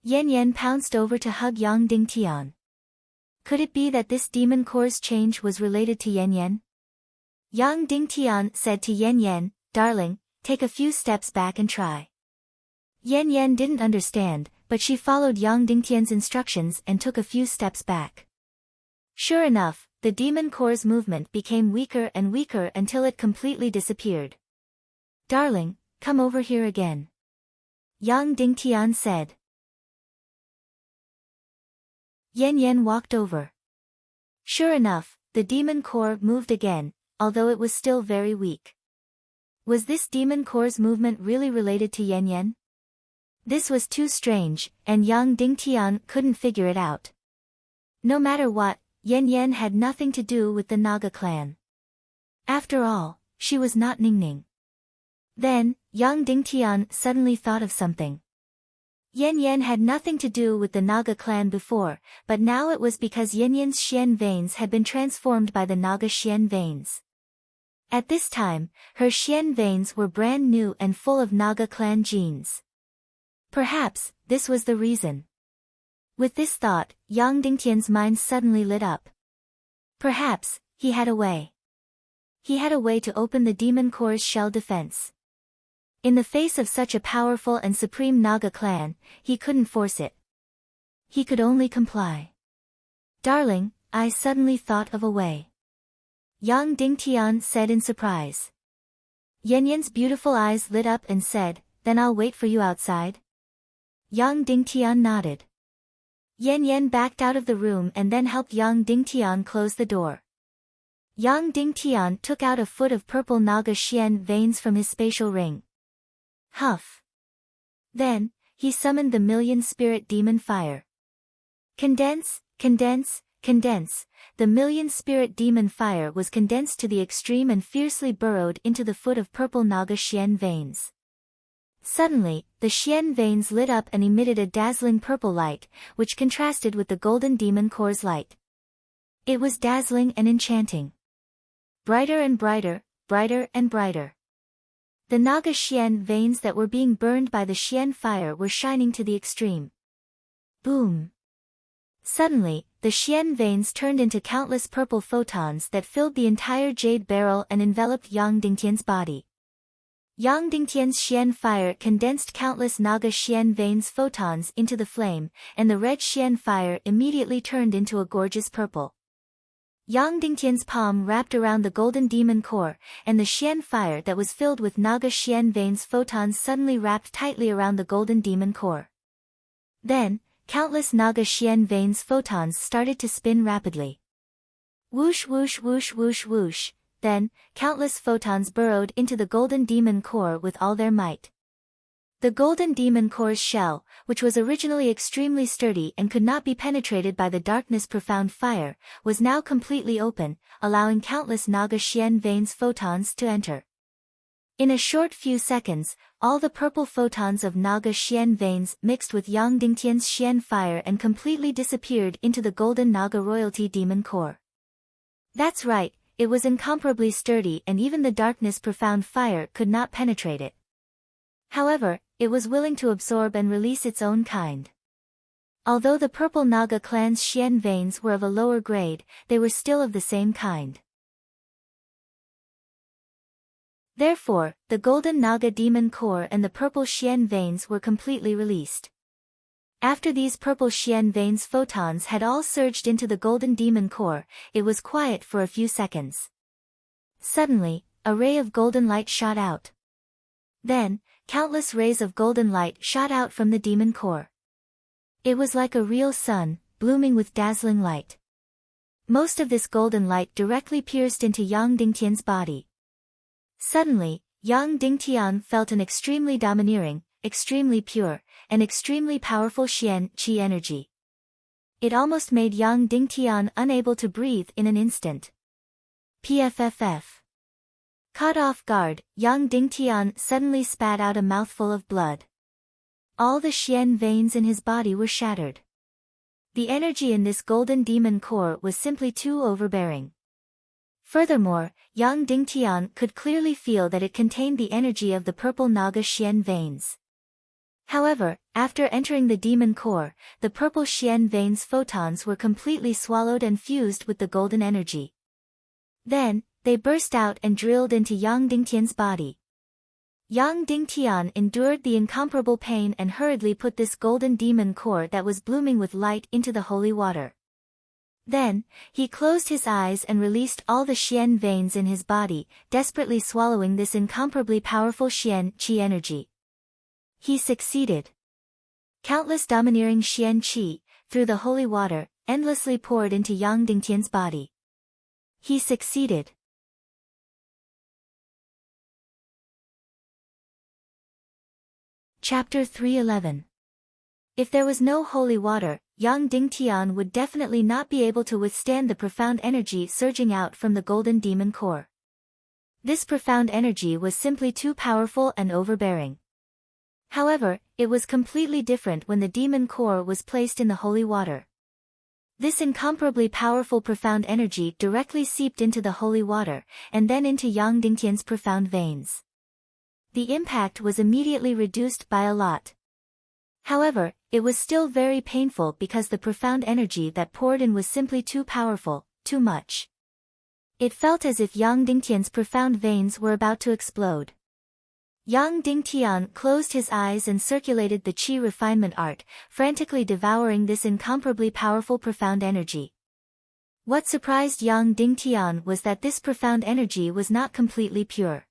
Yan Yan pounced over to hug Yang Dingtian. Could it be that this demon core's change was related to Yan Yan? Yang Dingtian said to Yan Yan, "Darling, take a few steps back and try." Yan Yan didn't understand, but she followed Yang Dingtian's instructions and took a few steps back. Sure enough, the demon core's movement became weaker and weaker until it completely disappeared. "Darling, come over here again," Yang Dingtian said. Yan Yan walked over. Sure enough, the demon core moved again, although it was still very weak. Was this demon core's movement really related to Yan Yan? This was too strange, and Yang Dingtian couldn't figure it out. No matter what, Yan Yan had nothing to do with the Naga clan. After all, she was not Ningning. Then, Yang Dingtian suddenly thought of something. Yan Yan had nothing to do with the Naga clan before, but now it was because Yan Yan's Xian veins had been transformed by the Naga Xian veins. At this time, her Xian veins were brand new and full of Naga clan genes. Perhaps, this was the reason. With this thought, Yang Dingtian's mind suddenly lit up. Perhaps, he had a way. He had a way to open the demon core's shell defense. In the face of such a powerful and supreme Naga clan, he couldn't force it. He could only comply. "Darling, I suddenly thought of a way," Yang Dingtian said in surprise. Yan Yan's beautiful eyes lit up and said, "Then I'll wait for you outside?" Yang Dingtian nodded. Yan Yan backed out of the room and then helped Yang Dingtian close the door. Yang Dingtian took out a foot of purple Naga Xian veins from his spatial ring. Huff. Then, he summoned the million spirit demon fire. Condense, condense, condense. The million spirit demon fire was condensed to the extreme and fiercely burrowed into the foot of purple Naga Xian veins. Suddenly, the Xian veins lit up and emitted a dazzling purple light, which contrasted with the golden demon core's light. It was dazzling and enchanting. Brighter and brighter, brighter and brighter. The Naga Xian veins that were being burned by the Xian fire were shining to the extreme. Boom! Suddenly, the Xian veins turned into countless purple photons that filled the entire jade barrel and enveloped Yang Dingtian's body. Yang Dingtian's Xian fire condensed countless Naga Xian veins photons into the flame, and the red Xian fire immediately turned into a gorgeous purple. Yang Dingtian's palm wrapped around the golden demon core, and the Xian fire that was filled with Naga Xian veins photons suddenly wrapped tightly around the golden demon core. Then, countless Naga Xian veins photons started to spin rapidly. Whoosh whoosh whoosh whoosh whoosh, then, countless photons burrowed into the golden demon core with all their might. The golden demon core's shell, which was originally extremely sturdy and could not be penetrated by the darkness profound fire, was now completely open, allowing countless Naga Xian veins photons to enter. In a short few seconds, all the purple photons of Naga Xian veins mixed with Yang Dingtian's Xian fire and completely disappeared into the golden Naga royalty demon core. That's right, it was incomparably sturdy and even the darkness profound fire could not penetrate it. However, it was willing to absorb and release its own kind. Although the purple Naga clan's Xian veins were of a lower grade, they were still of the same kind. Therefore, the golden Naga demon core and the purple Xian veins were completely released. After these purple Xian veins photons had all surged into the golden demon core, it was quiet for a few seconds. Suddenly, a ray of golden light shot out. Then, countless rays of golden light shot out from the demon core. It was like a real sun, blooming with dazzling light. Most of this golden light directly pierced into Yang Dingtian's body. Suddenly, Yang Dingtian felt an extremely domineering, extremely pure, and extremely powerful Xian Qi energy. It almost made Yang Dingtian unable to breathe in an instant. PFFF. Caught off guard, Yang Dingtian suddenly spat out a mouthful of blood. All the Xian veins in his body were shattered. The energy in this golden demon core was simply too overbearing. Furthermore, Yang Dingtian could clearly feel that it contained the energy of the purple Naga Xian veins. However, after entering the demon core, the purple Xian veins photons were completely swallowed and fused with the golden energy. Then, they burst out and drilled into Yang Dingtian's body. Yang Dingtian endured the incomparable pain and hurriedly put this golden demon core that was blooming with light into the holy water. Then, he closed his eyes and released all the Xian veins in his body, desperately swallowing this incomparably powerful Xian Qi energy. He succeeded. Countless domineering Xian Qi, through the holy water, endlessly poured into Yang Dingtian's body. He succeeded. Chapter 311. If there was no holy water, Yang Dingtian would definitely not be able to withstand the profound energy surging out from the golden demon core. This profound energy was simply too powerful and overbearing. However, it was completely different when the demon core was placed in the holy water. This incomparably powerful profound energy directly seeped into the holy water, and then into Yang Dingtian's profound veins. The impact was immediately reduced by a lot. However, it was still very painful because the profound energy that poured in was simply too powerful, too much. It felt as if Yang Dingtian's profound veins were about to explode. Yang Dingtian closed his eyes and circulated the Qi refinement art, frantically devouring this incomparably powerful profound energy. What surprised Yang Dingtian was that this profound energy was not completely pure.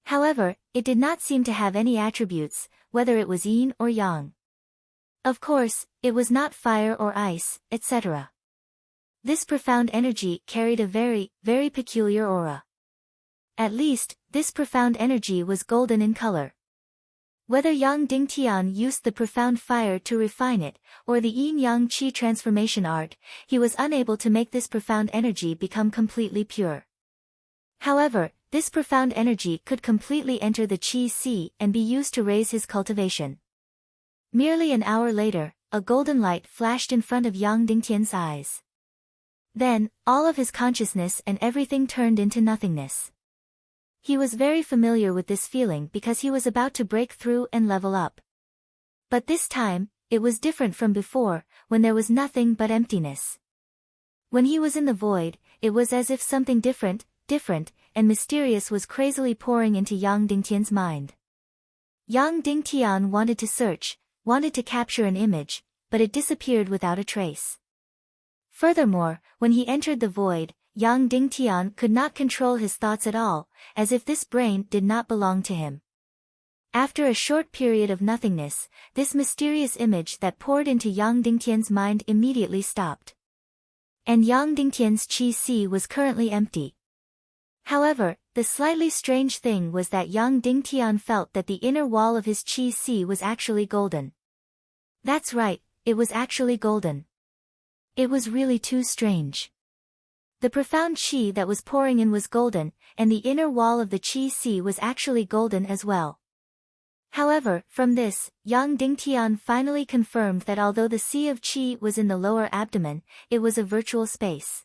However, it did not seem to have any attributes, whether it was yin or yang. Of course, it was not fire or ice, etc. This profound energy carried a very, very peculiar aura. At least, this profound energy was golden in color. Whether Yang Dingtian used the profound fire to refine it, or the yin-yang qi transformation art, he was unable to make this profound energy become completely pure. However, this profound energy could completely enter the qi sea and be used to raise his cultivation. Merely an hour later, a golden light flashed in front of Yang Dingtian's eyes. Then, all of his consciousness and everything turned into nothingness. He was very familiar with this feeling because he was about to break through and level up. But this time, it was different from before, when there was nothing but emptiness. When he was in the void, it was as if something different, and mysterious was crazily pouring into Yang Dingtian's mind. Yang Dingtian wanted to search, wanted to capture an image, but it disappeared without a trace. Furthermore, when he entered the void, Yang Dingtian could not control his thoughts at all, as if this brain did not belong to him. After a short period of nothingness, this mysterious image that poured into Yang Dingtian's mind immediately stopped. And Yang Dingtian's qi was currently empty. However, the slightly strange thing was that Yang Dingtian felt that the inner wall of his qi was actually golden. That's right, it was actually golden. It was really too strange. The profound qi that was pouring in was golden, and the inner wall of the qi was actually golden as well. However, from this, Yang Dingtian finally confirmed that although the sea of qi was in the lower abdomen, it was a virtual space.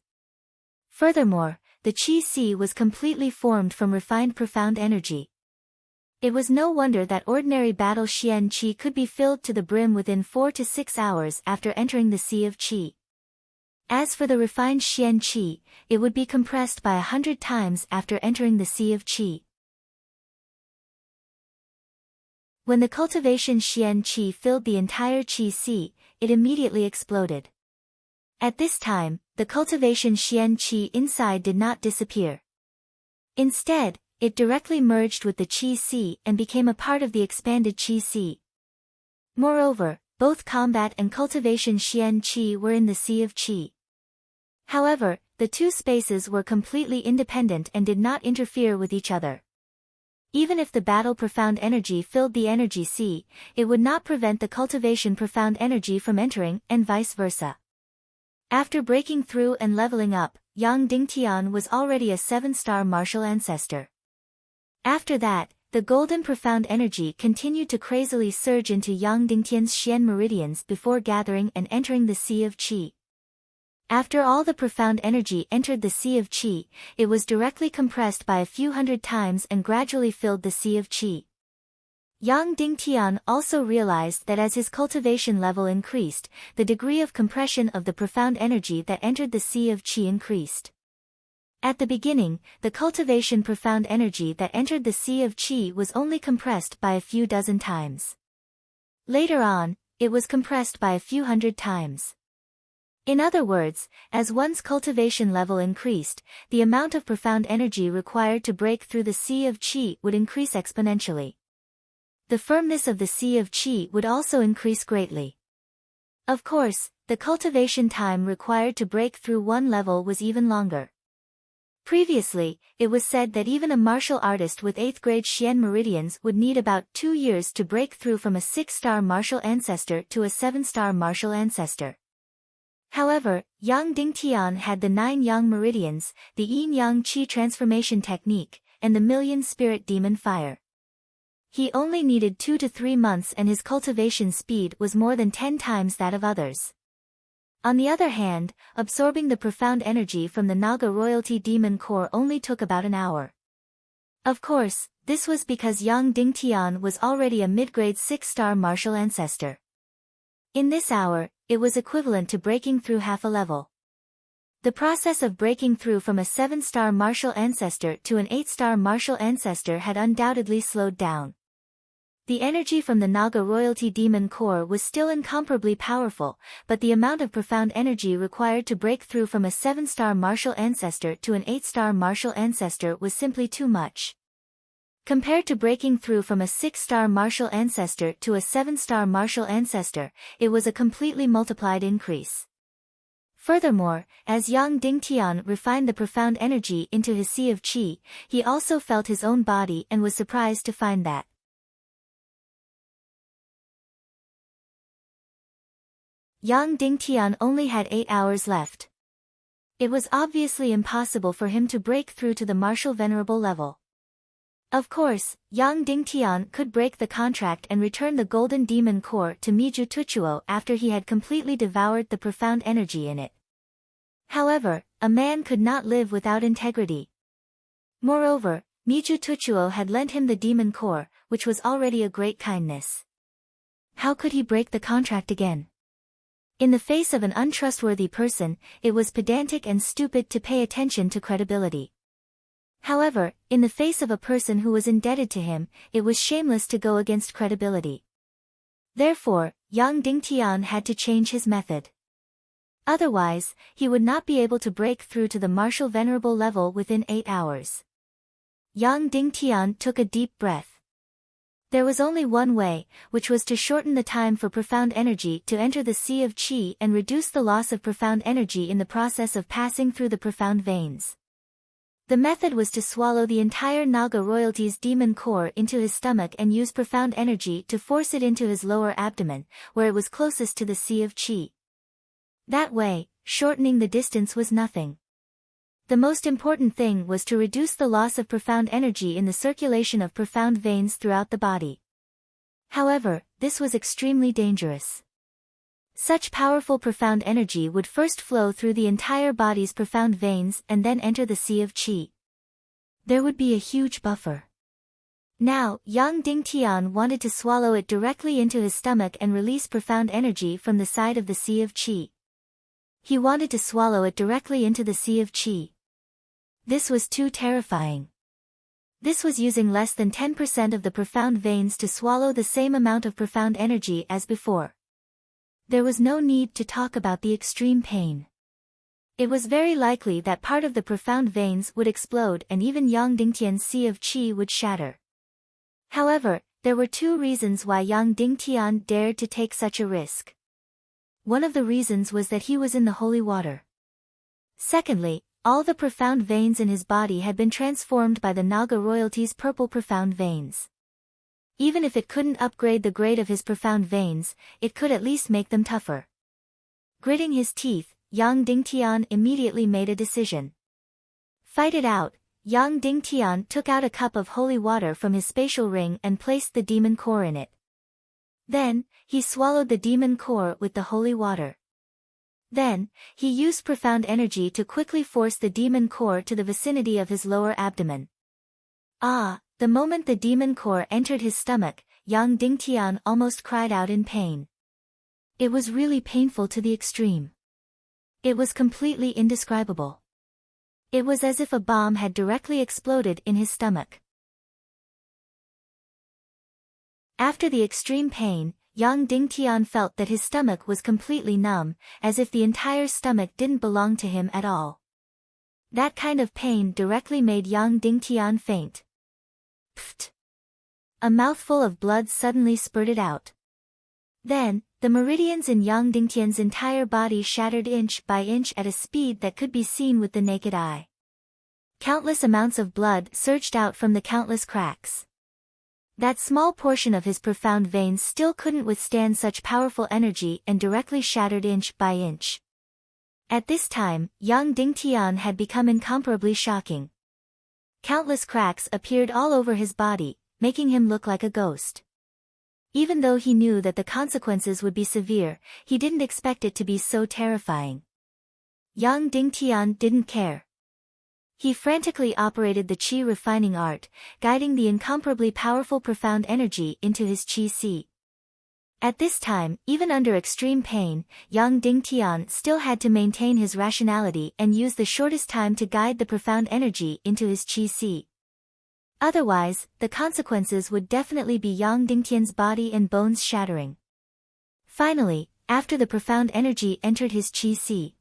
Furthermore, the qi was completely formed from refined profound energy. It was no wonder that ordinary battle Xian qi could be filled to the brim within 4 to 6 hours after entering the sea of qi. As for the refined Xian qi, it would be compressed by 100 times after entering the sea of qi. When the cultivation Xian qi filled the entire qi, it immediately exploded. At this time, the cultivation Xian qi inside did not disappear. Instead, it directly merged with the qi and became a part of the expanded qi. Moreover, both combat and cultivation Xian qi were in the sea of qi. However, the two spaces were completely independent and did not interfere with each other. Even if the battle profound energy filled the energy sea, it would not prevent the cultivation profound energy from entering, and vice versa. After breaking through and leveling up, Yang Dingtian was already a 7-star martial ancestor. After that, the golden profound energy continued to crazily surge into Yang Dingtian's Xian meridians before gathering and entering the sea of qi. After all the profound energy entered the sea of qi, it was directly compressed by a few hundred times and gradually filled the sea of qi. Yang Dingtian also realized that as his cultivation level increased, the degree of compression of the profound energy that entered the sea of qi increased. At the beginning, the cultivation profound energy that entered the sea of qi was only compressed by a few dozen times. Later on, it was compressed by a few hundred times. In other words, as one's cultivation level increased, the amount of profound energy required to break through the sea of qi would increase exponentially. The firmness of the sea of qi would also increase greatly. Of course, the cultivation time required to break through one level was even longer. Previously, it was said that even a martial artist with 8th grade Xian meridians would need about 2 years to break through from a 6-star martial ancestor to a 7-star martial ancestor. However, Yang Dingtian had the 9 Yang meridians, the Yin-Yang Qi transformation technique, and the million spirit demon fire. He only needed 2 to 3 months and his cultivation speed was more than 10 times that of others. On the other hand, absorbing the profound energy from the Naga royalty demon core only took about an hour. Of course, this was because Yang Dingtian was already a mid-grade 6-star martial ancestor. In this hour, it was equivalent to breaking through half a level. The process of breaking through from a 7-star martial ancestor to an 8-star martial ancestor had undoubtedly slowed down. The energy from the Naga royalty demon core was still incomparably powerful, but the amount of profound energy required to break through from a 7-star martial ancestor to an 8-star martial ancestor was simply too much. Compared to breaking through from a 6-star martial ancestor to a 7-star martial ancestor, it was a completely multiplied increase. Furthermore, as Yang Dingtian refined the profound energy into his sea of qi, he also felt his own body and was surprised to find that Yang Dingtian only had 8 hours left. It was obviously impossible for him to break through to the martial venerable level. Of course, Yang Dingtian could break the contract and return the golden demon core to Miju Tuchuo after he had completely devoured the profound energy in it. However, a man could not live without integrity. Moreover, Miju Tuchuo had lent him the demon core, which was already a great kindness. How could he break the contract again? In the face of an untrustworthy person, it was pedantic and stupid to pay attention to credibility. However, in the face of a person who was indebted to him, it was shameless to go against credibility. Therefore, Yang Dingtian had to change his method. Otherwise, he would not be able to break through to the martial venerable level within 8 hours. Yang Dingtian took a deep breath. There was only one way, which was to shorten the time for profound energy to enter the sea of qi and reduce the loss of profound energy in the process of passing through the profound veins. The method was to swallow the entire Naga royalty's demon core into his stomach and use profound energy to force it into his lower abdomen, where it was closest to the sea of qi. That way, shortening the distance was nothing. The most important thing was to reduce the loss of profound energy in the circulation of profound veins throughout the body. However, this was extremely dangerous. Such powerful profound energy would first flow through the entire body's profound veins and then enter the sea of qi. There would be a huge buffer. Now, Yang Dingtian wanted to swallow it directly into his stomach and release profound energy from the side of the sea of qi. He wanted to swallow it directly into the sea of qi. This was too terrifying. This was using less than 10% of the profound veins to swallow the same amount of profound energy as before. There was no need to talk about the extreme pain. It was very likely that part of the profound veins would explode and even Yang Dingtian's sea of qi would shatter. However, there were 2 reasons why Yang Dingtian dared to take such a risk. One of the reasons was that he was in the holy water. Secondly, all the profound veins in his body had been transformed by the Naga royalty's purple profound veins. Even if it couldn't upgrade the grade of his profound veins, it could at least make them tougher. Gritting his teeth, Yang Dingtian immediately made a decision. Fight it out. Yang Dingtian took out a cup of holy water from his spatial ring and placed the demon core in it. Then, he swallowed the demon core with the holy water. Then, he used profound energy to quickly force the demon core to the vicinity of his lower abdomen. The moment the demon core entered his stomach, Yang Dingtian almost cried out in pain. It was really painful to the extreme. It was completely indescribable. It was as if a bomb had directly exploded in his stomach. After the extreme pain, Yang Dingtian felt that his stomach was completely numb, as if the entire stomach didn't belong to him at all. That kind of pain directly made Yang Dingtian faint. Pfft! A mouthful of blood suddenly spurted out. Then, the meridians in Yang Dingtian's entire body shattered inch by inch at a speed that could be seen with the naked eye. Countless amounts of blood surged out from the countless cracks. That small portion of his profound veins still couldn't withstand such powerful energy and directly shattered inch by inch. At this time, Yang Dingtian had become incomparably shocking. Countless cracks appeared all over his body, making him look like a ghost. Even though he knew that the consequences would be severe, he didn't expect it to be so terrifying. Yang Dingtian didn't care. He frantically operated the qi refining art, guiding the incomparably powerful profound energy into his qi sea. At this time, even under extreme pain, Yang Dingtian still had to maintain his rationality and use the shortest time to guide the profound energy into his qi sea. Otherwise, the consequences would definitely be Yang Dingtian's body and bones shattering. Finally, after the profound energy entered his qi sea,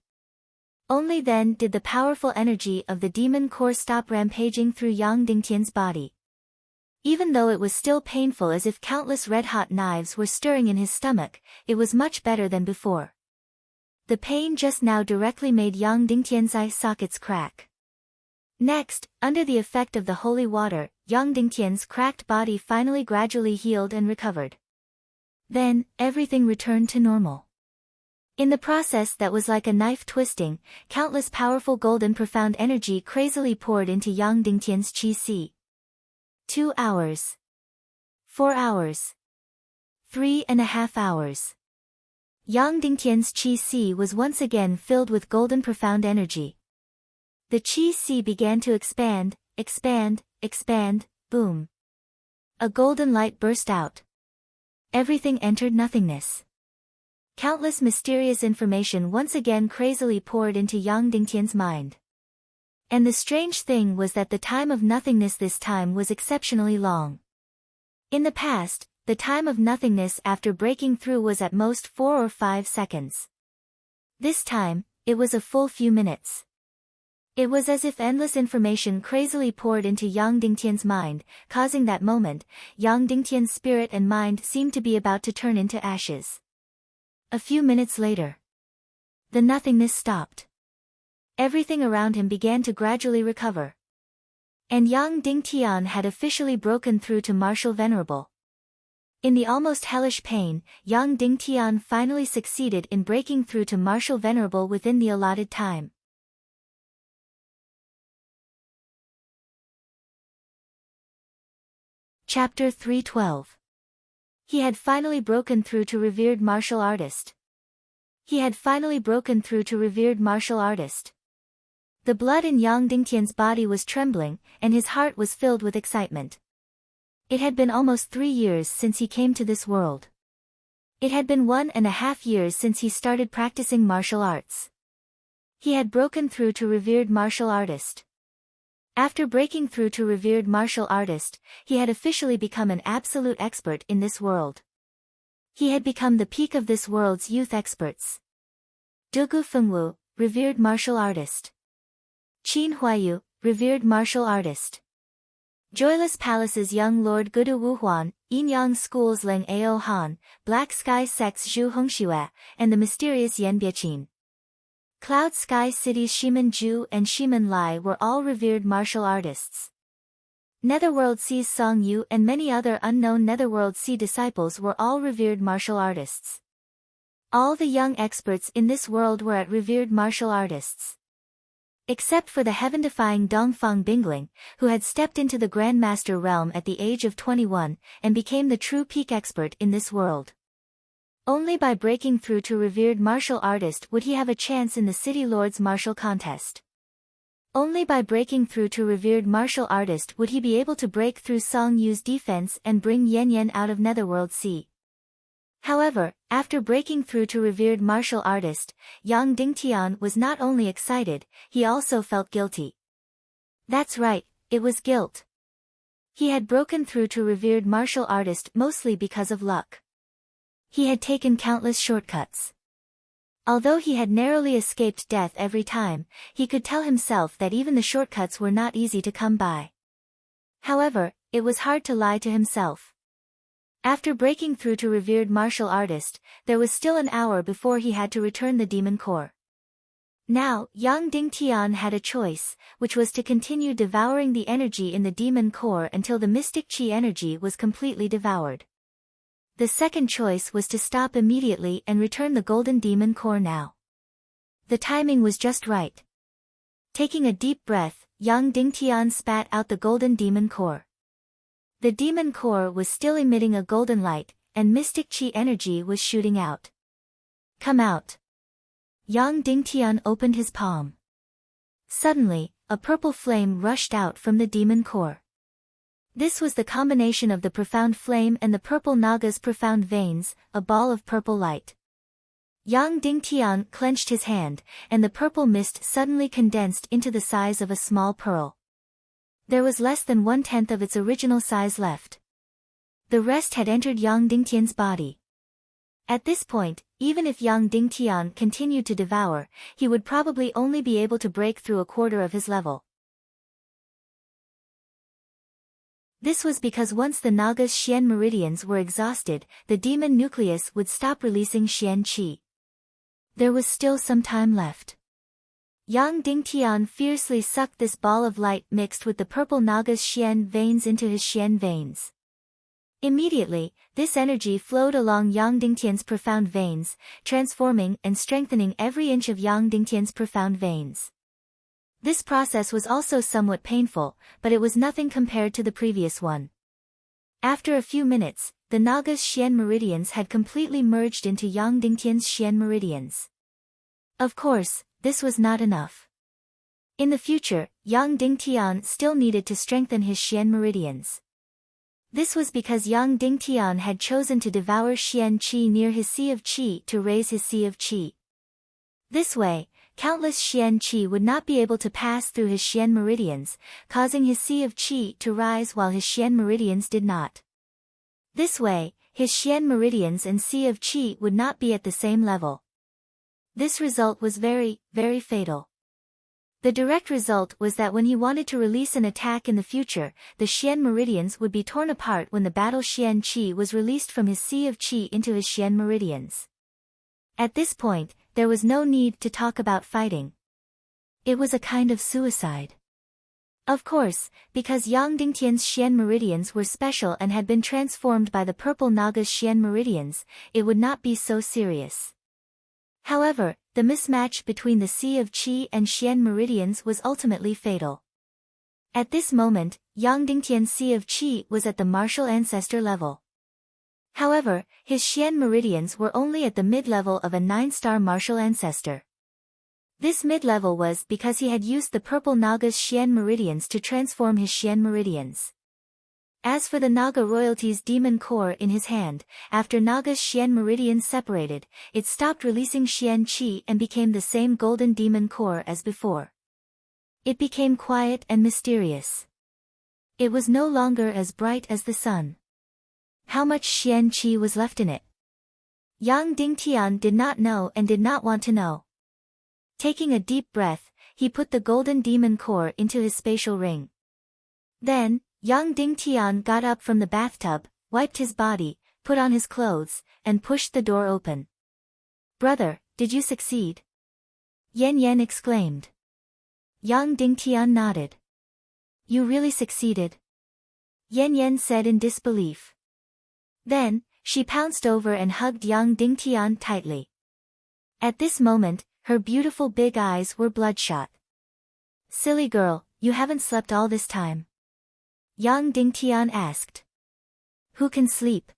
only then did the powerful energy of the demon core stop rampaging through Yang Dingtian's body. Even though it was still painful as if countless red-hot knives were stirring in his stomach, it was much better than before. The pain just now directly made Yang Dingtian's eye sockets crack. Next, under the effect of the holy water, Yang Dingtian's cracked body finally gradually healed and recovered. Then, everything returned to normal. In the process that was like a knife twisting, countless powerful golden profound energy crazily poured into Yang Dingtian's qi sea. 2 hours. 4 hours. 3.5 hours. Yang Dingtian's qi sea was once again filled with golden profound energy. The qi sea began to expand, expand, boom. A golden light burst out. Everything entered nothingness. Countless mysterious information once again crazily poured into Yang Dingtian's mind. And the strange thing was that the time of nothingness this time was exceptionally long. In the past, the time of nothingness after breaking through was at most 4 or 5 seconds. This time, it was a full few minutes. It was as if endless information crazily poured into Yang Dingtian's mind, causing that moment, Yang Dingtian's spirit and mind seemed to be about to turn into ashes. A few minutes later, the nothingness stopped. Everything around him began to gradually recover. And Yang Dingtian had officially broken through to Martial Venerable. In the almost hellish pain, Yang Dingtian finally succeeded in breaking through to Martial Venerable within the allotted time. Chapter 312. He had finally broken through to revered martial artist. He had finally broken through to revered martial artist. The blood in Yang Dingtian's body was trembling, and his heart was filled with excitement. It had been almost 3 years since he came to this world. It had been 1.5 years since he started practicing martial arts. He had broken through to revered martial artist. After breaking through to revered martial artist, he had officially become an absolute expert in this world. He had become the peak of this world's youth experts. Dugu Fengwu, revered martial artist. Qin Huayu, revered martial artist. Joyless Palace's young Lord Gudu Wuhuan, Yinyang School's Leng Ao Han, Black Sky Sect's Zhu Hongxue, and the mysterious Yan Biaqin. Cloud Sky City's Shiman Zhu and Shiman Lai were all revered martial artists. Netherworld Sea's Song Yu and many other unknown Netherworld Sea disciples were all revered martial artists. All the young experts in this world were at revered martial artists. Except for the heaven-defying Dongfang Bingling, who had stepped into the Grandmaster realm at the age of 21, and became the true peak expert in this world. Only by breaking through to revered martial artist would he have a chance in the City Lord's martial contest. Only by breaking through to revered martial artist would he be able to break through Song Yu's defense and bring Yan Yan out of Netherworld Sea. However, after breaking through to revered martial artist, Yang Dingtian was not only excited, he also felt guilty. That's right, it was guilt. He had broken through to revered martial artist mostly because of luck. He had taken countless shortcuts. Although he had narrowly escaped death every time, he could tell himself that even the shortcuts were not easy to come by. However, it was hard to lie to himself. After breaking through to revered martial artist, there was still an hour before he had to return the demon core. Now, Yang Dingtian had a choice, which was to continue devouring the energy in the demon core until the mystic chi energy was completely devoured. The second choice was to stop immediately and return the golden demon core now. The timing was just right. Taking a deep breath, Yang Dingtian spat out the golden demon core. The demon core was still emitting a golden light, and mystic chi energy was shooting out. Come out. Yang Dingtian opened his palm. Suddenly, a purple flame rushed out from the demon core. This was the combination of the profound flame and the purple Naga's profound veins, a ball of purple light. Yang Dingtian clenched his hand, and the purple mist suddenly condensed into the size of a small pearl. There was less than 1/10 of its original size left. The rest had entered Yang Dingtian's body. At this point, even if Yang Dingtian continued to devour, he would probably only be able to break through a quarter of his level. This was because once the Naga's Xian meridians were exhausted, the demon nucleus would stop releasing Xian qi. There was still some time left. Yang Dingtian fiercely sucked this ball of light mixed with the purple Naga's Xian veins into his Xian veins. Immediately, this energy flowed along Yang Dingtian's profound veins, transforming and strengthening every inch of Yang Dingtian's profound veins. This process was also somewhat painful, but it was nothing compared to the previous one. After a few minutes, the Naga's Xian meridians had completely merged into Yang Dingtian's Xian meridians. Of course, this was not enough. In the future, Yang Dingtian still needed to strengthen his Xian meridians. This was because Yang Dingtian had chosen to devour Xian Qi near his Sea of Qi to raise his Sea of Qi. This way, countless Xian Qi would not be able to pass through his Xian meridians, causing his Sea of Qi to rise while his Xian meridians did not. This way, his Xian meridians and Sea of Qi would not be at the same level. This result was very, very fatal. The direct result was that when he wanted to release an attack in the future, the Xian meridians would be torn apart when the battle Xian Qi was released from his Sea of Qi into his Xian meridians. At this point, there was no need to talk about fighting. It was a kind of suicide. Of course, because Yang Dingtian's Xian meridians were special and had been transformed by the purple Naga's Xian meridians, it would not be so serious. However, the mismatch between the Sea of Qi and Xian meridians was ultimately fatal. At this moment, Yang Dingtian's Sea of Qi was at the martial ancestor level. However, his Xian meridians were only at the mid-level of a 9-star martial ancestor. This mid-level was because he had used the purple Naga's Xian meridians to transform his Xian meridians. As for the Naga royalty's demon core in his hand, after Naga's Xian meridians separated, it stopped releasing Xian Qi and became the same golden demon core as before. It became quiet and mysterious. It was no longer as bright as the sun. How much Xian Qi was left in it? Yang Dingtian did not know and did not want to know. Taking a deep breath, he put the golden demon core into his spatial ring. Then, Yang Dingtian got up from the bathtub, wiped his body, put on his clothes, and pushed the door open. "Brother, did you succeed?" Yan Yan exclaimed. Yang Dingtian nodded. "You really succeeded?" Yan Yan said in disbelief. Then, she pounced over and hugged Yang Dingtian tightly. At this moment, her beautiful big eyes were bloodshot. "Silly girl, you haven't slept all this time?" Yang Dingtian asked. "Who can sleep?"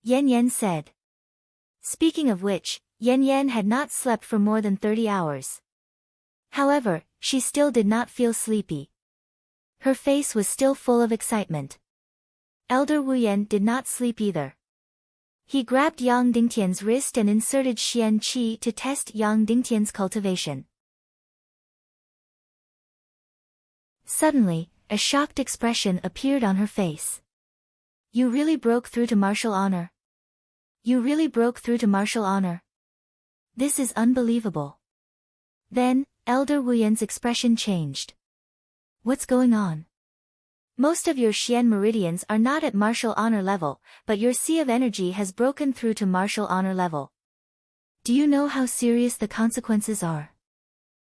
Yan Yan said. Speaking of which, Yan Yan had not slept for more than 30 hours. However, she still did not feel sleepy. Her face was still full of excitement. Elder Wu Yan did not sleep either. He grabbed Yang Dingtian's wrist and inserted Xian Qi to test Yang Dingtian's cultivation. Suddenly, a shocked expression appeared on her face. "You really broke through to martial honor? You really broke through to martial honor? This is unbelievable." Then, Elder Wu Yan's expression changed. "What's going on? Most of your Xian meridians are not at martial honor level, but your Sea of Energy has broken through to martial honor level. Do you know how serious the consequences are?"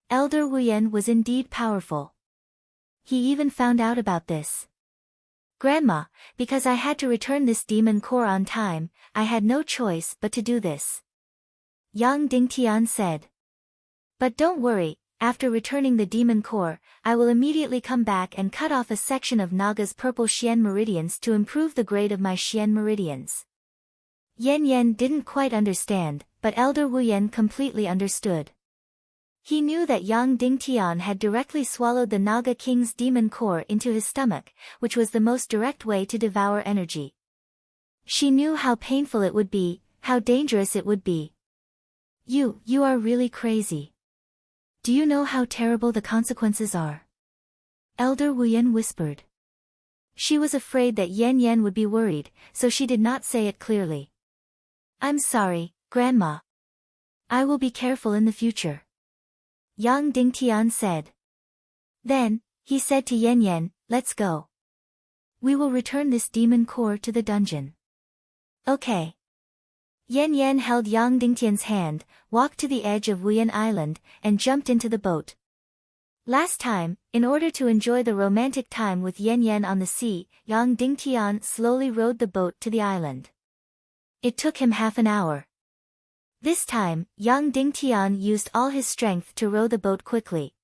Elder Wu Yan was indeed powerful. He even found out about this. "Grandma, because I had to return this demon core on time, I had no choice but to do this," Yang Dingtian said. "But don't worry, after returning the demon core, I will immediately come back and cut off a section of Naga's purple Xian meridians to improve the grade of my Xian meridians." Yan Yan didn't quite understand, but Elder Wu Yan completely understood. He knew that Yang Dingtian had directly swallowed the Naga King's demon core into his stomach, which was the most direct way to devour energy. She knew how painful it would be, how dangerous it would be. You are really crazy. Do you know how terrible the consequences are?" Elder Wu Yan whispered. She was afraid that Yan Yan would be worried, so she did not say it clearly. "I'm sorry, Grandma. I will be careful in the future," Yang Dingtian said. Then, he said to Yan Yan, "Let's go. We will return this demon core to the dungeon." "Okay." Yan Yan held Yang Dingtian's hand, walked to the edge of Wuyan Island, and jumped into the boat. Last time, in order to enjoy the romantic time with Yan Yan on the sea, Yang Dingtian slowly rowed the boat to the island. It took him half an hour. This time, Yang Dingtian used all his strength to row the boat quickly.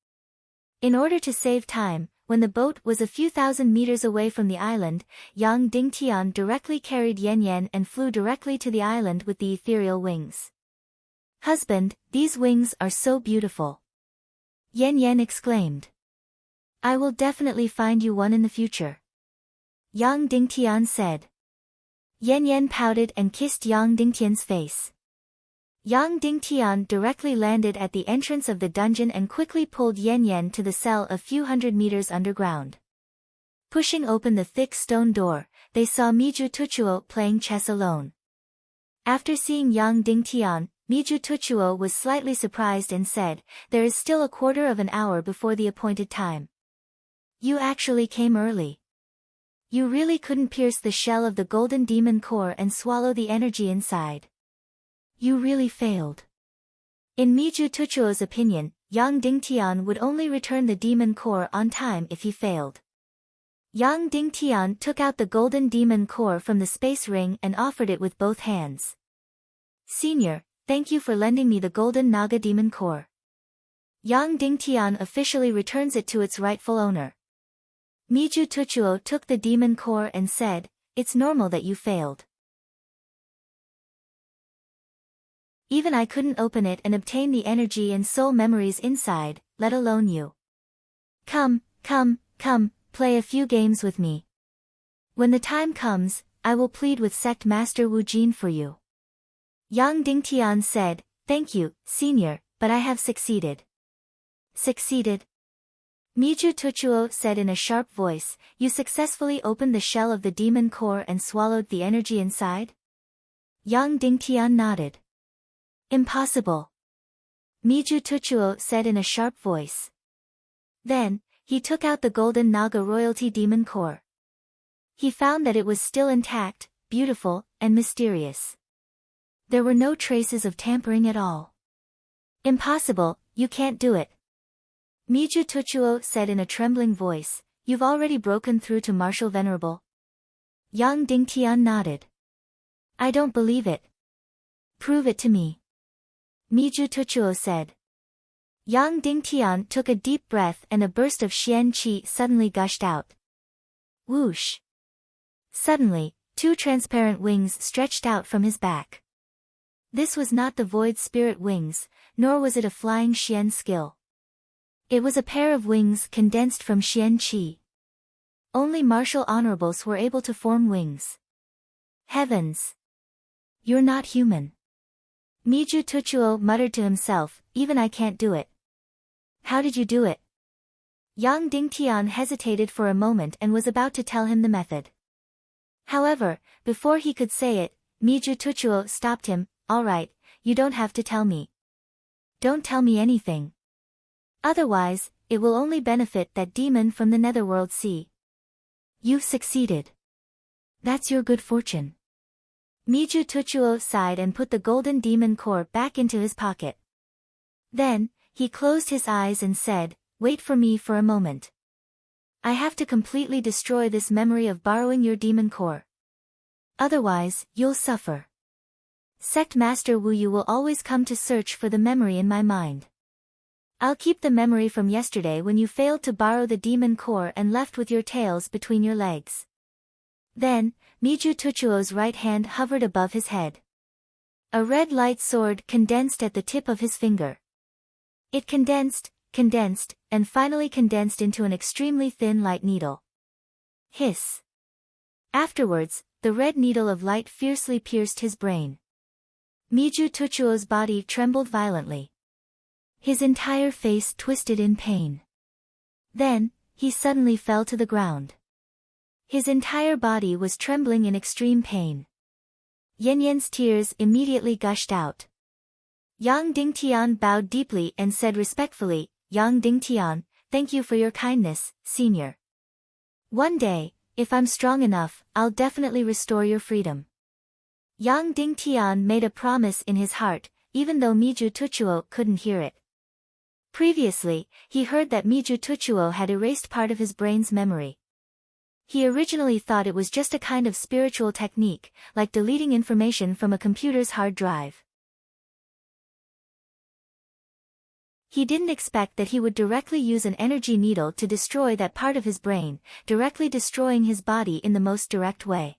In order to save time, when the boat was a few thousand meters away from the island, Yang Dingtian directly carried Yan Yan and flew directly to the island with the ethereal wings. "Husband, these wings are so beautiful." Yan Yan exclaimed. I will definitely find you one in the future. Yang Dingtian said. Yan Yan pouted and kissed Yang Dingtian's face. Yang Dingtian directly landed at the entrance of the dungeon and quickly pulled Yan Yan to the cell a few hundred meters underground. Pushing open the thick stone door, they saw Miju Tuchuo playing chess alone. After seeing Yang Dingtian, Miju Tuchuo was slightly surprised and said, there is still a quarter of an hour before the appointed time. You actually came early. You really couldn't pierce the shell of the golden demon core and swallow the energy inside. You really failed. In Miju Tuchuo's opinion, Yang Dingtian would only return the demon core on time if he failed. Yang Dingtian took out the golden demon core from the space ring and offered it with both hands. Senior, thank you for lending me the golden Naga demon core. Yang Dingtian officially returns it to its rightful owner. Miju Tuchuo took the demon core and said, it's normal that you failed. Even I couldn't open it and obtain the energy and soul memories inside, let alone you. Come, play a few games with me. When the time comes, I will plead with Sect Master Wu Jin for you. Yang Dingtian said, thank you, senior, but I have succeeded. Succeeded? Miju Tuchuo said in a sharp voice, you successfully opened the shell of the demon core and swallowed the energy inside? Yang Dingtian nodded. Impossible. Miju Tuchuo said in a sharp voice. Then, he took out the golden Naga royalty demon core. He found that it was still intact, beautiful, and mysterious. There were no traces of tampering at all. Impossible, you can't do it. Miju Tuchuo said in a trembling voice, you've already broken through to Martial Venerable. Yang Dingtian nodded. I don't believe it. Prove it to me. Miju Tuchuo said. Yang Dingtian took a deep breath and a burst of Xian Qi suddenly gushed out. Whoosh! Suddenly, two transparent wings stretched out from his back. This was not the void spirit wings, nor was it a flying Xian skill. It was a pair of wings condensed from Xian Qi. Only martial honorables were able to form wings. Heavens! You're not human. Miju Tuchuo muttered to himself, even I can't do it. How did you do it? Yang Dingtian hesitated for a moment and was about to tell him the method. However, before he could say it, Miju Tuchuo stopped him, all right, you don't have to tell me. Don't tell me anything. Otherwise, it will only benefit that demon from the netherworld sea. You've succeeded. That's your good fortune. Miju Tuchuo sighed and put the golden demon core back into his pocket. Then, he closed his eyes and said, wait for me for a moment. I have to completely destroy this memory of borrowing your demon core. Otherwise, you'll suffer. Sect Master Wu Yu will always come to search for the memory in my mind. I'll keep the memory from yesterday when you failed to borrow the demon core and left with your tails between your legs. Then, Miju Tuchuo's right hand hovered above his head. A red light sword condensed at the tip of his finger. It condensed, and finally condensed into an extremely thin light needle. Hiss. Afterwards, the red needle of light fiercely pierced his brain. Miju Tuchuo's body trembled violently. His entire face twisted in pain. Then, he suddenly fell to the ground. His entire body was trembling in extreme pain. Yan Yan's tears immediately gushed out. Yang Dingtian bowed deeply and said respectfully, Yang Dingtian, thank you for your kindness, senior. One day, if I'm strong enough, I'll definitely restore your freedom. Yang Dingtian made a promise in his heart, even though Miju Tuchuo couldn't hear it. Previously, he heard that Miju Tuchuo had erased part of his brain's memory. He originally thought it was just a kind of spiritual technique, like deleting information from a computer's hard drive. He didn't expect that he would directly use an energy needle to destroy that part of his brain, directly destroying his body in the most direct way.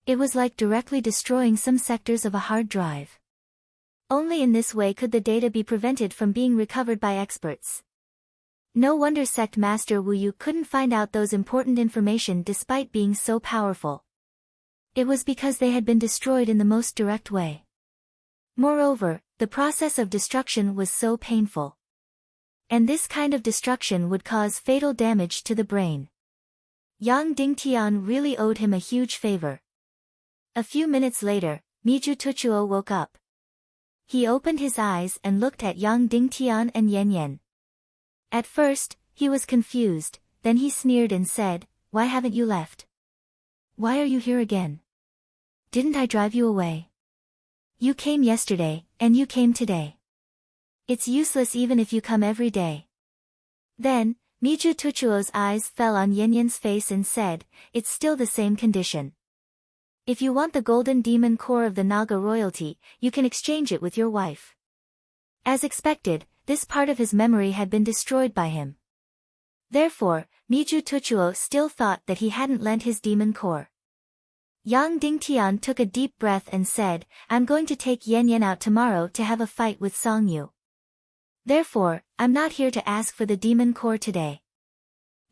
It was like directly destroying some sectors of a hard drive. Only in this way could the data be prevented from being recovered by experts. No wonder Sect Master Wu Yu couldn't find out those important information despite being so powerful. It was because they had been destroyed in the most direct way. Moreover, the process of destruction was so painful. And this kind of destruction would cause fatal damage to the brain. Yang Dingtian really owed him a huge favor. A few minutes later, Miju Tuchuo woke up. He opened his eyes and looked at Yang Dingtian and Yan Yan. At first, he was confused, then he sneered and said, "Why haven't you left? Why are you here again? Didn't I drive you away? You came yesterday, and you came today. It's useless even if you come every day." Then, Miju Tuchuo's eyes fell on Yan Yan's face and said, "It's still the same condition. If you want the golden demon core of the Naga royalty, you can exchange it with your wife." As expected, this part of his memory had been destroyed by him. Therefore, Miju Tuchuo still thought that he hadn't lent his demon core. Yang Dingtian took a deep breath and said, "I'm going to take Yan Yan out tomorrow to have a fight with Song Yu. Therefore, I'm not here to ask for the demon core today.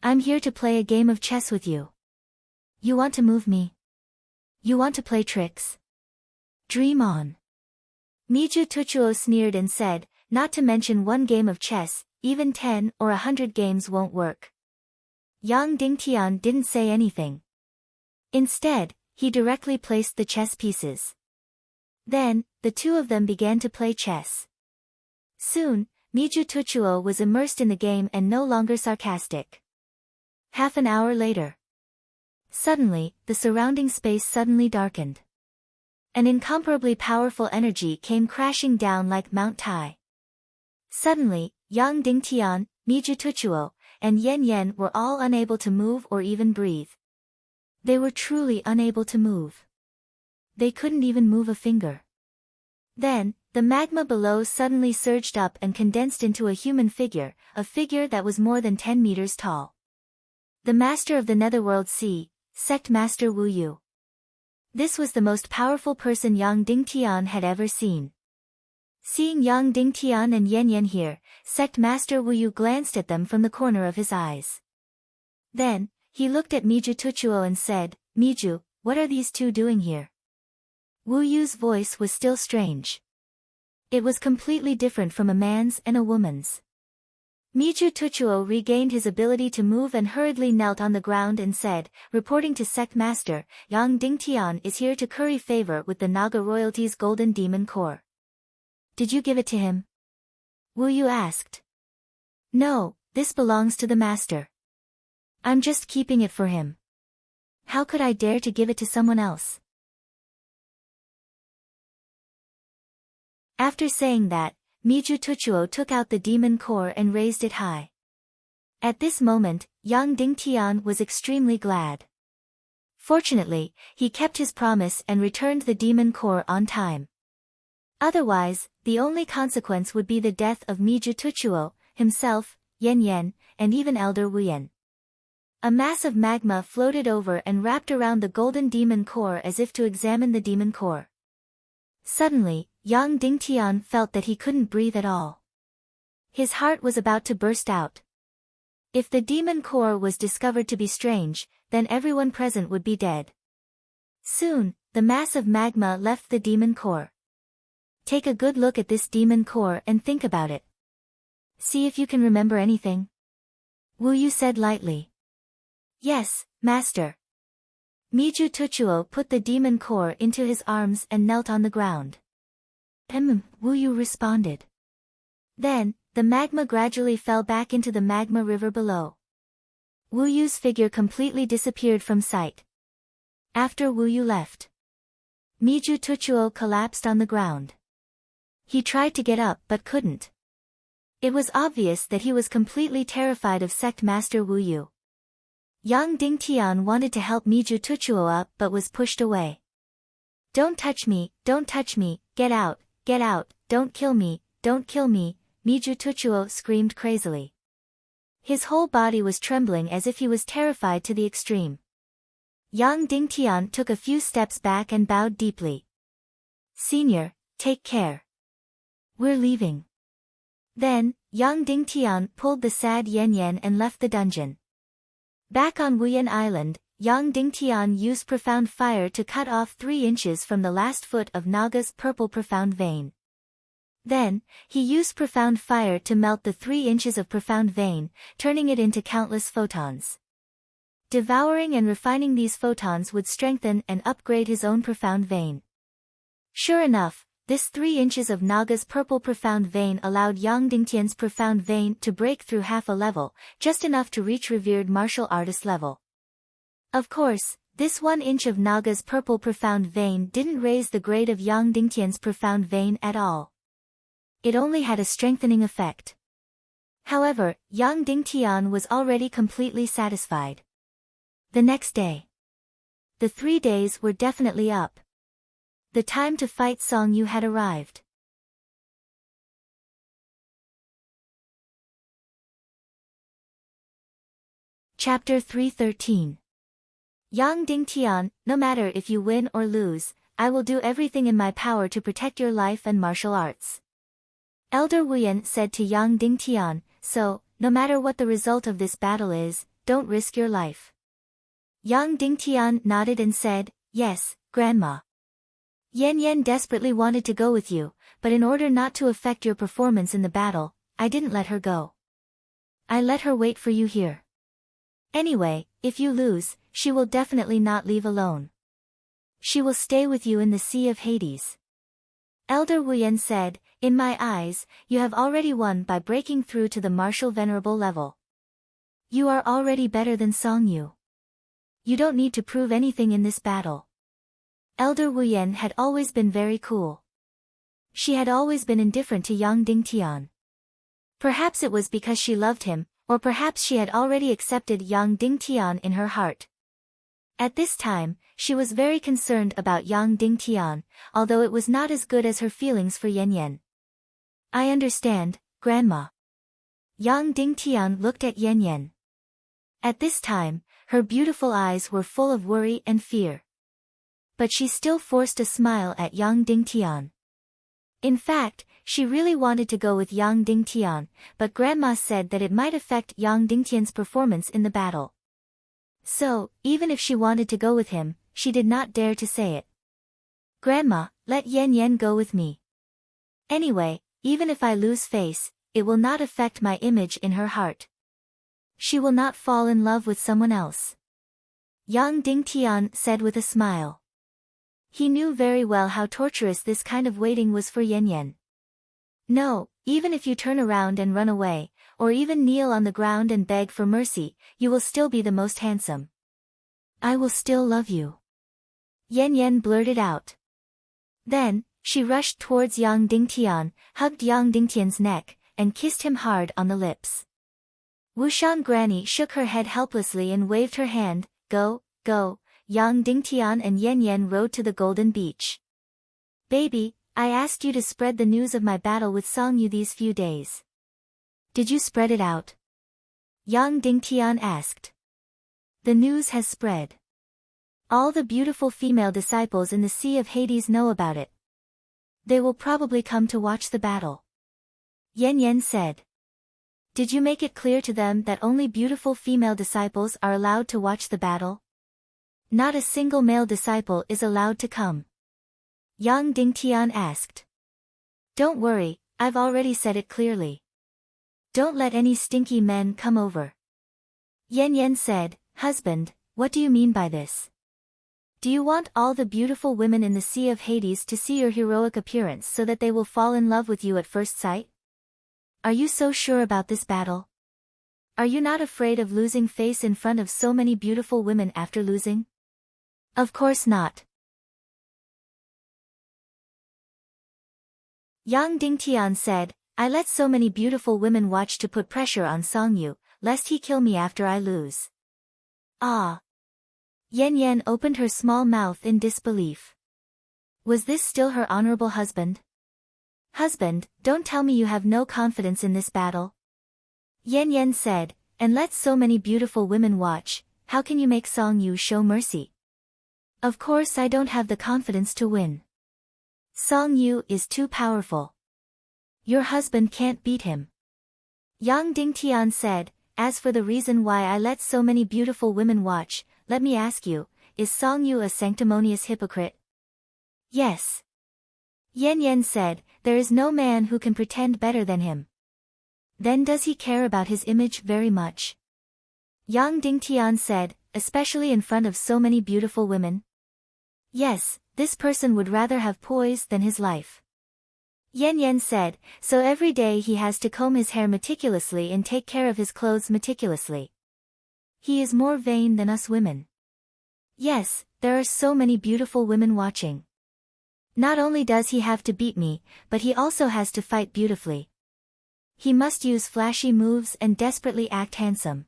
I'm here to play a game of chess with you. You want to move me? You want to play tricks? Dream on." Miju Tuchuo sneered and said, "Not to mention one game of chess, even 10 or 100 games won't work." Yang Dingtian didn't say anything. Instead, he directly placed the chess pieces. Then, the two of them began to play chess. Soon, Miju Tuchuo was immersed in the game and no longer sarcastic. Half an hour later. Suddenly, the surrounding space suddenly darkened. An incomparably powerful energy came crashing down like Mount Tai. Suddenly, Yang Dingtian, Miju Tuchuo, and Yan Yan were all unable to move or even breathe. They were truly unable to move. They couldn't even move a finger. Then, the magma below suddenly surged up and condensed into a human figure, a figure that was more than 10 meters tall. The master of the Netherworld Sea, Sect Master Wu Yu. This was the most powerful person Yang Dingtian had ever seen. Seeing Yang Dingtian and Yan Yan here, Sect Master Wu Yu glanced at them from the corner of his eyes. Then, he looked at Miju Tuchuo and said, "Miju, what are these two doing here?" Wu Yu's voice was still strange. It was completely different from a man's and a woman's. Miju Tuchuo regained his ability to move and hurriedly knelt on the ground and said, "Reporting to Sect Master, Yang Dingtian is here to curry favor with the Naga royalty's golden demon core." "Did you give it to him?" Wu Yu asked. "No, this belongs to the master. I'm just keeping it for him. How could I dare to give it to someone else?" After saying that, Miju Tuchuo took out the demon core and raised it high. At this moment, Yang Dingtian was extremely glad. Fortunately, he kept his promise and returned the demon core on time. Otherwise, the only consequence would be the death of Miju Tuchuo, himself, Yan Yan, and even Elder Wu Yan. A mass of magma floated over and wrapped around the golden demon core as if to examine the demon core. Suddenly, Yang Dingtian felt that he couldn't breathe at all. His heart was about to burst out. If the demon core was discovered to be strange, then everyone present would be dead. Soon, the mass of magma left the demon core. "Take a good look at this demon core and think about it. See if you can remember anything," Wu Yu said lightly. "Yes, master." Miju Tuchuo put the demon core into his arms and knelt on the ground. Wu Yu responded. Then, the magma gradually fell back into the magma river below. Wu Yu's figure completely disappeared from sight. After Wu Yu left, Miju Tuchuo collapsed on the ground. He tried to get up but couldn't. It was obvious that he was completely terrified of Sect Master Wu Yu. Yang Dingtian wanted to help Miju Tuchuo up but was pushed away. Don't touch me, get out, don't kill me, Miju Tuchuo screamed crazily. His whole body was trembling as if he was terrified to the extreme. Yang Dingtian took a few steps back and bowed deeply. "Senior, take care. We're leaving." Then, Yang Dingtian pulled the sad Yan Yan and left the dungeon. Back on Wuyan Island, Yang Dingtian used profound fire to cut off 3 inches from the last foot of Naga's purple profound vein. Then, he used profound fire to melt the 3 inches of profound vein, turning it into countless photons. Devouring and refining these photons would strengthen and upgrade his own profound vein. Sure enough, this 3 inches of Naga's purple profound vein allowed Yang Dingtian's profound vein to break through half a level, just enough to reach revered martial artist level. Of course, this 1 inch of Naga's purple profound vein didn't raise the grade of Yang Dingtian's profound vein at all. It only had a strengthening effect. However, Yang Dingtian was already completely satisfied. The next day. The 3 days were definitely up. The time to fight Song Yu had arrived. Chapter 313. Yang Dingtian, no matter if you win or lose, I will do everything in my power to protect your life and martial arts. Elder Wuyan said to Yang Dingtian, so, no matter what the result of this battle is, don't risk your life. Yang Dingtian nodded and said, yes, Grandma. Yan Yan desperately wanted to go with you, but in order not to affect your performance in the battle, I didn't let her go. I let her wait for you here. Anyway, if you lose, she will definitely not leave alone. She will stay with you in the Sea of Hades. Elder Wuyan said, in my eyes, you have already won by breaking through to the martial venerable level. You are already better than Song Yu. You don't need to prove anything in this battle. Elder Wuyan had always been very cool. She had always been indifferent to Yang Dingtian. Perhaps it was because she loved him, or perhaps she had already accepted Yang Dingtian in her heart. At this time, she was very concerned about Yang Dingtian, although it was not as good as her feelings for Yan Yan. I understand, Grandma. Yang Dingtian looked at Yan Yan. At this time, her beautiful eyes were full of worry and fear. But she still forced a smile at Yang Dingtian. In fact, she really wanted to go with Yang Dingtian, but Grandma said that it might affect Yang Dingtian's performance in the battle. So, even if she wanted to go with him, she did not dare to say it. Grandma, let Yan Yan go with me. Anyway, even if I lose face, it will not affect my image in her heart. She will not fall in love with someone else. Yang Dingtian said with a smile. He knew very well how torturous this kind of waiting was for Yan Yan. No, even if you turn around and run away, or even kneel on the ground and beg for mercy, you will still be the most handsome. I will still love you. Yan Yan blurted out. Then, she rushed towards Yang Dingtian, hugged Yang Dingtian's neck, and kissed him hard on the lips. Wushan Granny shook her head helplessly and waved her hand, go, go. Yang Dingtian and Yan Yan rode to the Golden Beach. Baby, I asked you to spread the news of my battle with Song Yu these few days. Did you spread it out? Yang Dingtian asked. The news has spread. All the beautiful female disciples in the Sea of Hades know about it. They will probably come to watch the battle. Yan Yan said. Did you make it clear to them that only beautiful female disciples are allowed to watch the battle? Not a single male disciple is allowed to come. Yang Dingtian asked. Don't worry, I've already said it clearly. Don't let any stinky men come over. Yan Yan said, husband, what do you mean by this? Do you want all the beautiful women in the Sea of Hades to see your heroic appearance so that they will fall in love with you at first sight? Are you so sure about this battle? Are you not afraid of losing face in front of so many beautiful women after losing? Of course not. Yang Dingtian said, I let so many beautiful women watch to put pressure on Song Yu, lest he kill me after I lose. Ah. Yan Yan opened her small mouth in disbelief. Was this still her honorable husband? Husband, don't tell me you have no confidence in this battle. Yan Yan said, and let so many beautiful women watch, how can you make Song Yu show mercy? Of course I don't have the confidence to win. Song Yu is too powerful. Your husband can't beat him. Yang Dingtian said, as for the reason why I let so many beautiful women watch, let me ask you, is Song Yu a sanctimonious hypocrite? Yes. Yan Yan said, there is no man who can pretend better than him. Then does he care about his image very much? Yang Dingtian said, especially in front of so many beautiful women? Yes, this person would rather have poise than his life. Yan Yan said, so every day he has to comb his hair meticulously and take care of his clothes meticulously. He is more vain than us women. Yes, there are so many beautiful women watching. Not only does he have to beat me, but he also has to fight beautifully. He must use flashy moves and desperately act handsome.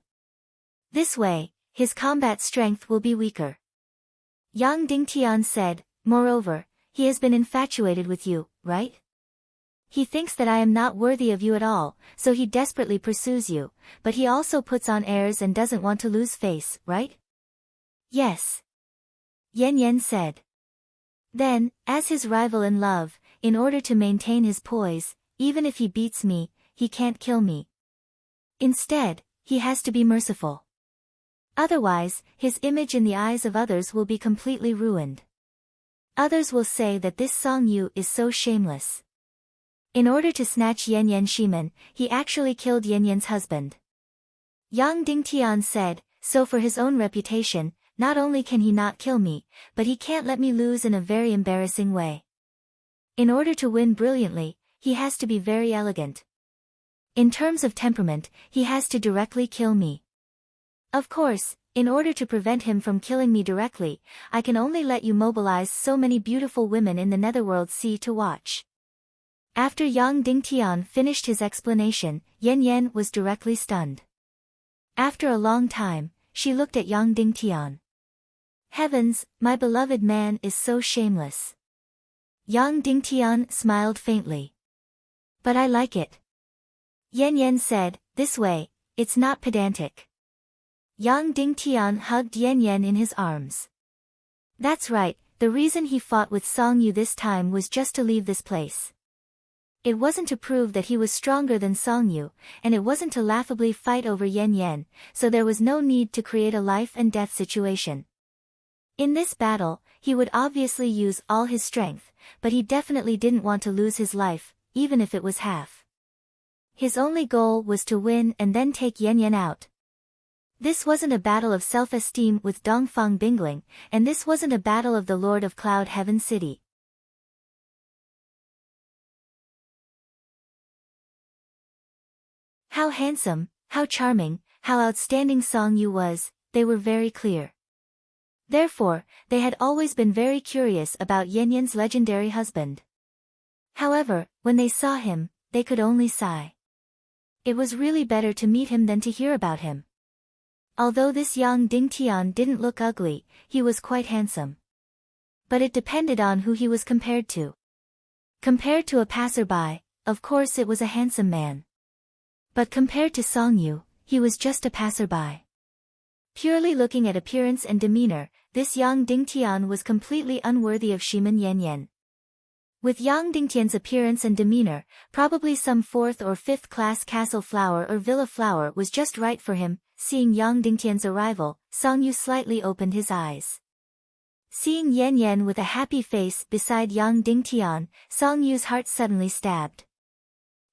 This way, his combat strength will be weaker. Yang Dingtian said, moreover, he has been infatuated with you, right? He thinks that I am not worthy of you at all, so he desperately pursues you, but he also puts on airs and doesn't want to lose face, right? Yes. Yan Yan said. Then, as his rival in love, in order to maintain his poise, even if he beats me, he can't kill me. Instead, he has to be merciful. Otherwise, his image in the eyes of others will be completely ruined. Others will say that this Song Yu is so shameless. In order to snatch Yan Yan Shimen, he actually killed Yan Yan's husband. Yang Dingtian said, so for his own reputation, not only can he not kill me, but he can't let me lose in a very embarrassing way. In order to win brilliantly, he has to be very elegant. In terms of temperament, he has to directly kill me. Of course, in order to prevent him from killing me directly, I can only let you mobilize so many beautiful women in the Netherworld Sea to watch. After Yang Dingtian finished his explanation, Yan Yan was directly stunned. After a long time, she looked at Yang Dingtian. Heavens, my beloved man is so shameless. Yang Dingtian smiled faintly. But I like it. Yan Yan said, this way, it's not pedantic. Yang Dingtian hugged Yan Yan in his arms. That's right, the reason he fought with Song Yu this time was just to leave this place. It wasn't to prove that he was stronger than Song Yu, and it wasn't to laughably fight over Yan Yan, so there was no need to create a life and death situation. In this battle, he would obviously use all his strength, but he definitely didn't want to lose his life, even if it was half. His only goal was to win and then take Yan Yan out. This wasn't a battle of self-esteem with Dongfang Bingling, and this wasn't a battle of the Lord of Cloud Heaven City. How handsome, how charming, how outstanding Song Yu was, they were very clear. Therefore, they had always been very curious about Yan Yan's legendary husband. However, when they saw him, they could only sigh. It was really better to meet him than to hear about him. Although this Yang Dingtian didn't look ugly, he was quite handsome. But it depended on who he was compared to. Compared to a passerby, of course it was a handsome man. But compared to Song Yu, he was just a passerby. Purely looking at appearance and demeanor, this Yang Dingtian was completely unworthy of Shimen Yan Yan. With Yang Dingtian's appearance and demeanor, probably some 4th or 5th class castle flower or villa flower was just right for him. Seeing Yang Dingtian's arrival, Song Yu slightly opened his eyes. Seeing Yan Yan with a happy face beside Yang Dingtian, Song Yu's heart suddenly stabbed.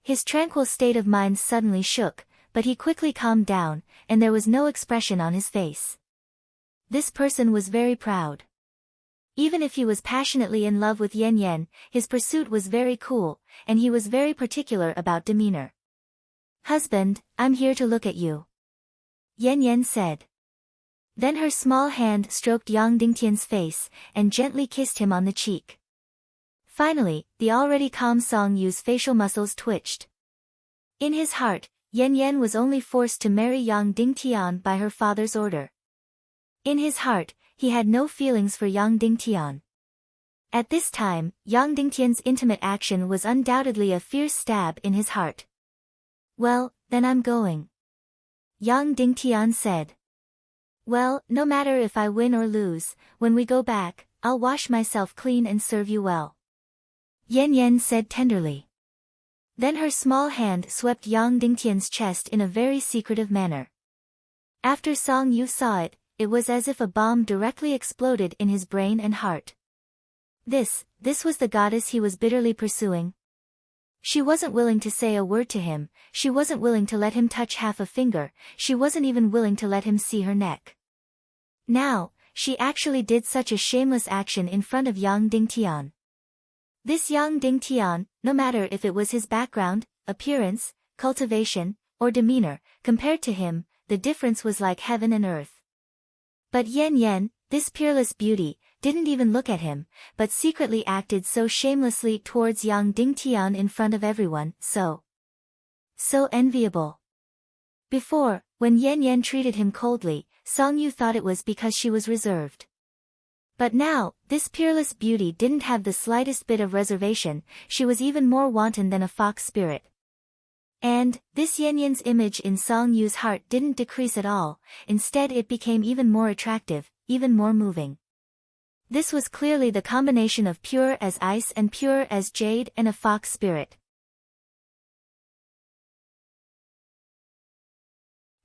His tranquil state of mind suddenly shook, but he quickly calmed down, and there was no expression on his face. This person was very proud. Even if he was passionately in love with Yan Yan, his pursuit was very cool, and he was very particular about demeanor. Husband, I'm here to look at you. Yan Yan said. Then her small hand stroked Yang Dingtian's face, and gently kissed him on the cheek. Finally, the already calm Song Yu's facial muscles twitched. In his heart, Yan Yan was only forced to marry Yang Dingtian by her father's order. In his heart, he had no feelings for Yang Dingtian. At this time, Yang Dingtian's intimate action was undoubtedly a fierce stab in his heart. Well, then I'm going. Yang Dingtian said. Well, no matter if I win or lose, when we go back, I'll wash myself clean and serve you well. Yan Yan said tenderly. Then her small hand swept Yang Dingtian's chest in a very secretive manner. After Song Yu saw it, it was as if a bomb directly exploded in his brain and heart. This was the goddess he was bitterly pursuing. She wasn't willing to say a word to him, she wasn't willing to let him touch half a finger, she wasn't even willing to let him see her neck. Now, she actually did such a shameless action in front of Yang Dingtian. This Yang Dingtian, no matter if it was his background, appearance, cultivation, or demeanor, compared to him, the difference was like heaven and earth. But Yan Yan, this peerless beauty, didn't even look at him, but secretly acted so shamelessly towards Yang Dingtian in front of everyone, so enviable. Before, when Yan Yan treated him coldly, Song Yu thought it was because she was reserved. But now, this peerless beauty didn't have the slightest bit of reservation, she was even more wanton than a fox spirit. And, this Yan Yan's image in Song Yu's heart didn't decrease at all, instead it became even more attractive, even more moving. This was clearly the combination of pure as ice and pure as jade and a fox spirit.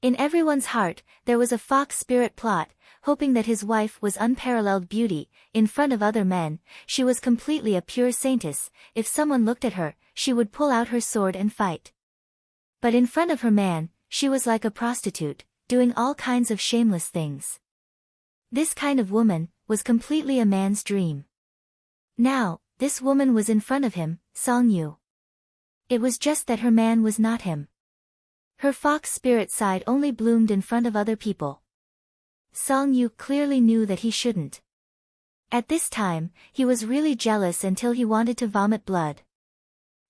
In everyone's heart, there was a fox spirit plot, hoping that his wife was unparalleled beauty, in front of other men, she was completely a pure saintess, if someone looked at her, she would pull out her sword and fight. But in front of her man, she was like a prostitute, doing all kinds of shameless things. This kind of woman was completely a man's dream. Now, this woman was in front of him, Song Yu. It was just that her man was not him. Her fox spirit side only bloomed in front of other people. Song Yu clearly knew that he shouldn't. At this time, he was really jealous until he wanted to vomit blood.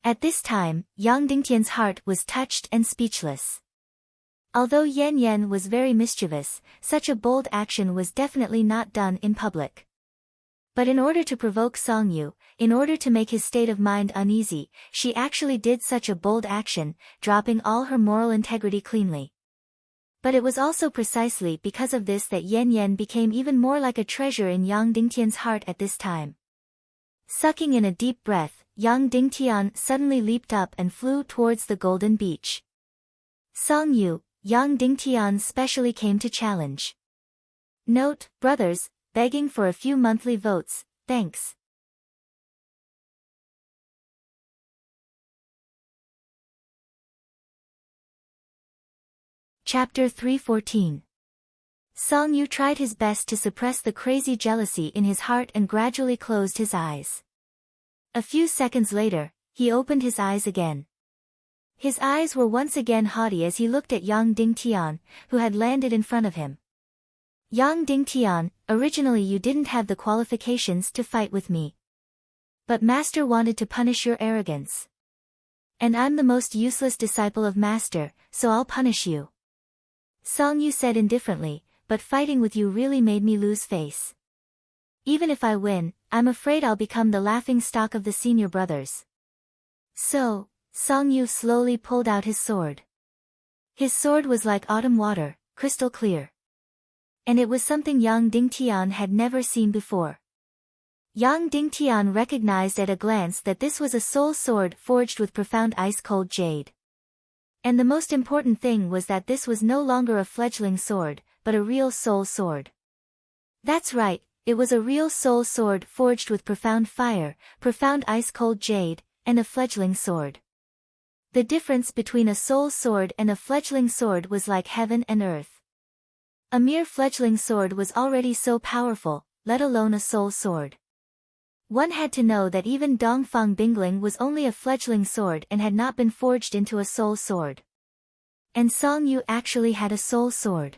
At this time, Yang Dingtian's heart was touched and speechless. Although Yan Yan was very mischievous, such a bold action was definitely not done in public. But in order to provoke Song Yu, in order to make his state of mind uneasy, she actually did such a bold action, dropping all her moral integrity cleanly. But it was also precisely because of this that Yan Yan became even more like a treasure in Yang Dingtian's heart at this time. Sucking in a deep breath, Yang Dingtian suddenly leaped up and flew towards the golden beach. Song Yu, Yang Dingtian specially came to challenge. Note, brothers, begging for a few monthly votes, thanks. Chapter 314. Song Yu tried his best to suppress the crazy jealousy in his heart and gradually closed his eyes. A few seconds later, he opened his eyes again. His eyes were once again haughty as he looked at Yang Dingtian, who had landed in front of him. Yang Dingtian, originally you didn't have the qualifications to fight with me. But Master wanted to punish your arrogance. And I'm the most useless disciple of Master, so I'll punish you. Song Yu said indifferently, but fighting with you really made me lose face. Even if I win, I'm afraid I'll become the laughing stock of the senior brothers. So, Song Yu slowly pulled out his sword. His sword was like autumn water, crystal clear. And it was something Yang Dingtian had never seen before. Yang Dingtian recognized at a glance that this was a soul sword forged with profound ice-cold jade. And the most important thing was that this was no longer a fledgling sword, but a real soul sword. That's right, it was a real soul sword forged with profound fire, profound ice-cold jade, and a fledgling sword. The difference between a soul sword and a fledgling sword was like heaven and earth. A mere fledgling sword was already so powerful, let alone a soul sword. One had to know that even Dongfang Bingling was only a fledgling sword and had not been forged into a soul sword. And Song Yu actually had a soul sword.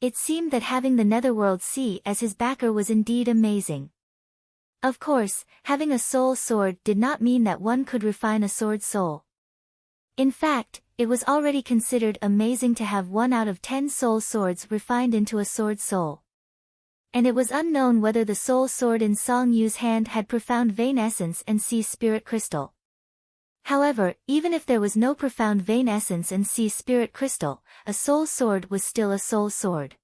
It seemed that having the Netherworld Sea as his backer was indeed amazing. Of course, having a soul sword did not mean that one could refine a sword soul. In fact, it was already considered amazing to have 1 out of 10 soul swords refined into a sword soul. And it was unknown whether the soul sword in Song Yu's hand had profound vein essence and sea spirit crystal. However, even if there was no profound vein essence and sea spirit crystal, a soul sword was still a soul sword.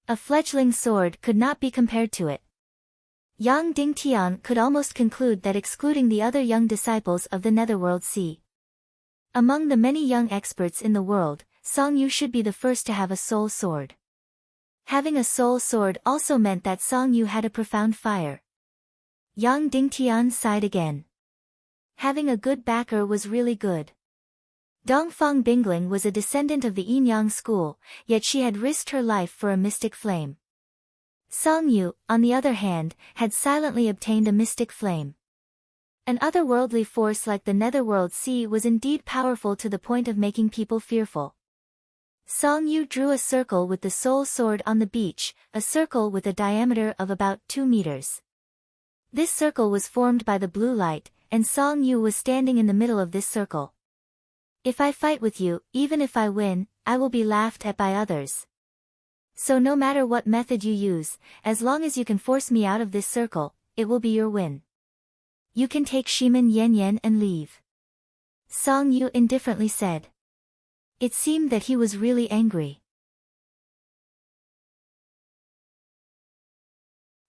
A fledgling sword could not be compared to it. Yang Dingtian could almost conclude that excluding the other young disciples of the Netherworld Sea. Among the many young experts in the world, Song Yu should be the first to have a soul sword. Having a soul sword also meant that Song Yu had a profound fire. Yang Dingtian sighed again. Having a good backer was really good. Dongfang Bingling was a descendant of the Yin-Yang school, yet she had risked her life for a mystic flame. Song Yu, on the other hand, had silently obtained a mystic flame. An otherworldly force like the Netherworld Sea was indeed powerful to the point of making people fearful. Song Yu drew a circle with the soul sword on the beach, a circle with a diameter of about 2 meters. This circle was formed by the blue light, and Song Yu was standing in the middle of this circle. If I fight with you, even if I win, I will be laughed at by others. So no matter what method you use, as long as you can force me out of this circle, it will be your win. You can take Shiman Yan Yan and leave. Song Yu indifferently said. It seemed that he was really angry.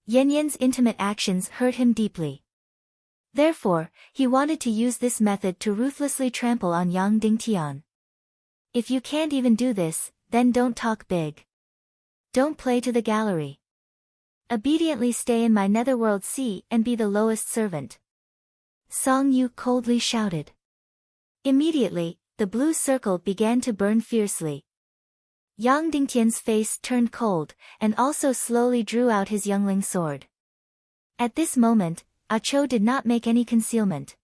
Yan Yan's intimate actions hurt him deeply. Therefore, he wanted to use this method to ruthlessly trample on Yang Dingtian. If you can't even do this, then don't talk big. Don't play to the gallery. Obediently stay in my Netherworld Sea and be the lowest servant. Song Yu coldly shouted. Immediately, the blue circle began to burn fiercely. Yang Dingtian's face turned cold, and also slowly drew out his youngling sword. At this moment, Ah Cho did not make any concealment.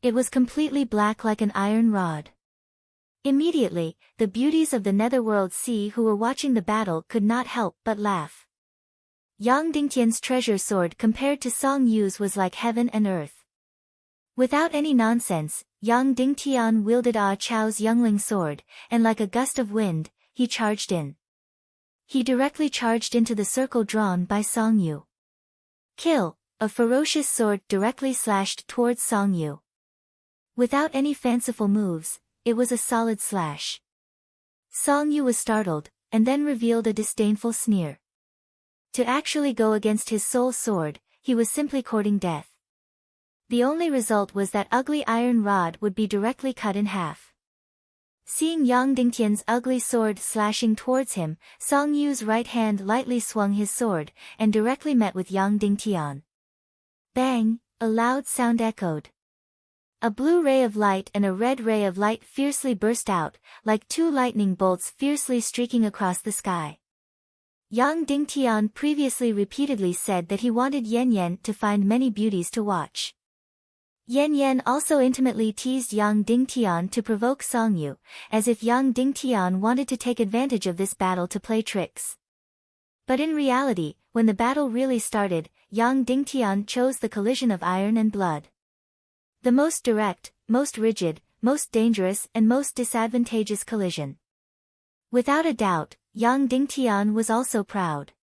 It was completely black like an iron rod. Immediately, the beauties of the Netherworld Sea who were watching the battle could not help but laugh. Yang Dingtian's treasure sword compared to Song Yu's was like heaven and earth. Without any nonsense, Yang Dingtian wielded Ah Chow's youngling sword, and like a gust of wind, he charged in. He directly charged into the circle drawn by Song Yu. Kill! A ferocious sword directly slashed towards Song Yu. Without any fanciful moves, it was a solid slash. Song Yu was startled, and then revealed a disdainful sneer. To actually go against his soul sword, he was simply courting death. The only result was that ugly iron rod would be directly cut in half. Seeing Yang Dingtian's ugly sword slashing towards him, Song Yu's right hand lightly swung his sword, and directly met with Yang Dingtian. Bang! A loud sound echoed. A blue ray of light and a red ray of light fiercely burst out, like two lightning bolts fiercely streaking across the sky. Yang Dingtian previously repeatedly said that he wanted Yan Yan to find many beauties to watch. Yan Yan also intimately teased Yang Dingtian to provoke Song Yu, as if Yang Dingtian wanted to take advantage of this battle to play tricks. But in reality, when the battle really started, Yang Dingtian chose the collision of iron and blood. The most direct, most rigid, most dangerous and most disadvantageous collision. Without a doubt, Yang Dingtian was also proud.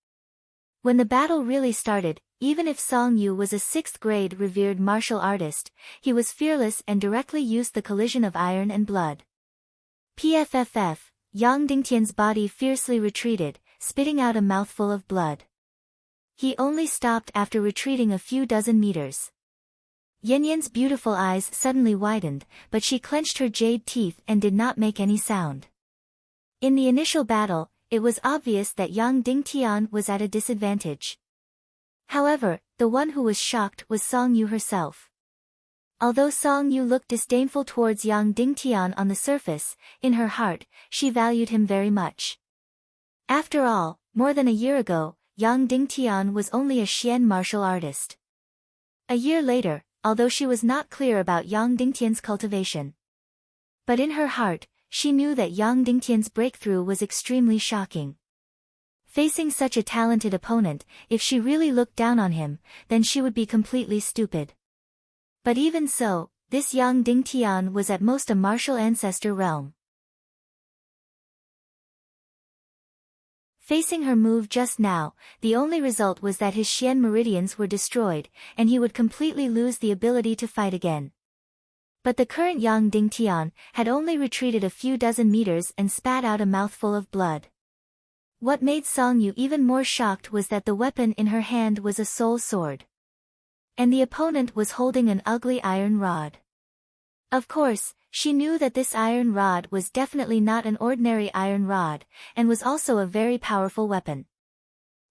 When the battle really started, even if Song Yu was a 6th-grade revered martial artist, he was fearless and directly used the collision of iron and blood. Pfff, Yang Dingtian's body fiercely retreated, spitting out a mouthful of blood. He only stopped after retreating a few dozen meters. Yan Yan's beautiful eyes suddenly widened, but she clenched her jade teeth and did not make any sound. In the initial battle, it was obvious that Yang Dingtian was at a disadvantage. However, the one who was shocked was Song Yu herself. Although Song Yu looked disdainful towards Yang Dingtian on the surface, in her heart, she valued him very much. After all, more than a year ago, Yang Dingtian was only a Xian martial artist. A year later, although she was not clear about Yang Dingtian's cultivation. But in her heart, she knew that Yang Dingtian's breakthrough was extremely shocking. Facing such a talented opponent, if she really looked down on him, then she would be completely stupid. But even so, this Yang Dingtian was at most a martial ancestor realm. Facing her move just now, the only result was that his Xian meridians were destroyed, and he would completely lose the ability to fight again. But the current Yang Dingtian had only retreated a few dozen meters and spat out a mouthful of blood. What made Song Yu even more shocked was that the weapon in her hand was a soul sword. And the opponent was holding an ugly iron rod. Of course, she knew that this iron rod was definitely not an ordinary iron rod, and was also a very powerful weapon.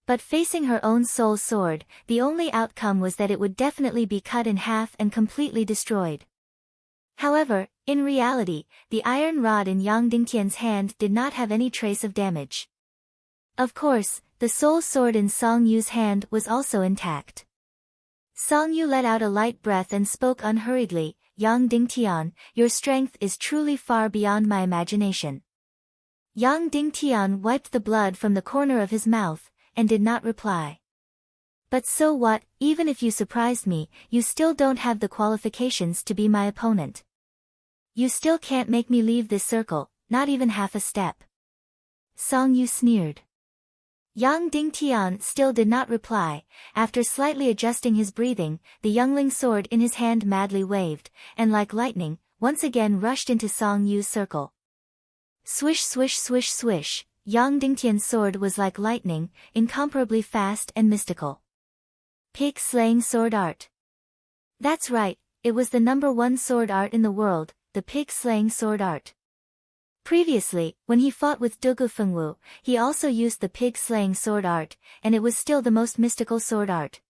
But facing her own soul sword, the only outcome was that it would definitely be cut in half and completely destroyed. However, in reality, the iron rod in Yang Dingtian's hand did not have any trace of damage. Of course, the soul sword in Song Yu's hand was also intact. Song Yu let out a light breath and spoke unhurriedly, "Yang Dingtian, your strength is truly far beyond my imagination." Yang Dingtian wiped the blood from the corner of his mouth, and did not reply. "But so what, even if you surprised me, you still don't have the qualifications to be my opponent. You still can't make me leave this circle, not even half a step." Song Yu sneered. Yang Dingtian still did not reply. After slightly adjusting his breathing, the youngling sword in his hand madly waved, and like lightning, once again rushed into Song Yu's circle. Swish swish swish swish, Yang Dingtian's sword was like lightning, incomparably fast and mystical. Pig-slaying sword art. That's right, it was the #1 sword art in the world, the pig-slaying sword art. Previously, when he fought with Dugu Fengwu, he also used the pig-slaying sword art, and it was still the most mystical sword art.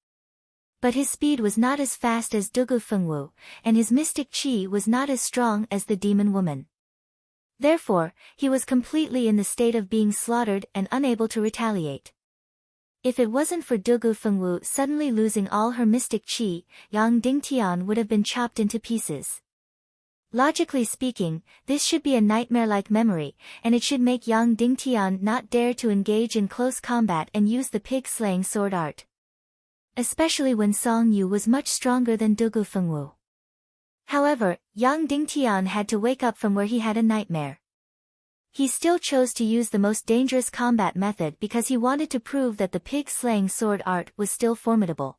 But his speed was not as fast as Dugu Fengwu, and his mystic chi was not as strong as the demon woman. Therefore, he was completely in the state of being slaughtered and unable to retaliate. If it wasn't for Dugu Fengwu suddenly losing all her mystic chi, Yang Dingtian would have been chopped into pieces. Logically speaking, this should be a nightmare-like memory, and it should make Yang Dingtian not dare to engage in close combat and use the pig-slaying sword art. Especially when Song Yu was much stronger than Dugu Fengwu. However, Yang Dingtian had to wake up from where he had a nightmare. He still chose to use the most dangerous combat method because he wanted to prove that the pig-slaying sword art was still formidable.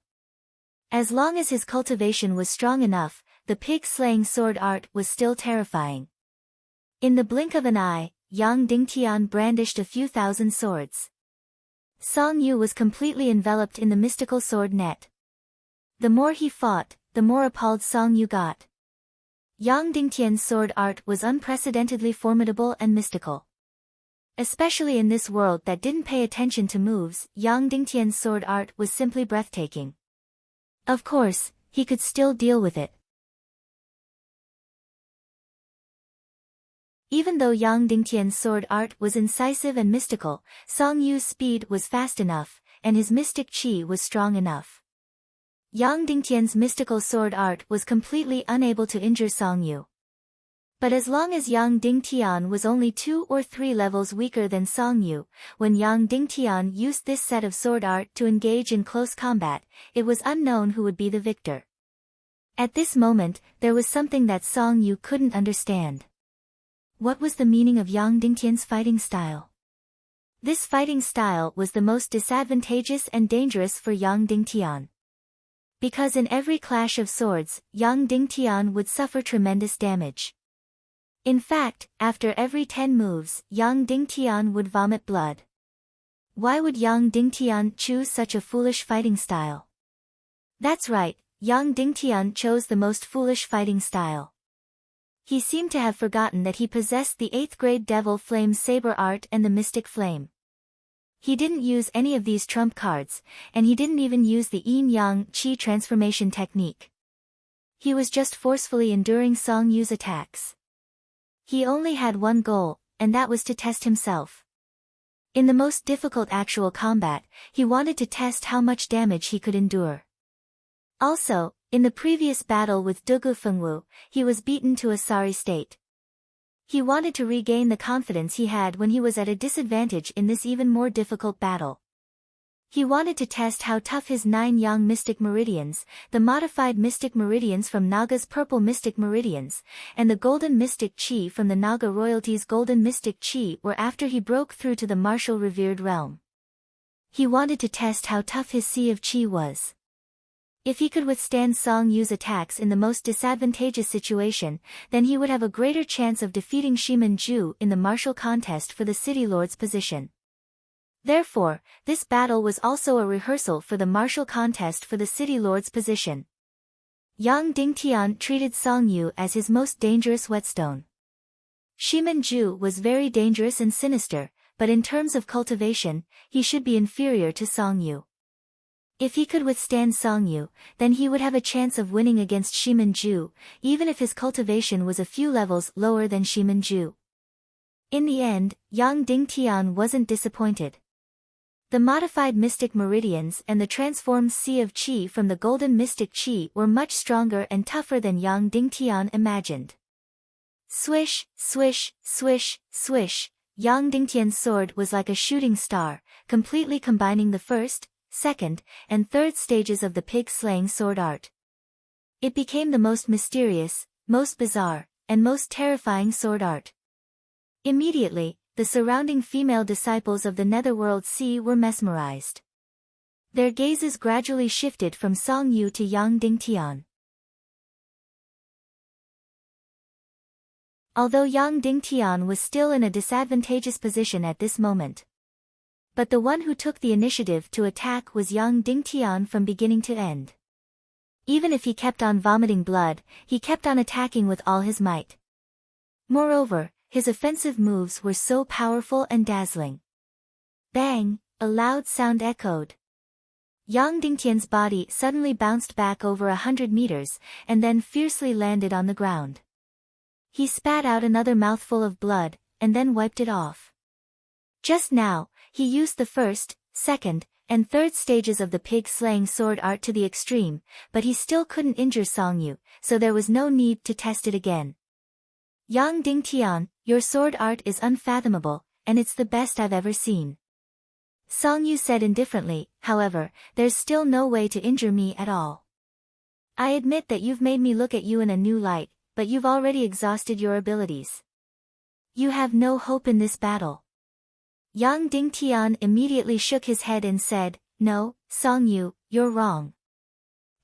As long as his cultivation was strong enough, the pig-slaying sword art was still terrifying. In the blink of an eye, Yang Dingtian brandished a few thousand swords. Song Yu was completely enveloped in the mystical sword net. The more he fought, the more appalled Song Yu got. Yang Dingtian's sword art was unprecedentedly formidable and mystical. Especially in this world that didn't pay attention to moves, Yang Dingtian's sword art was simply breathtaking. Of course, he could still deal with it. Even though Yang Dingtian's sword art was incisive and mystical, Song Yu's speed was fast enough, and his mystic chi was strong enough. Yang Dingtian's mystical sword art was completely unable to injure Song Yu. But as long as Yang Dingtian was only 2 or 3 levels weaker than Song Yu, when Yang Dingtian used this set of sword art to engage in close combat, it was unknown who would be the victor. At this moment, there was something that Song Yu couldn't understand. What was the meaning of Yang Dingtian's fighting style? This fighting style was the most disadvantageous and dangerous for Yang Dingtian. Because in every clash of swords, Yang Dingtian would suffer tremendous damage. In fact, after every 10 moves, Yang Dingtian would vomit blood. Why would Yang Dingtian choose such a foolish fighting style? That's right, Yang Dingtian chose the most foolish fighting style. He seemed to have forgotten that he possessed the 8th grade Devil Flame Saber art and the Mystic Flame. He didn't use any of these trump cards, and he didn't even use the Yin-Yang Qi transformation technique. He was just forcefully enduring Song Yu's attacks. He only had one goal, and that was to test himself. In the most difficult actual combat, he wanted to test how much damage he could endure. Also, in the previous battle with Dugu Fengwu, he was beaten to a sorry state. He wanted to regain the confidence he had when he was at a disadvantage in this even more difficult battle. He wanted to test how tough his 9 Yang Mystic Meridians, the modified Mystic Meridians from Naga's Purple Mystic Meridians, and the Golden Mystic Chi from the Naga Royalty's Golden Mystic Chi were after he broke through to the martial revered realm. He wanted to test how tough his Sea of Chi was. If he could withstand Song Yu's attacks in the most disadvantageous situation, then he would have a greater chance of defeating Shimen Ju in the martial contest for the City Lord's position. Therefore, this battle was also a rehearsal for the martial contest for the city lord's position. Yang Dingtian treated Song Yu as his most dangerous whetstone. Shiman Ju was very dangerous and sinister, but in terms of cultivation, he should be inferior to Song Yu. If he could withstand Song Yu, then he would have a chance of winning against Shiman Ju, even if his cultivation was a few levels lower than Shiman Ju. In the end, Yang Dingtian wasn't disappointed. The modified mystic meridians and the transformed sea of qi from the golden mystic qi were much stronger and tougher than Yang Dingtian imagined. Swish, swish, swish, swish, Yang Dingtian's sword was like a shooting star, completely combining the first, second, and third stages of the pig-slaying sword art. It became the most mysterious, most bizarre, and most terrifying sword art. Immediately, the surrounding female disciples of the Netherworld Sea were mesmerized. Their gazes gradually shifted from Song Yu to Yang Dingtian. Although Yang Dingtian was still in a disadvantageous position at this moment. But the one who took the initiative to attack was Yang Dingtian from beginning to end. Even if he kept on vomiting blood, he kept on attacking with all his might. Moreover, his offensive moves were so powerful and dazzling. Bang! A loud sound echoed. Yang Dingtian's body suddenly bounced back over 100 meters, and then fiercely landed on the ground. He spat out another mouthful of blood, and then wiped it off. Just now, he used the first, second, and third stages of the pig-slaying sword art to the extreme, but he still couldn't injure Song Yu, so there was no need to test it again. Yang Dingtian, your sword art is unfathomable, and it's the best I've ever seen. Song Yu said indifferently, however, there's still no way to injure me at all. I admit that you've made me look at you in a new light, but you've already exhausted your abilities. You have no hope in this battle. Yang Dingtian immediately shook his head and said, No, Song Yu, you're wrong.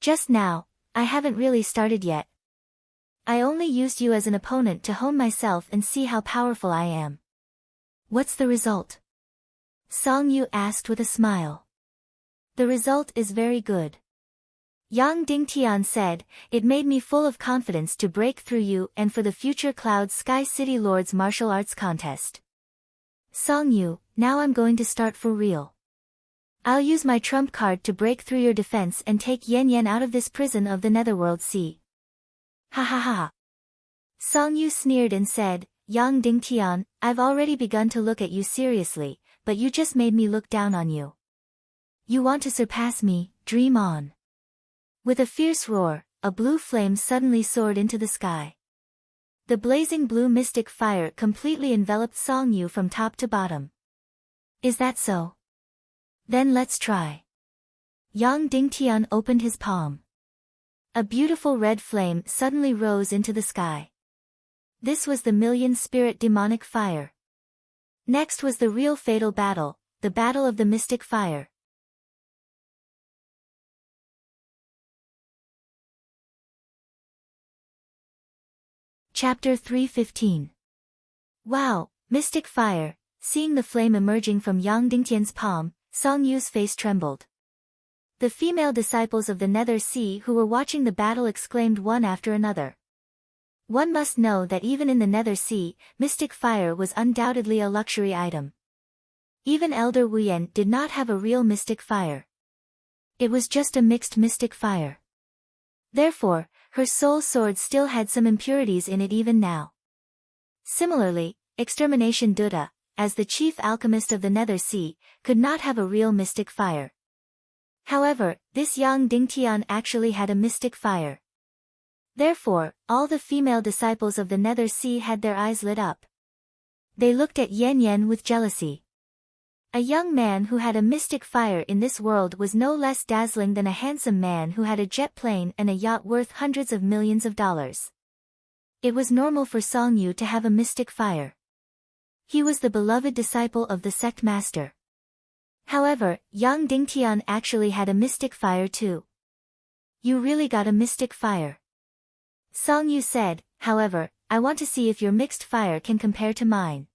Just now, I haven't really started yet. I only used you as an opponent to hone myself and see how powerful I am. What's the result? Song Yu asked with a smile. The result is very good. Yang Dingtian said, it made me full of confidence to break through you and for the future Cloud Sky City Lord's martial arts contest. Song Yu, now I'm going to start for real. I'll use my trump card to break through your defense and take Yan Yan out of this prison of the Netherworld Sea. Ha ha ha. Song Yu sneered and said, Yang Dingtian, I've already begun to look at you seriously, but you just made me look down on you. You want to surpass me, dream on. With a fierce roar, a blue flame suddenly soared into the sky. The blazing blue mystic fire completely enveloped Song Yu from top to bottom. Is that so? Then let's try. Yang Dingtian opened his palm. A beautiful red flame suddenly rose into the sky. This was the million-spirit demonic fire. Next was the real fatal battle, the battle of the mystic fire. Chapter 3:15. Wow, mystic fire! Seeing the flame emerging from Yang Dingtian's palm, Song Yu's face trembled. The female disciples of the Nether Sea who were watching the battle exclaimed one after another. One must know that even in the Nether Sea, mystic fire was undoubtedly a luxury item. Even Elder Wuyen did not have a real mystic fire. It was just a mixed mystic fire. Therefore, her soul sword still had some impurities in it even now. Similarly, Extermination Duda, as the chief alchemist of the Nether Sea, could not have a real mystic fire. However, this Yang Dingtian actually had a mystic fire. Therefore, all the female disciples of the Nether Sea had their eyes lit up. They looked at Yan Yan with jealousy. A young man who had a mystic fire in this world was no less dazzling than a handsome man who had a jet plane and a yacht worth hundreds of millions of dollars. It was normal for Song Yu to have a mystic fire. He was the beloved disciple of the sect master. However, Yang Dingtian actually had a mystic fire too. You really got a mystic fire. Song Yu said, however, I want to see if your mixed fire can compare to mine.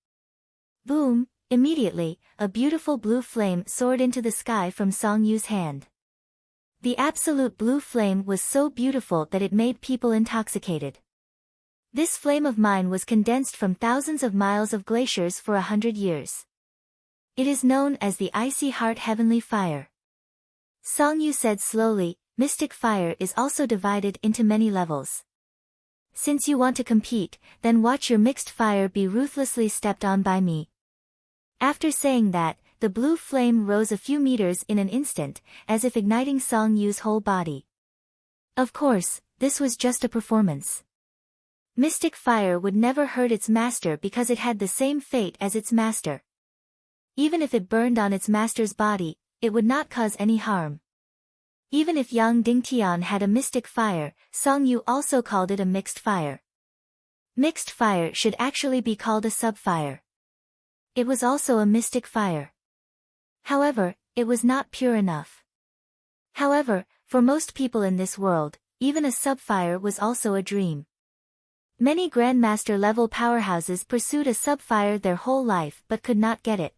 Boom, Immediately, a beautiful blue flame soared into the sky from Song Yu's hand. The absolute blue flame was so beautiful that it made people intoxicated. This flame of mine was condensed from thousands of miles of glaciers for 100 years. It is known as the icy heart heavenly fire. Song Yu said slowly, mystic fire is also divided into many levels. Since you want to compete, then watch your mixed fire be ruthlessly stepped on by me. After saying that, the blue flame rose a few meters in an instant, as if igniting Song Yu's whole body. Of course, this was just a performance. Mystic fire would never hurt its master because it had the same fate as its master. Even if it burned on its master's body, it would not cause any harm. Even if Yang Dingtian had a mystic fire, Song Yu also called it a mixed fire. Mixed fire should actually be called a subfire. It was also a mystic fire. However, it was not pure enough. However, for most people in this world, even a subfire was also a dream. Many Grandmaster-level powerhouses pursued a subfire their whole life but could not get it.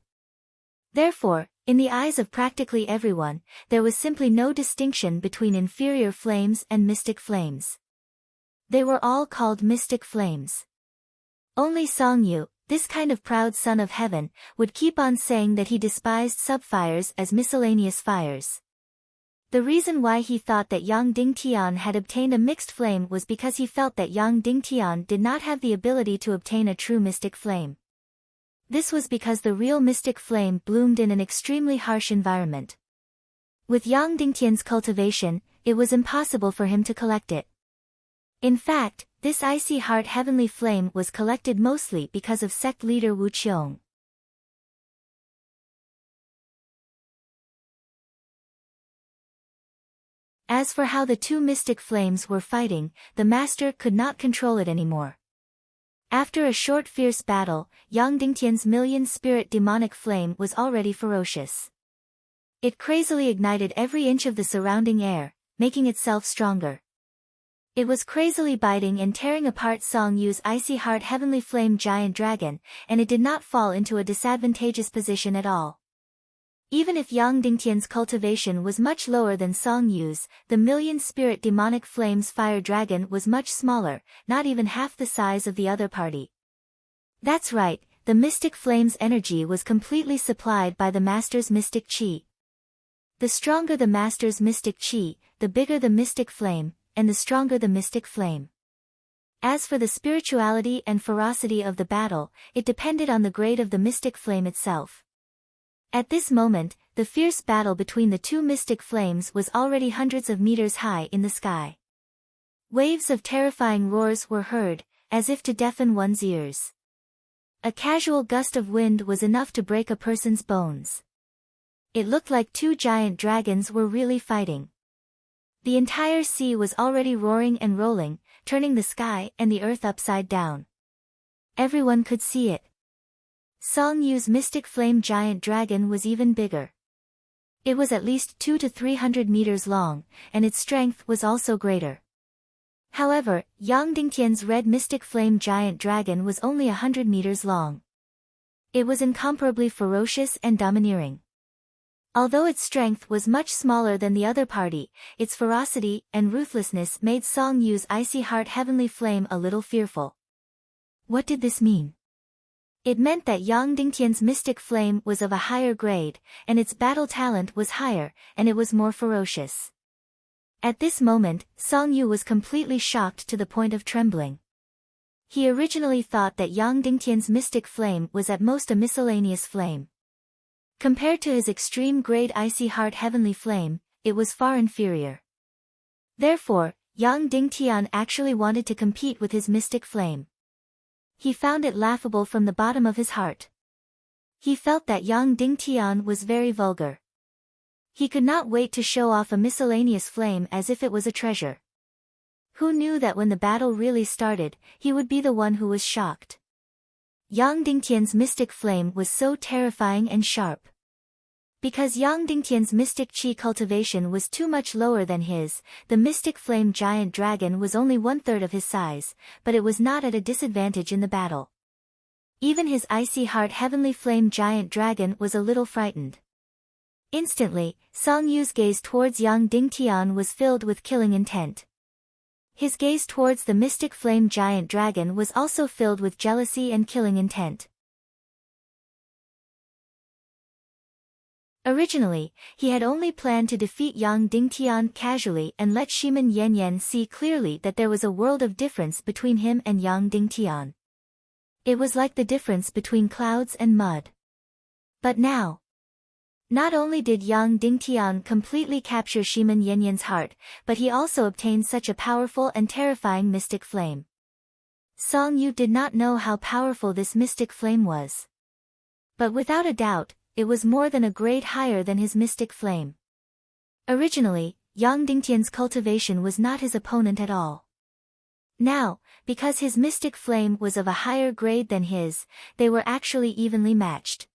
Therefore, in the eyes of practically everyone, there was simply no distinction between inferior flames and mystic flames. They were all called mystic flames. Only Song Yu, this kind of proud son of heaven, would keep on saying that he despised subfires as miscellaneous fires. The reason why he thought that Yang Dingtian had obtained a mixed flame was because he felt that Yang Dingtian did not have the ability to obtain a true mystic flame. This was because the real mystic flame bloomed in an extremely harsh environment. With Yang Dingtian's cultivation, it was impossible for him to collect it. In fact, this icy heart heavenly flame was collected mostly because of sect leader Wu Qiong. As for how the two mystic flames were fighting, the master could not control it anymore. After a short fierce battle, Yang Dingtian's million-spirit demonic flame was already ferocious. It crazily ignited every inch of the surrounding air, making itself stronger. It was crazily biting and tearing apart Song Yu's icy heart heavenly flame giant dragon, and it did not fall into a disadvantageous position at all. Even if Yang Dingtian's cultivation was much lower than Song Yu's, the million-spirit demonic flame's fire dragon was much smaller, not even half the size of the other party. That's right, the mystic flame's energy was completely supplied by the master's mystic chi. The stronger the master's mystic chi, the bigger the mystic flame, and the stronger the mystic flame. As for the spirituality and ferocity of the battle, it depended on the grade of the mystic flame itself. At this moment, the fierce battle between the two mystic flames was already hundreds of meters high in the sky. Waves of terrifying roars were heard, as if to deafen one's ears. A casual gust of wind was enough to break a person's bones. It looked like two giant dragons were really fighting. The entire sea was already roaring and rolling, turning the sky and the earth upside down. Everyone could see it. Song Yu's mystic flame giant dragon was even bigger. It was at least 200 to 300 meters long, and its strength was also greater. However, Yang Dingtian's red mystic flame giant dragon was only 100 meters long. It was incomparably ferocious and domineering. Although its strength was much smaller than the other party, its ferocity and ruthlessness made Song Yu's icy heart heavenly flame a little fearful. What did this mean? It meant that Yang Dingtian's mystic flame was of a higher grade, and its battle talent was higher, and it was more ferocious. At this moment, Song Yu was completely shocked to the point of trembling. He originally thought that Yang Dingtian's mystic flame was at most a miscellaneous flame. Compared to his extreme grade icy heart heavenly flame, it was far inferior. Therefore, Yang Dingtian actually wanted to compete with his mystic flame. He found it laughable from the bottom of his heart. He felt that Yang Dingtian was very vulgar. He could not wait to show off a miscellaneous flame as if it was a treasure. Who knew that when the battle really started, he would be the one who was shocked. Yang Dingtian's mystic flame was so terrifying and sharp. Because Yang Dingtian's mystic chi cultivation was too much lower than his, the mystic flame giant dragon was only 1/3 of his size, but it was not at a disadvantage in the battle. Even his icy heart heavenly flame giant dragon was a little frightened. Instantly, Song Yu's gaze towards Yang Dingtian was filled with killing intent. His gaze towards the mystic flame giant dragon was also filled with jealousy and killing intent. Originally, he had only planned to defeat Yang Dingtian casually and let Shimin Yanyan see clearly that there was a world of difference between him and Yang Dingtian. It was like the difference between clouds and mud. But now, not only did Yang Dingtian completely capture Shimin Yanyan's heart, but he also obtained such a powerful and terrifying mystic flame. Song Yu did not know how powerful this mystic flame was. But without a doubt, it was more than a grade higher than his mystic flame. Originally, Yang Dingtian's cultivation was not his opponent at all. Now, because his mystic flame was of a higher grade than his, they were actually evenly matched.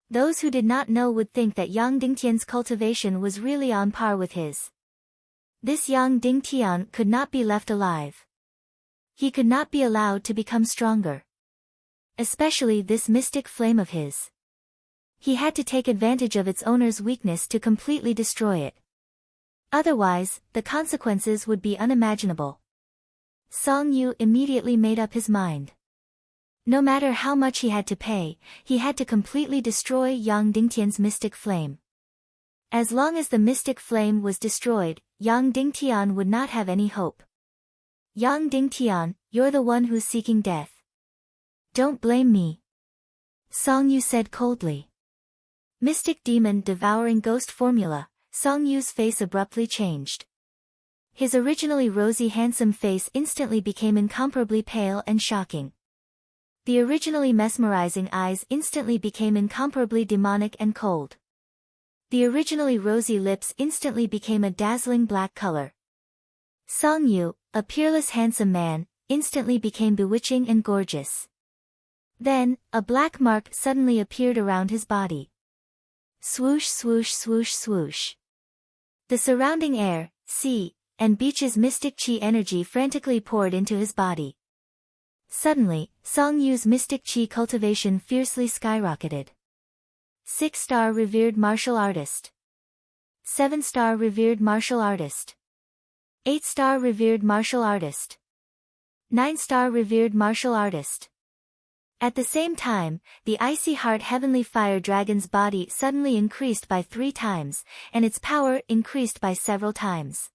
Those who did not know would think that Yang Dingtian's cultivation was really on par with his. This Yang Dingtian could not be left alive. He could not be allowed to become stronger. Especially this mystic flame of his. He had to take advantage of its owner's weakness to completely destroy it. Otherwise, the consequences would be unimaginable. Song Yu immediately made up his mind. No matter how much he had to pay, he had to completely destroy Yang Dingtian's mystic flame. As long as the mystic flame was destroyed, Yang Dingtian would not have any hope. Yang Dingtian, you're the one who's seeking death. Don't blame me. Song Yu said coldly. Mystic demon devouring ghost formula, Song Yu's face abruptly changed. His originally rosy handsome face instantly became incomparably pale and shocking. The originally mesmerizing eyes instantly became incomparably demonic and cold. The originally rosy lips instantly became a dazzling black color. Song Yu, a peerless handsome man, instantly became bewitching and gorgeous. Then, a black mark suddenly appeared around his body. Swoosh swoosh swoosh swoosh. The surrounding air, sea, and beach's mystic chi energy frantically poured into his body. Suddenly, Song Yu's mystic chi cultivation fiercely skyrocketed. 6-star revered martial artist. 7-star revered martial artist. 8-star revered martial artist. 9-star revered martial artist. At the same time, the icy heart heavenly fire dragon's body suddenly increased by 3 times, and its power increased by several times.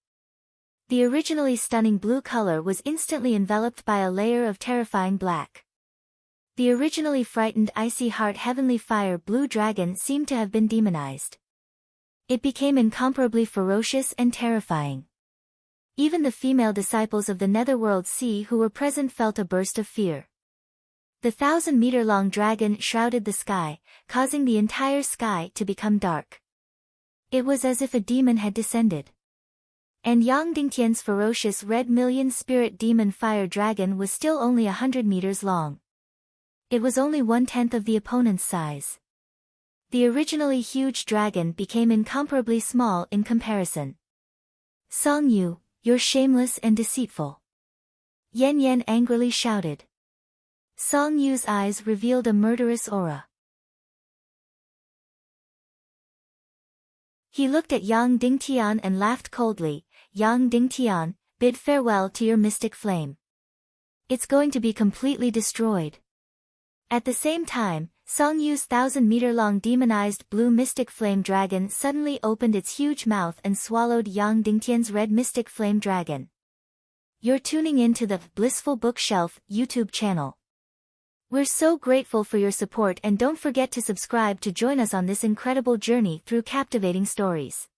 The originally stunning blue color was instantly enveloped by a layer of terrifying black. The originally frightened icy heart heavenly fire blue dragon seemed to have been demonized. It became incomparably ferocious and terrifying. Even the female disciples of the netherworld sea who were present felt a burst of fear. The 1,000-meter-long dragon shrouded the sky, causing the entire sky to become dark. It was as if a demon had descended. And Yang Dingtian's ferocious red million spirit demon fire dragon was still only 100 meters long. It was only 1/10 of the opponent's size. The originally huge dragon became incomparably small in comparison. Song Yu, you're shameless and deceitful. Yan Yan angrily shouted. Song Yu's eyes revealed a murderous aura. He looked at Yang Dingtian and laughed coldly. Yang Dingtian, bid farewell to your mystic flame. It's going to be completely destroyed. At the same time, Song Yu's 1,000-meter-long demonized blue mystic flame dragon suddenly opened its huge mouth and swallowed Yang Dingtian's red mystic flame dragon. You're tuning in to the Blissful Bookshelf YouTube channel. We're so grateful for your support, and don't forget to subscribe to join us on this incredible journey through captivating stories.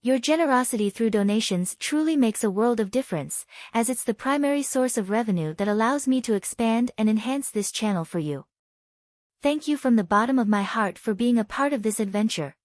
Your generosity through donations truly makes a world of difference, as it's the primary source of revenue that allows me to expand and enhance this channel for you. Thank you from the bottom of my heart for being a part of this adventure.